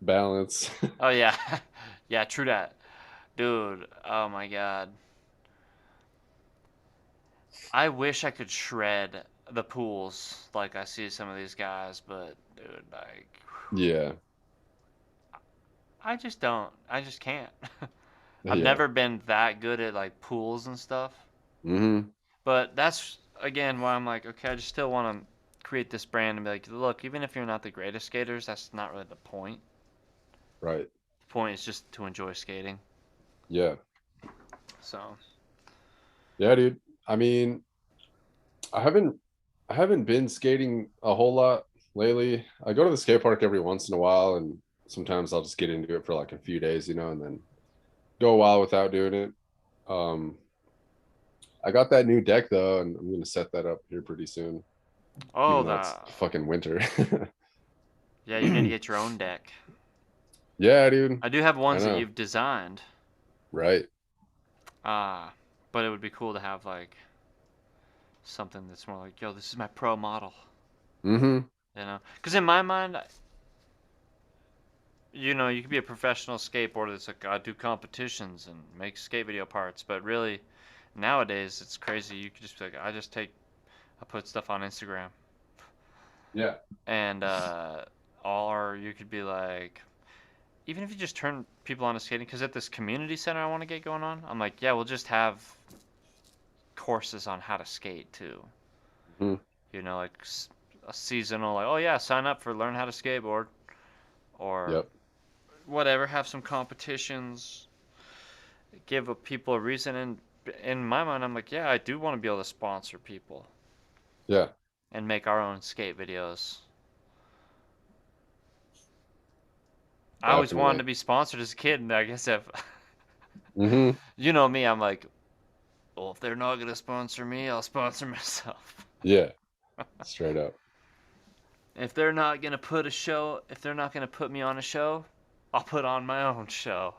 balance. Oh yeah, yeah, true that, dude. Oh my god, I wish I could shred the pools like I see some of these guys, but dude, like, Yeah. I just don't. I just can't. I've Yeah. never been that good at like pools and stuff. Hmm. But that's again why I'm like, okay, I just still want to create this brand and be like, look, even if you're not the greatest skaters, that's not really the point. Right. The point is just to enjoy skating. Yeah. So, Yeah, dude. I mean, I haven't I haven't been skating a whole lot lately. I go to the skate park every once in a while, and sometimes I'll just get into it for like a few days, and then go a while without doing it. Um, I got that new deck though, and I'm gonna set that up here pretty soon, oh, even though it's the fucking winter. yeah, you need to get your own deck. Yeah, dude. I do have I ones that know. you've designed. Right. Ah, but it would be cool to have like something that's more like, yo, this is my pro model. Mm-hmm. You know, because in my mind, you know, you could be a professional skateboarder that's like, I do competitions and make skate video parts, but really, nowadays it's crazy. You could just be like, I put stuff on Instagram, Yeah. and or you could be like, even if you just turn people on to skating, because at this community center I want to get going on, I'm like, yeah, we'll just have courses on how to skate too. Mm-hmm. You know, like a seasonal, like, oh yeah, sign up for learn how to skateboard or Yep. whatever. Have some competitions, give people a reason. And in my mind, I'm like, yeah, I do want to be able to sponsor people Yeah. and make our own skate videos. I always wanted Definitely. to be sponsored as a kid, and I guess if Mm-hmm. you know me, I'm like, well, if they're not gonna sponsor me, I'll sponsor myself. Yeah. Straight up. If they're not gonna put a show, if they're not gonna put me on a show, I'll put on my own show.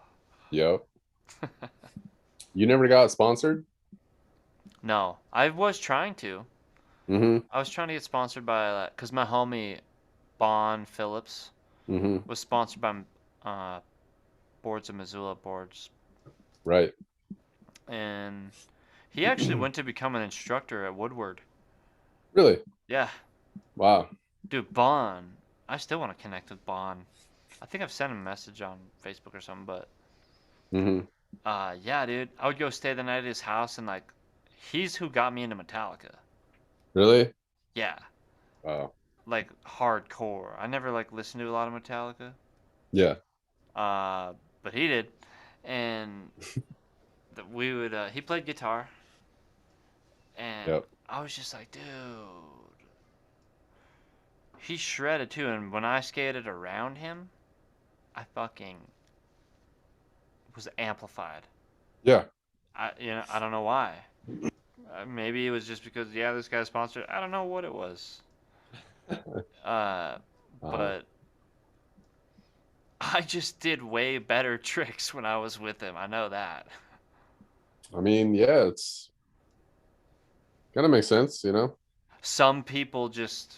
Yep. You never got sponsored? No, I was trying to. Mm-hmm. I was trying to get sponsored by, cause my homie Bon Phillips Mm-hmm. was sponsored by uh, Boards of Missoula Boards, Right. and he actually went to become an instructor at Woodward. Really? Yeah, Wow. dude, Bon. I still want to connect with Bon. I think I've sent him a message on Facebook or something, but Mm-hmm. yeah, dude, I would go stay the night at his house, and like, he's who got me into Metallica. Really? Yeah, Wow. like hardcore. I never like listened to a lot of Metallica, Yeah. uh, but he did, and we would. He played guitar, and Yep. I was just like, dude, he shredded too. And when I skated around him, I fucking was amplified. Yeah. I don't know why. Maybe it was just because yeah, this guy's sponsored. I don't know what it was. Uh, Uh, but I just did way better tricks when I was with him. I know that. I mean, yeah, it's kind of makes sense, you know? Some people just,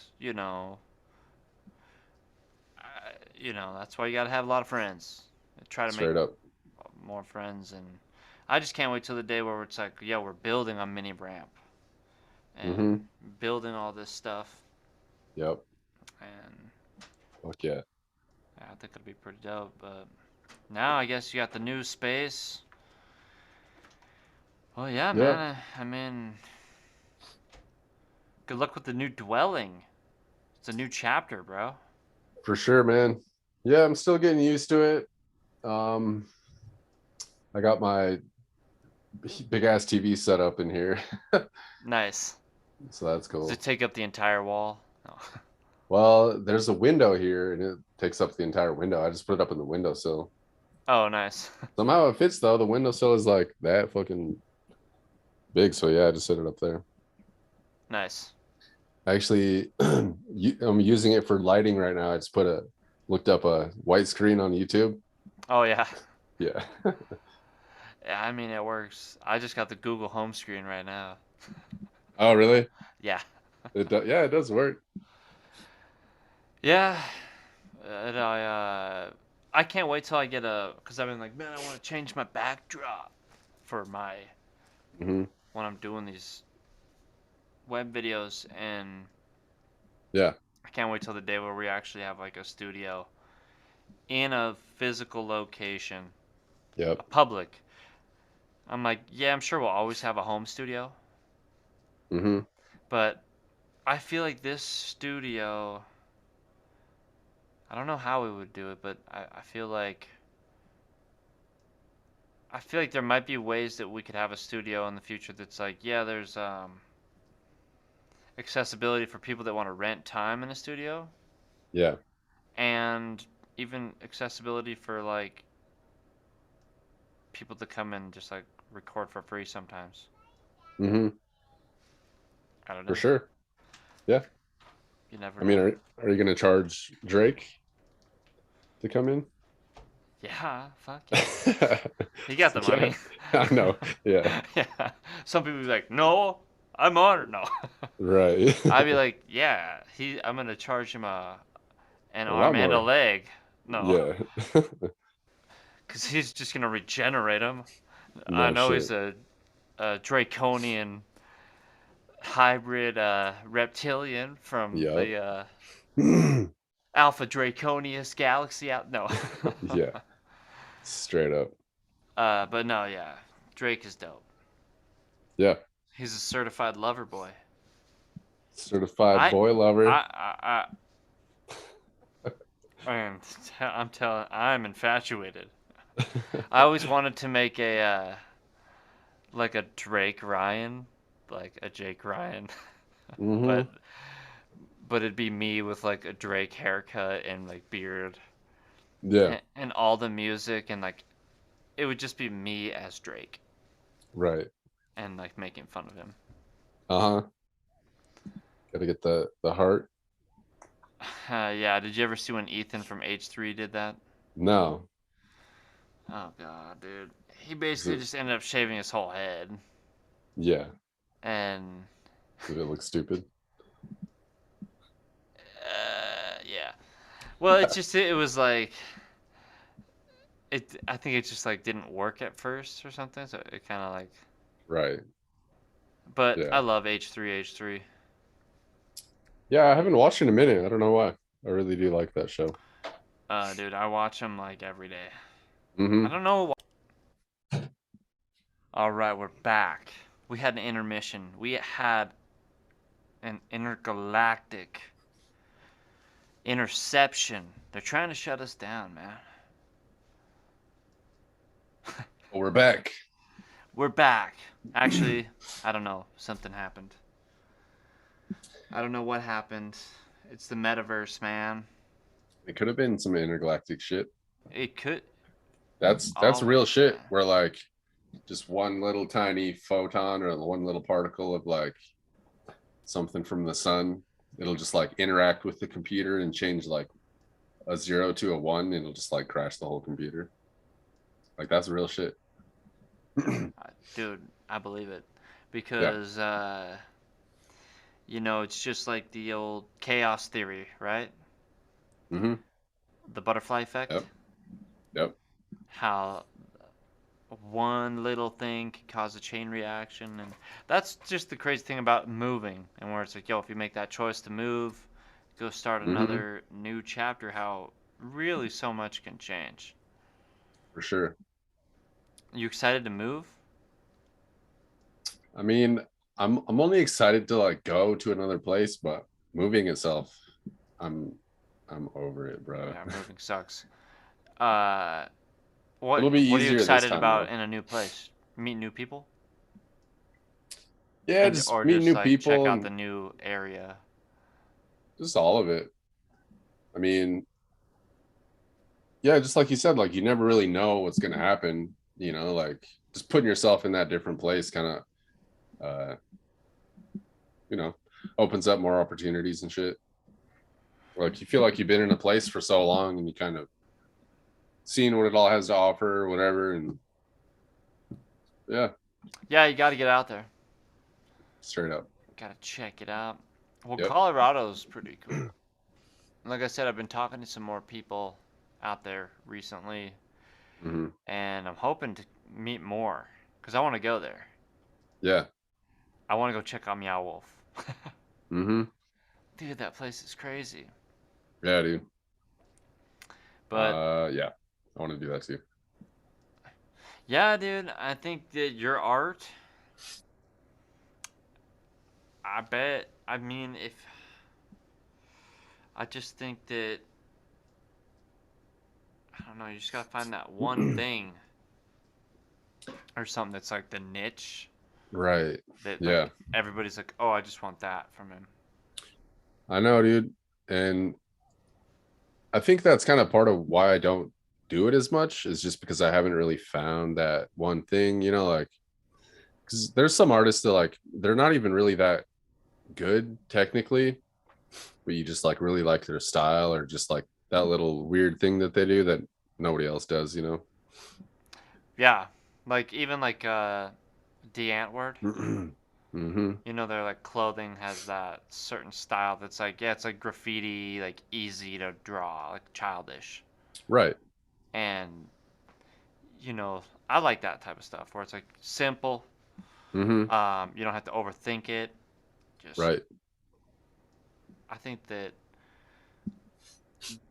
that's why you gotta have a lot of friends. Try to make Straight up. more friends, and I just can't wait till the day where it's like, yeah, we're building a mini ramp and Mm-hmm. building all this stuff, Yep. and Fuck yeah. yeah, I think it'll be pretty dope. But now I guess you got the new space. Well, yeah, Yeah, man. I mean, good luck with the new dwelling. It's a new chapter, bro. for sure, man. Yeah, I'm still getting used to it. Um, I got my big ass TV set up in here. Nice. So that's Does it cool. take up the entire wall? No. Well, there's a window here and it takes up the entire window. I just put it up in the windowsill. Oh, nice. Somehow it fits though. The windowsill is like that fucking big. So yeah, I just set it up there. Nice. Actually, I'm using it for lighting right now. I just looked up a white screen on YouTube. Oh, yeah. Yeah. Yeah, I mean, it works. I just got the Google home screen right now. Oh, really? Yeah. Yeah, it does work. Yeah. And I can't wait till I get because I've been like, man, I want to change my backdrop for my, Hmm. when I'm doing these web videos, and Yeah. I can't wait till the day where we actually have like a studio in a physical location, a Yep. public. I'm like, yeah, I'm sure we'll always have a home studio, Hmm. but I feel like this studio, I don't know how we would do it, but I feel like there might be ways that we could have a studio in the future that's like, yeah, there's accessibility for people that want to rent time in a studio, Yeah. and even accessibility for like people to come and just like record for free sometimes. Hmm. I don't For know. sure. Yeah. You never I mean, know. are you gonna charge Drake to come in? Yeah, fuck yeah. He got the Yeah. money. I know. Yeah. Yeah. Some people be like, no, I'm honored. No. Right. I'd be like, yeah, I'm gonna charge him an A lot arm and a more. leg. No, Yeah. because he's just gonna regenerate him. I No know he's shit. a draconian hybrid reptilian from Yep. the Alpha Draconius galaxy out. No. Yeah. Straight up. But no, yeah, Drake is dope. Yeah. He's a certified lover boy. Certified I, boy lover. I'm I'm infatuated. I always wanted to make a like a Drake Ryan, like a Jake Ryan, Hmm. but it'd be me with like a Drake haircut and like beard, Yeah. and all the music, and like it would just be me as Drake Right. and like making fun of him. Uh-huh. Gotta get the heart. Yeah, did you ever see when Ethan from H3 did that? No. Oh god, dude. He Is basically it, just ended up shaving his whole head, yeah. and Did it look stupid? yeah. Well, it was like it. I think it just like didn't work at first or something. So it kind of like. Right. But Yeah. I love H3. Yeah, I haven't watched in a minute. I don't know why. I really do like that show. Dude, I watch him like every day. I Hmm. don't know. All right, we're back. We had an intermission. We had an intergalactic interception. They're trying to shut us down, man. But we're back. We're back. Actually, I don't know. Something happened. I don't know what happened. It's the metaverse, man. It could have been some intergalactic shit. It could. That's real Always, shit man. where like just one little tiny photon or one little particle of like something from the sun. It'll just like interact with the computer and change like a 0 to a 1, and it'll just like crash the whole computer. Like that's real shit. Dude, I believe it. Yeah. Because, it's just like the old chaos theory, right? Mm-hmm. The butterfly effect. Yep. Yep. How one little thing can cause a chain reaction. And that's just the crazy thing about moving. And where it's like, yo, if you make that choice to move, go start Mm-hmm. another new chapter, how really so much can change. For sure. You excited to move? I mean, I'm only excited to like go to another place, but moving itself, I'm I'm over it, bro. Yeah, moving sucks. Uh, what It'll be what are you easier this excited time about though. in a new place? Meet new people, Yeah, and just or meet just new like check people out the and new area. just all of it. I mean, yeah, just like you said, like you never really know what's gonna happen, like just putting yourself in that different place kind of uh, you know, opens up more opportunities and shit. Like you feel like you've been in a place for so long and you kind of seen what it all has to offer or whatever. And yeah, Yeah, you got to get out there. straight up. Got to check it out. Well, Yep. Colorado's pretty cool. Like I said, I've been talking to some more people out there recently, Hmm. and I'm hoping to meet more because I want to go there. Yeah. I want to go check out Meow Wolf. Hmm. Dude, that place is crazy. Yeah, dude. But Yeah, I want to do that too. yeah, dude, I think that your art, I bet, I mean, if I just think that, I don't know, you just gotta find that one thing or something that's like the niche Right. that Yeah, like everybody's like, oh, I just want that from him. I know, dude. And I think that's kind of part of why I don't do it as much, is just because I haven't really found that one thing, like because there's some artists that like they're not even really that good technically, but you just like really like their style or just like that little weird thing that they do that nobody else does. Yeah, like even like the Antwoord. Hmm. Their like clothing has that certain style that's like, yeah, it's like graffiti, like easy to draw, like childish. Right. And I like that type of stuff where it's like simple. Hmm. You don't have to overthink it. Just, Right. I think that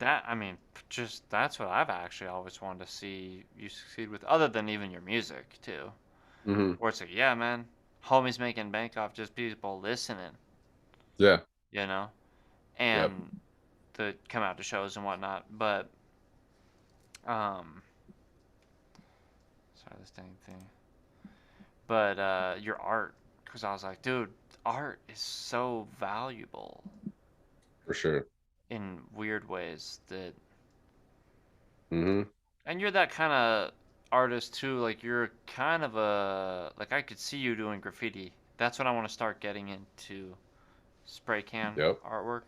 I mean, just that's what I've actually always wanted to see you succeed with, other than even your music too. Hmm. Where it's like, yeah, man, homies making bank off just people listening, Yeah. you know, Yep. and to come out to shows and whatnot. But um, sorry, this dang thing. But your art, because I was like, dude, art is so valuable For sure. in weird ways that, Hmm. and you're that kind of artist too. Like you're kind of a like I could see you doing graffiti. That's what I want to start getting into, spray can Yep. artwork.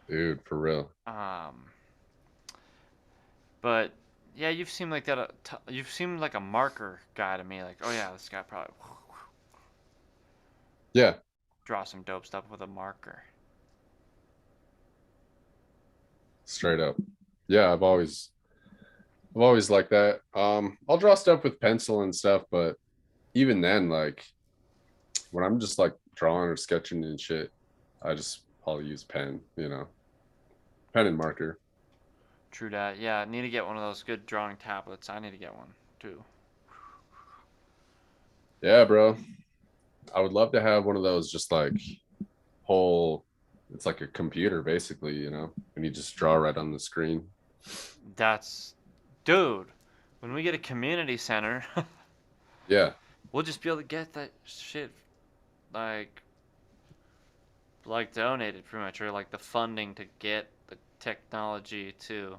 Dude, for real. Um, but yeah, you've seemed like that. You've seemed like a marker guy to me. Like, oh yeah, this guy probably Yeah. draw some dope stuff with a marker. Straight up. Yeah, I've always liked that. I'll draw stuff with pencil and stuff, but even then, like when I'm just like drawing or sketching and shit, I'll use pen, pen and marker. True that. Yeah, I need to get one of those good drawing tablets. I need to get one too. Yeah, bro. I would love to have one of those just like whole it's like a computer basically, and you just draw right on the screen. That's, dude. When we get a community center, Yeah. we'll just be able to get that shit like donated pretty much, or like the funding to get the technology to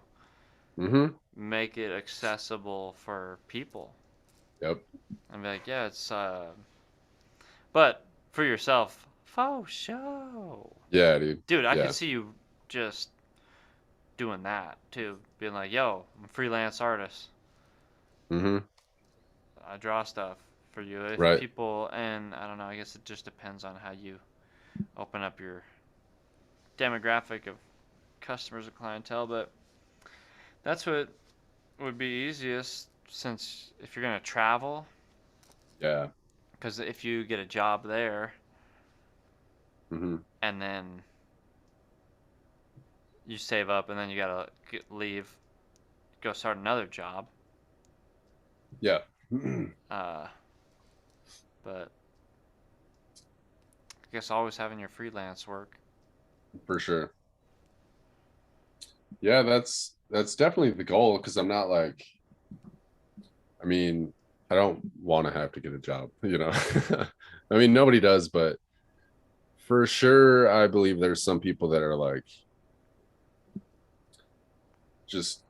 Hmm. make it accessible for people. Yep. And be like, yeah, it's but for yourself, faux show. Yeah, dude. Dude, I could Yeah. see you just doing that too, being like, yo, I'm a freelance artist. Mm-hmm. I draw stuff for you. If Right. people, and I don't know, I guess it just depends on how you open up your demographic of customers or clientele, but that's what would be easiest since if you're going to travel, Yeah. because if you get a job there Mm-hmm. and then you save up and then you got to leave, go start another job. Yeah. Uh, but I guess always having your freelance work. For sure. Yeah, that's definitely the goal because I'm not like, I mean, I don't want to have to get a job, you know. I mean, nobody does, but for sure, I believe there's some people that are like just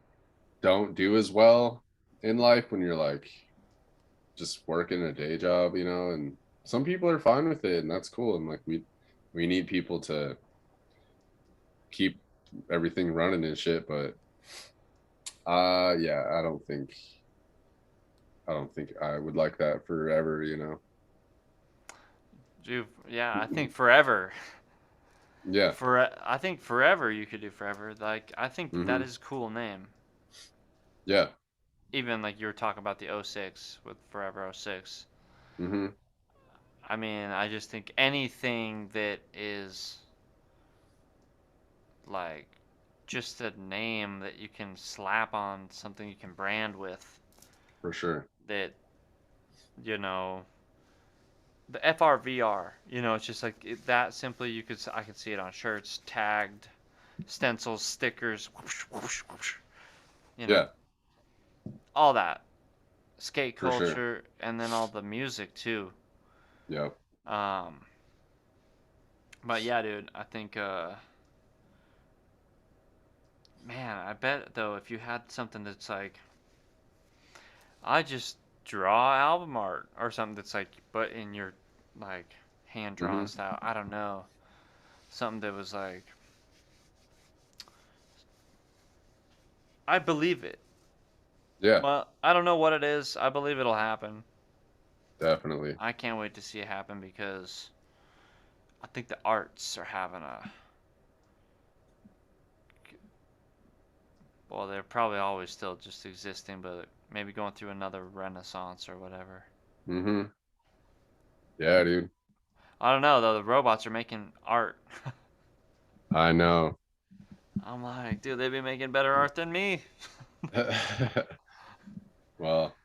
don't do as well in life when you're like just working a day job, you know, and some people are fine with it and that's cool. And like we need people to keep everything running and shit, but yeah, I don't think I would like that forever, you know. Do yeah, I think forever. Yeah. For I think forever you could do forever. Like I think that Mm-hmm. is a cool name. Yeah. Even like you were talking about the '06 with Forever '06. Mm-hmm. I mean, I just think anything that is like just a name that you can slap on something you can brand with For sure. that you know the FRVR, it's just like that simply I could see it on shirts, tagged, stencils, stickers, whoosh, whoosh, whoosh, you know, Yeah, all that skate for sure. culture, and then all the music too. Yeah. Um, but yeah, dude, I think, man, I bet though if you had something that's like, I just draw album art or something that's like, but in your like hand drawn Mm-hmm. style. I don't know, something that was like, I believe it. Yeah, Well, I don't know what it is. I believe it'll happen. definitely. I can't wait to see it happen because I think the arts are having a, well, they're probably always still just existing, but maybe going through another renaissance or whatever. Mm-hmm. Yeah, dude. I don't know though. The robots are making art. I know. I'm like, dude, they've been making better art than me. Well,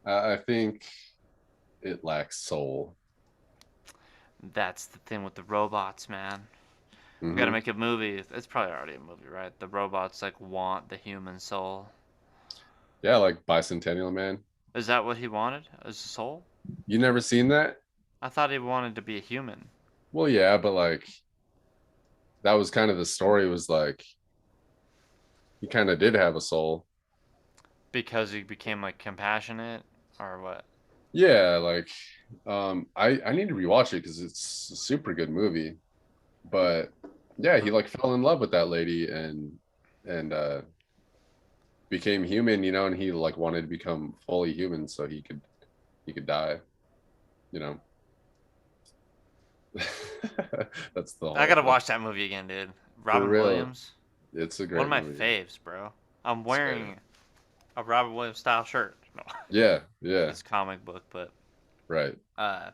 I think it lacks soul. That's the thing with the robots, man. We gotta Mm-hmm. make a movie. It's probably already a movie, right? The robots like want the human soul. Yeah, like Bicentennial Man. Is that what he wanted? As a soul? You never seen that? I thought he wanted to be a human Well, yeah, but like that was kind of the story was like he kind of did have a soul. because he became like compassionate or what? Yeah, like I need to rewatch it because it's a super good movie. But yeah, he like fell in love with that lady and became human, you know, and he like wanted to become fully human so he could die, you know. That's the I whole gotta like watch that movie again, dude. for Robin real. Williams, It's a one of great my movie. faves, bro. I'm Same. wearing a Robin Williams style shirt. No, Yeah, yeah, it's a comic book, but right. uh,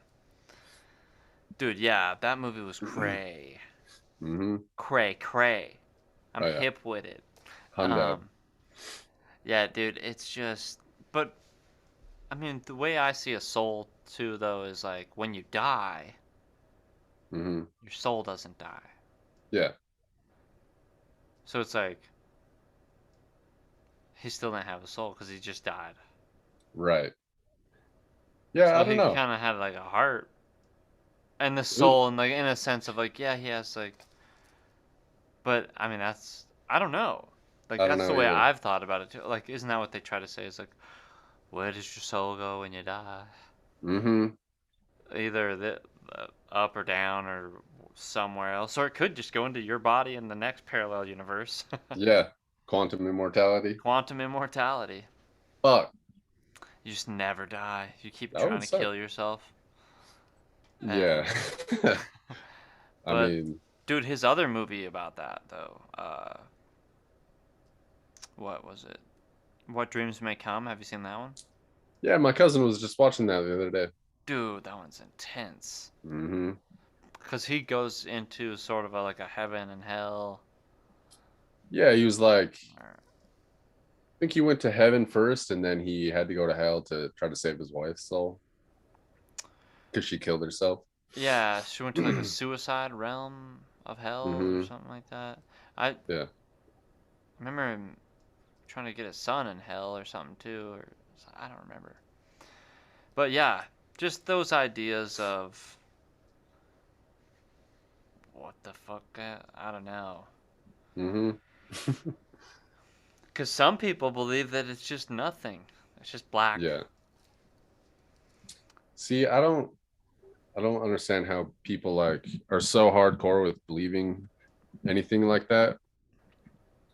dude, yeah, that movie was cray, Mm-hmm. cray, cray. I'm Oh yeah. hip with it. Hundo. Um, yeah, dude, it's just, but I mean, the way I see a soul too, though, is like when you die, Mm-hmm. your soul doesn't die. Yeah, So it's like he still didn't have a soul because he just died. right. Yeah, So I don't he know. kind of had like a heart and the It- soul, and like in a sense of like, yeah, he has like, but I mean, I don't know. Like I don't that's the know way either. I've thought about it too. Like, isn't that what they try to say? Is like, Where does your soul go when you die? Mm-hmm. Either up or down or somewhere else, or it could just go into your body in the next parallel universe. Yeah. Quantum immortality. Quantum immortality. Fuck. You just never die. You keep That trying would to suck. kill yourself. Yeah. And I but mean, dude, his other movie about that though, what was it? What Dreams May Come. Have you seen that one? yeah, my cousin was just watching that the other day. Dude, that one's intense. Mm-hmm. Cause he goes into sort of like a heaven and hell. Yeah, he was like, Or, I think he went to heaven first, and then he had to go to hell to try to save his wife's soul because she killed herself. yeah, she went to like a suicide realm of hell or Mm-hmm. something like that. I Yeah. remember him trying to get his son in hell or something too, or I don't remember. But yeah, just those ideas of what the fuck, I don't know. Mm-hmm. Because some people believe that it's just nothing. It's just black. Yeah. See, I don't understand how people like are so hardcore with believing anything like that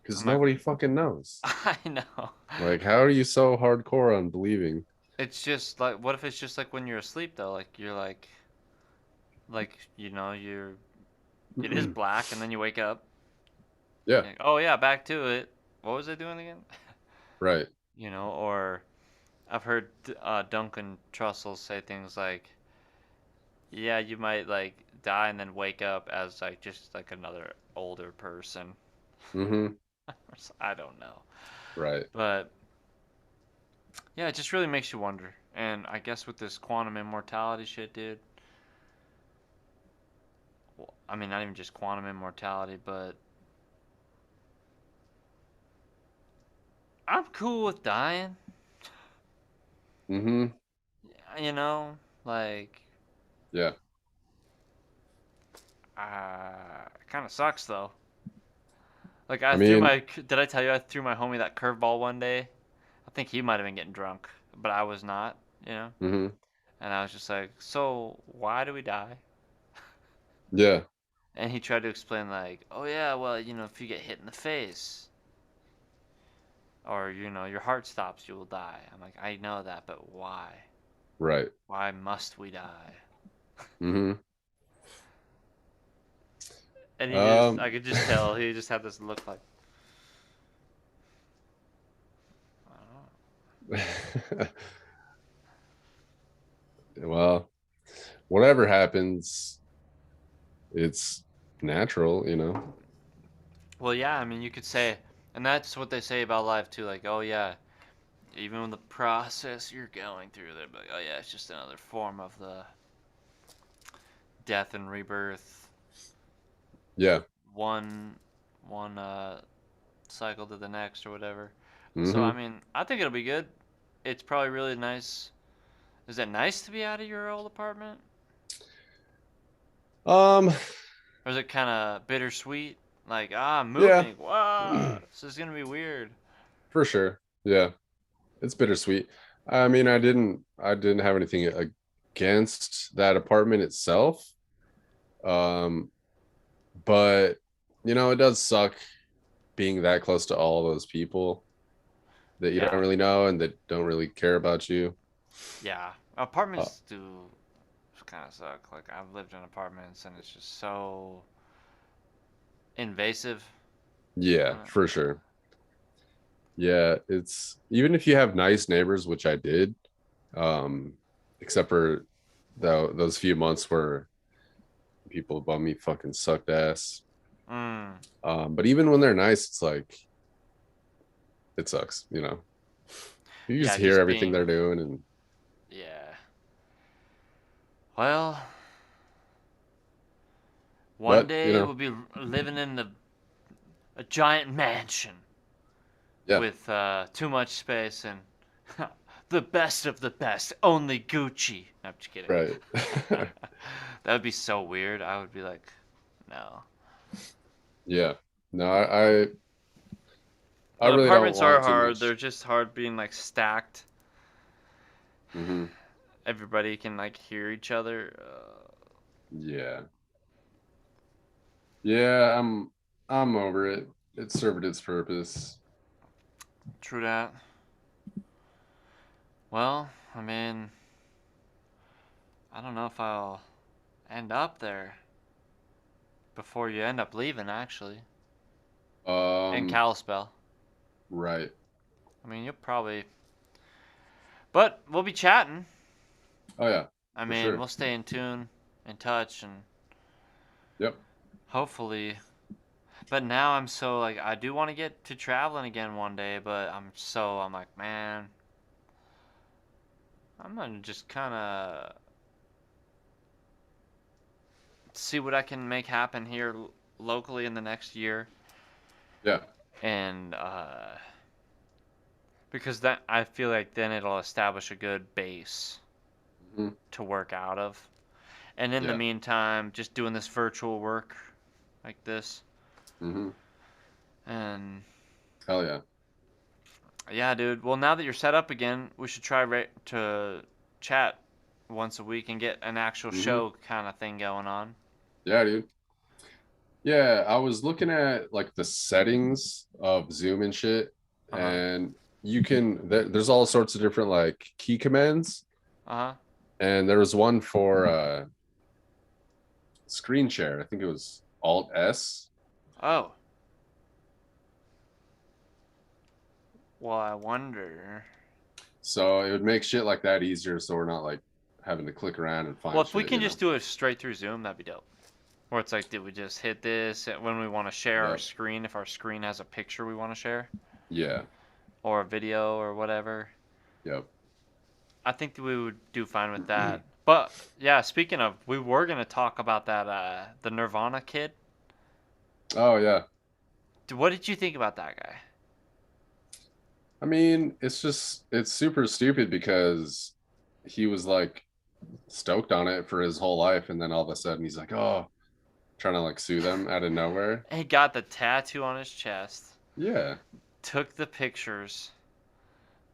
because I'm like, nobody fucking knows. I know. Like, how are you so hardcore on believing? It's just like, what if it's just like when you're asleep though? Like you're like you're it is black, and then you wake up. Yeah, And, oh yeah, back to it. What was I doing again? right. Or I've heard Duncan Trussell say things like, "Yeah, you might like die and then wake up as like just like another older person." Mm-hmm. I don't know, Right. but yeah, it just really makes you wonder. And I guess with this quantum immortality shit, dude. Well, I mean, not even just quantum immortality, but I'm cool with dying. Mm-hmm. You know, like Yeah. it kind of sucks though. Like I mean, did I tell you I threw my homie that curveball one day? I think he might have been getting drunk, but I was not, you know? mm-hmm. And I was just like, so why do we die? Yeah. And he tried to explain like, oh yeah, well, if you get hit in the face or, your heart stops, you will die. I'm like, I know that, but why? Right. Why must we die? Mm-hmm. And Um, I could just tell, he just had this look like, I don't know. well, whatever happens, it's natural, you know. Well, yeah, I mean, you could say, and that's what they say about life too. Like, oh yeah, even with the process you're going through, they're like, oh yeah, it's just another form of the death and rebirth, Yeah. one cycle to the next or whatever. So I Mm-hmm. mean, I think it'll be good. It's probably really nice. Is it nice to be out of your old apartment, Um, or is it kind of bittersweet? Like, I'm yeah. moving. Wow, this is gonna be weird. For sure. Yeah. It's bittersweet. I mean, I didn't have anything against that apartment itself. Um, but it does suck being that close to all those people that you don't Yeah, really know and that don't really care about you. yeah. Uh, Apartments do kind of suck. Like I've lived in apartments and it's just so invasive. yeah, for sure. Yeah, it's even if you have nice neighbors, which I did, um, except for those few months where people above me fucking sucked ass. Mm, But even when they're nice, it's like it sucks, You just yeah, hear just everything being they're doing and yeah. Well, one but day we'll be living in a giant mansion yeah, with too much space and the best of the best. Only Gucci. No, I'm just kidding. right. That would be so weird. I would be like, no. Yeah. No, I The really don't apartments are want too hard. much. They're just hard being like stacked. Mm-hmm. Everybody can like hear each other. Yeah. Yeah, I'm over it. It served its purpose. True that. Well, I mean, I don't know if I'll end up there before you end up leaving, actually. In Um, Kalispell. right. I mean, you'll probably. But we'll be chatting. Oh yeah, I for mean, sure. we'll stay in tune, in touch, and Yep. hopefully. But now I'm so, like, I do want to get to traveling again one day, but I'm like, man, I'm gonna just kind of see what I can make happen here locally in the next year. Yeah. And, because that, I feel like then it'll establish a good base Hmm. to work out of. And in the Yeah. meantime, just doing this virtual work like this. Hmm. And Hell yeah. yeah, dude. Well, now that you're set up again, we should try to chat once a week and get an actual Hmm. show kind of thing going on. Yeah, dude. Yeah, I was looking at like the settings of Zoom and shit, Uh huh. and there's all sorts of different like key commands, Uh huh. and there was one for screen share. I think it was Alt S. Oh. Well, I wonder. So it would make shit like that easier, so we're not like having to click around and Well, find if we shit, can you know? just do it straight through Zoom, that'd be dope. Where it's like, did we just hit this when we want to share our Yep. screen? If our screen has a picture we want to share, Yeah. or a video, or whatever. Yep. I think that we would do fine with that. But yeah, speaking of, we were gonna talk about that the Nirvana kid. Oh yeah. What did you think about that guy? I mean, it's super stupid because he was like stoked on it for his whole life, and then all of a sudden he's like, oh, trying to like sue them out of nowhere. He got the tattoo on his chest, Yeah. took the pictures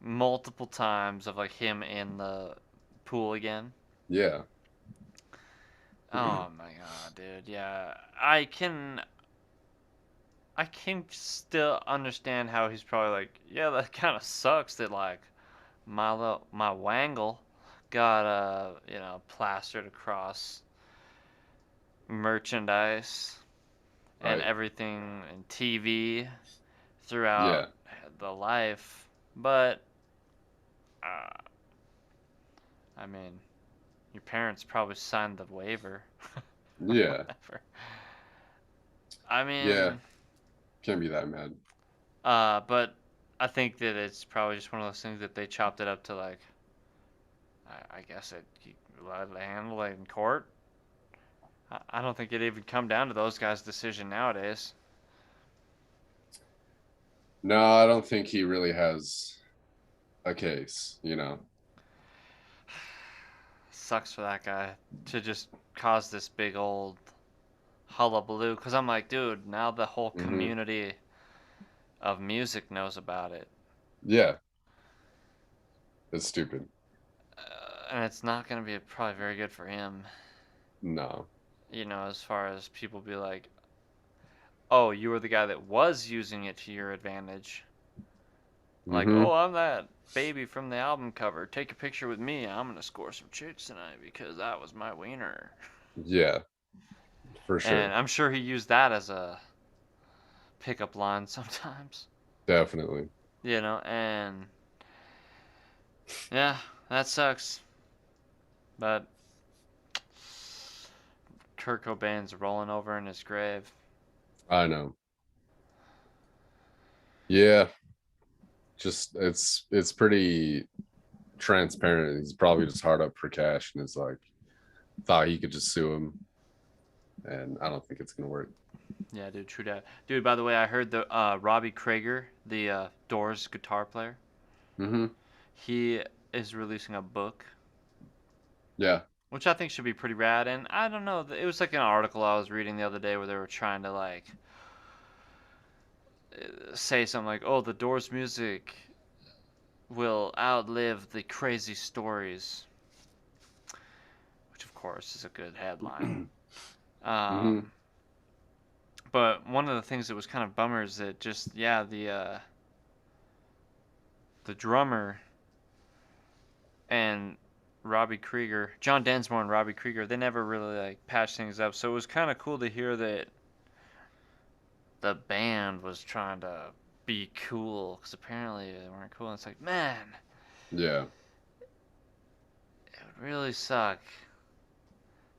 multiple times of like him in the pool again. Yeah. Oh my god, dude. Yeah, I can still understand how he's probably like, yeah, that kind of sucks that like my wangle got plastered across merchandise and Right. everything and TV throughout Yeah. the life. But uh, I mean, your parents probably signed the waiver or Yeah. whatever. I Yeah. mean, Can't be that mad. but I think that it's probably just one of those things that they chopped it up to like, I guess it let it handle it in court. I don't think it even come down to those guys' decision nowadays. No, I don't think he really has a case, you know. Sucks for that guy to just cause this big old hullabaloo. Because I'm like, dude, now the whole Hmm. community of music knows about it. Yeah. It's stupid. And it's not going to be probably very good for him. No. As far as people be like, oh, you were the guy that was using it to your advantage. Like, oh, Hmm. I'm that baby from the album cover. Take a picture with me. I'm going to score some chicks tonight because that was my wiener. Yeah, for And sure. I'm sure he used that as a pickup line sometimes. Definitely. And yeah, that sucks. But Kurt Cobain's rolling over in his grave. I know. Yeah. Just it's pretty transparent. He's probably just hard up for cash and is like thought he could just sue him. And I don't think it's gonna work. Yeah, dude, true that. Dude, by the way, I heard the Robbie Krieger, the Doors guitar player, Hmm. he is releasing a book, Yeah. which I think should be pretty rad. And I don't know, it was like an article I was reading the other day where they were trying to like say something like, "Oh, the Doors music will outlive the crazy stories, which of course is a good headline. Hmm. Um, but one of the things that was kind of bummer is that just yeah the drummer and Robbie Krieger, John Densmore and Robbie Krieger, they never really like patched things up. So it was kind of cool to hear that the band was trying to be cool because apparently they weren't cool. And it's like, man, Yeah. it would really suck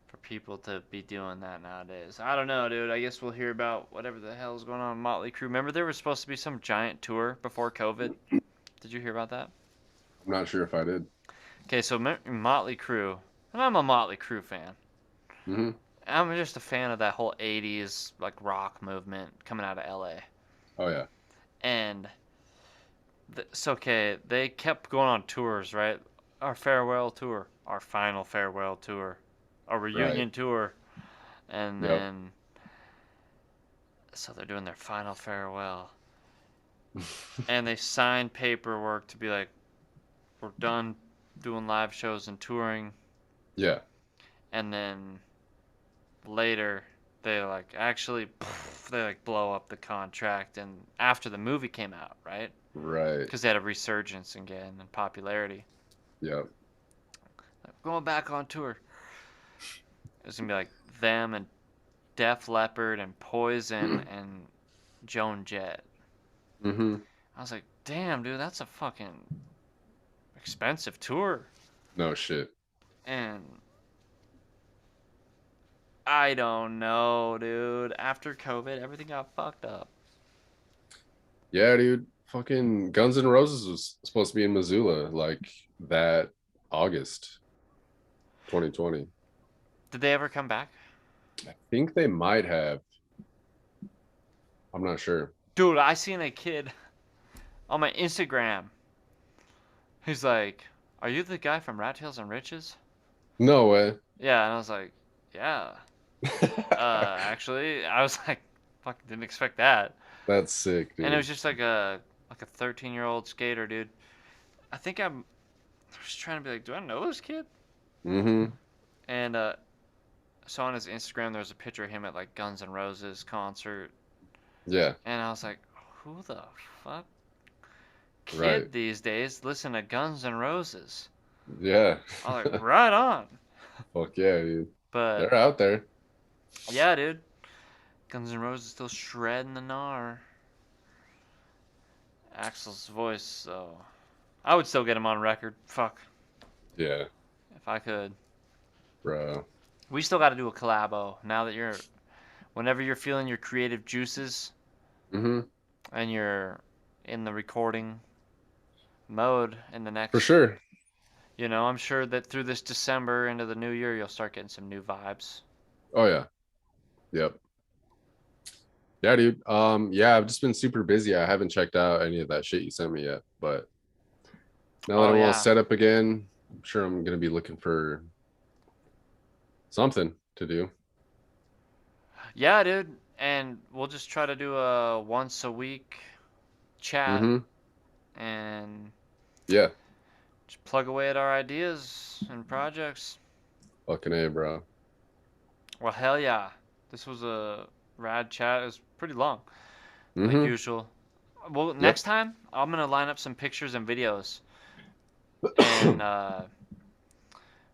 for people to be doing that nowadays. I don't know, dude. I guess we'll hear about whatever the hell is going on with Motley Crue. Remember there was supposed to be some giant tour before COVID? Did you hear about that? I'm not sure if I did. Okay, so Motley Crue, and I'm a Motley Crue fan. Hmm. I'm just a fan of that whole 80s like rock movement coming out of LA. Oh yeah. And so okay, they kept going on tours, right? Our farewell tour, our final farewell tour, our Right. reunion tour, and Yep. then so they're doing their final farewell. And they signed paperwork to be like, we're done doing live shows and touring. Yeah. And then later they like actually they like blow up the contract and after the movie came out, right? Right. Because they had a resurgence again in popularity. Yep. Like, going back on tour. It's gonna be like them and Def Leppard and Poison and Joan Jett. Hmm. I was like, damn, dude, that's a fucking expensive tour. No shit. And I don't know, dude. After COVID, everything got fucked up. Yeah, dude. Fucking Guns N' Roses was supposed to be in Missoula like that August 2020. Did they ever come back? I think they might have. I'm not sure. Dude, I seen a kid on my Instagram. He's like, "Are you the guy from Rat Tails and Riches?" No way. Yeah, and I was like, "Yeah." Actually, I was like, "Fuck, didn't expect that." That's sick, And it dude. was just like a 13-year-old skater, dude. I think I was trying to be like, "Do I know this kid?" Hmm. And so on his Instagram, there was a picture of him at like Guns N' Roses concert, Yeah. and I was like, "Who the fuck Right. kid these days listen to Guns N' Roses?" Yeah. I was like, "Right on." Fuck yeah, dude. But They're out there. yeah, dude, Guns N' Roses still shredding the gnar. Axel's voice, so I would still get him on record. Fuck, Yeah, if I could. bro. We still got to do a collabo now that whenever you're feeling your creative juices Hmm. and you're in the recording mode in the For next, sure. I'm sure that through this December into the new year, you'll start getting some new vibes. Oh yeah. Yep. Yeah, dude. Yeah, I've just been super busy. I haven't checked out any of that shit you sent me yet. But now that Oh I'm all yeah, set up again, I'm sure I'm gonna be looking for something to do. yeah, dude. And we'll just try to do a once a week chat Hmm. and Yeah. just plug away at our ideas and projects. Fucking A, bro. Well, hell yeah. This was a rad chat. It was pretty long, like Hmm. usual. Well, Yep. next time I'm gonna line up some pictures and videos, and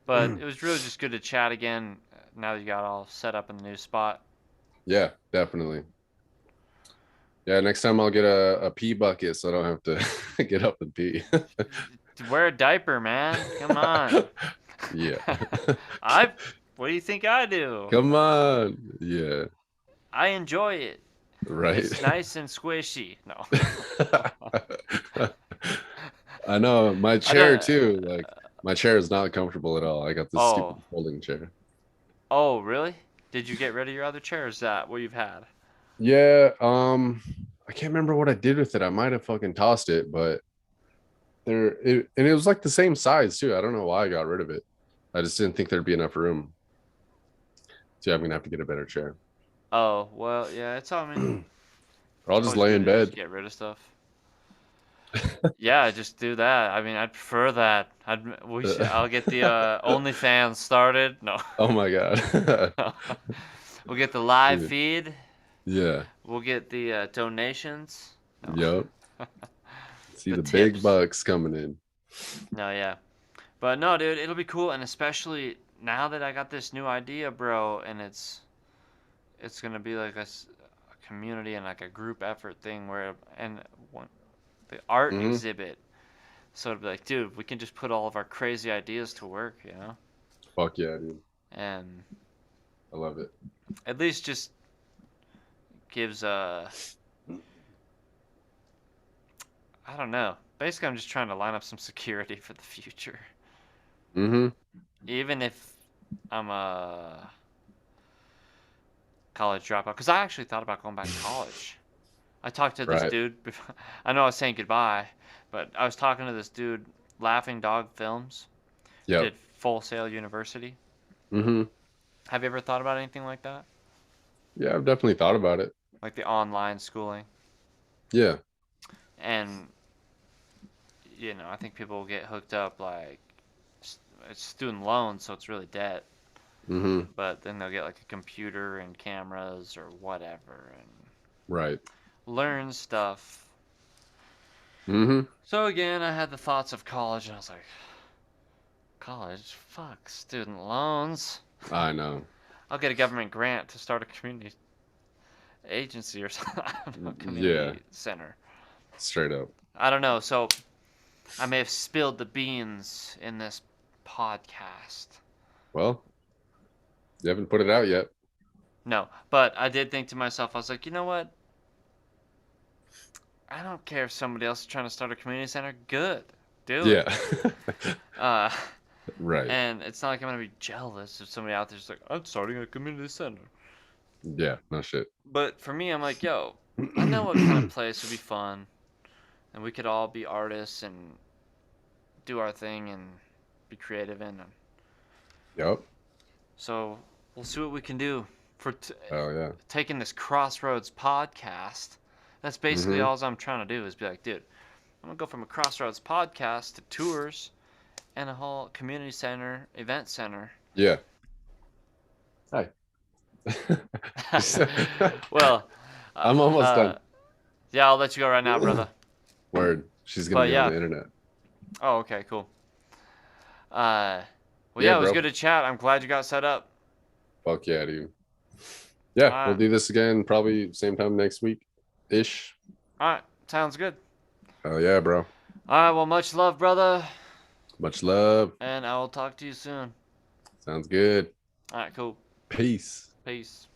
but it was really just good to chat again. Now that you got all set up in the new spot. Yeah, definitely. Yeah, next time I'll get a pee bucket so I don't have to get up and pee. Wear a diaper, man. Come on. Yeah. I. What do you think I do? Come on. Yeah. I enjoy it. Right. It's nice and squishy. No. I know my I chair don't. too. Like my chair is not comfortable at all. I got this stupid Oh. folding chair. Oh, really? Did you get rid of your other chair? Or is that what you've had? Yeah. I can't remember what I did with it. I might have fucking tossed it, but and it was like the same size too. I don't know why I got rid of it. I just didn't think there'd be enough room. So yeah, I'm gonna have to get a better chair. Oh, well, yeah, it's all, I mean, Or it's I'll just always lay good in to just bed. get rid of stuff. Yeah, just do that. I mean, I'd prefer that. I'll get the OnlyFans started. No. Oh my god. We'll get the live Dude. feed. Yeah. We'll get the donations. No. Yup. See The the big tips. bucks coming in. No, yeah. But no, dude, it'll be cool, and especially now that I got this new idea, bro, and it's gonna be like a community and like a group effort thing where and one the art Hmm. exhibit. So it'll be like, dude, we can just put all of our crazy ideas to work, you know, Fuck yeah, dude. and I love it. at least just gives I don't know. Basically, I'm just trying to line up some security for the future, Hmm. even if I'm a college dropout. Because I actually thought about going back to college. I talked to this Right. dude. I know I was saying goodbye, but I was talking to this dude, Laughing Dog Films. He Yep. did Full Sail University. Hmm. Have you ever thought about anything like that? Yeah, I've definitely thought about it. Like the online schooling? Yeah. And, I think people will get hooked up like it's student loans, so it's really debt. Hmm. But then they'll get like a computer and cameras or whatever and Right. learn stuff. Hmm. So again, I had the thoughts of college, and I was like, college? Fuck, student loans. I know. I'll get a government grant to start a community agency or something. I don't know, Yeah. community center. Straight up. I don't know. So I may have spilled the beans in this podcast. Well, you haven't put it out yet. No, but I did think to myself, I was like, you know what? I don't care if somebody else is trying to start a community center. Good. Do it. Yeah. Uh, Right. and it's not like I'm going to be jealous if somebody out there's like, I'm starting a community center. Yeah. No shit. But for me, I'm like, yo, I know what kind of place would be fun. And we could all be artists and do our thing and be creative in. Yep. So we'll see what we can do for Oh yeah. taking this Crossroads podcast. That's basically Hmm. all I'm trying to do is be like, dude, I'm gonna go from a Crossroads podcast to tours and a whole community center, event center. Yeah. Hi. Well, I'm almost done. yeah, I'll let you go right now, brother. Word. She's gonna But be on yeah. the internet. Oh, okay, cool. Well, Yeah, yeah, it was bro. good to chat. I'm glad you got set up. Fuck yeah, dude. Yeah, All we'll right, do this again probably same time next week ish. all right, sounds good. Oh yeah, bro. All right, well, much love, brother, Much love. and I will talk to you soon. Sounds good. All right, cool. Peace. Peace.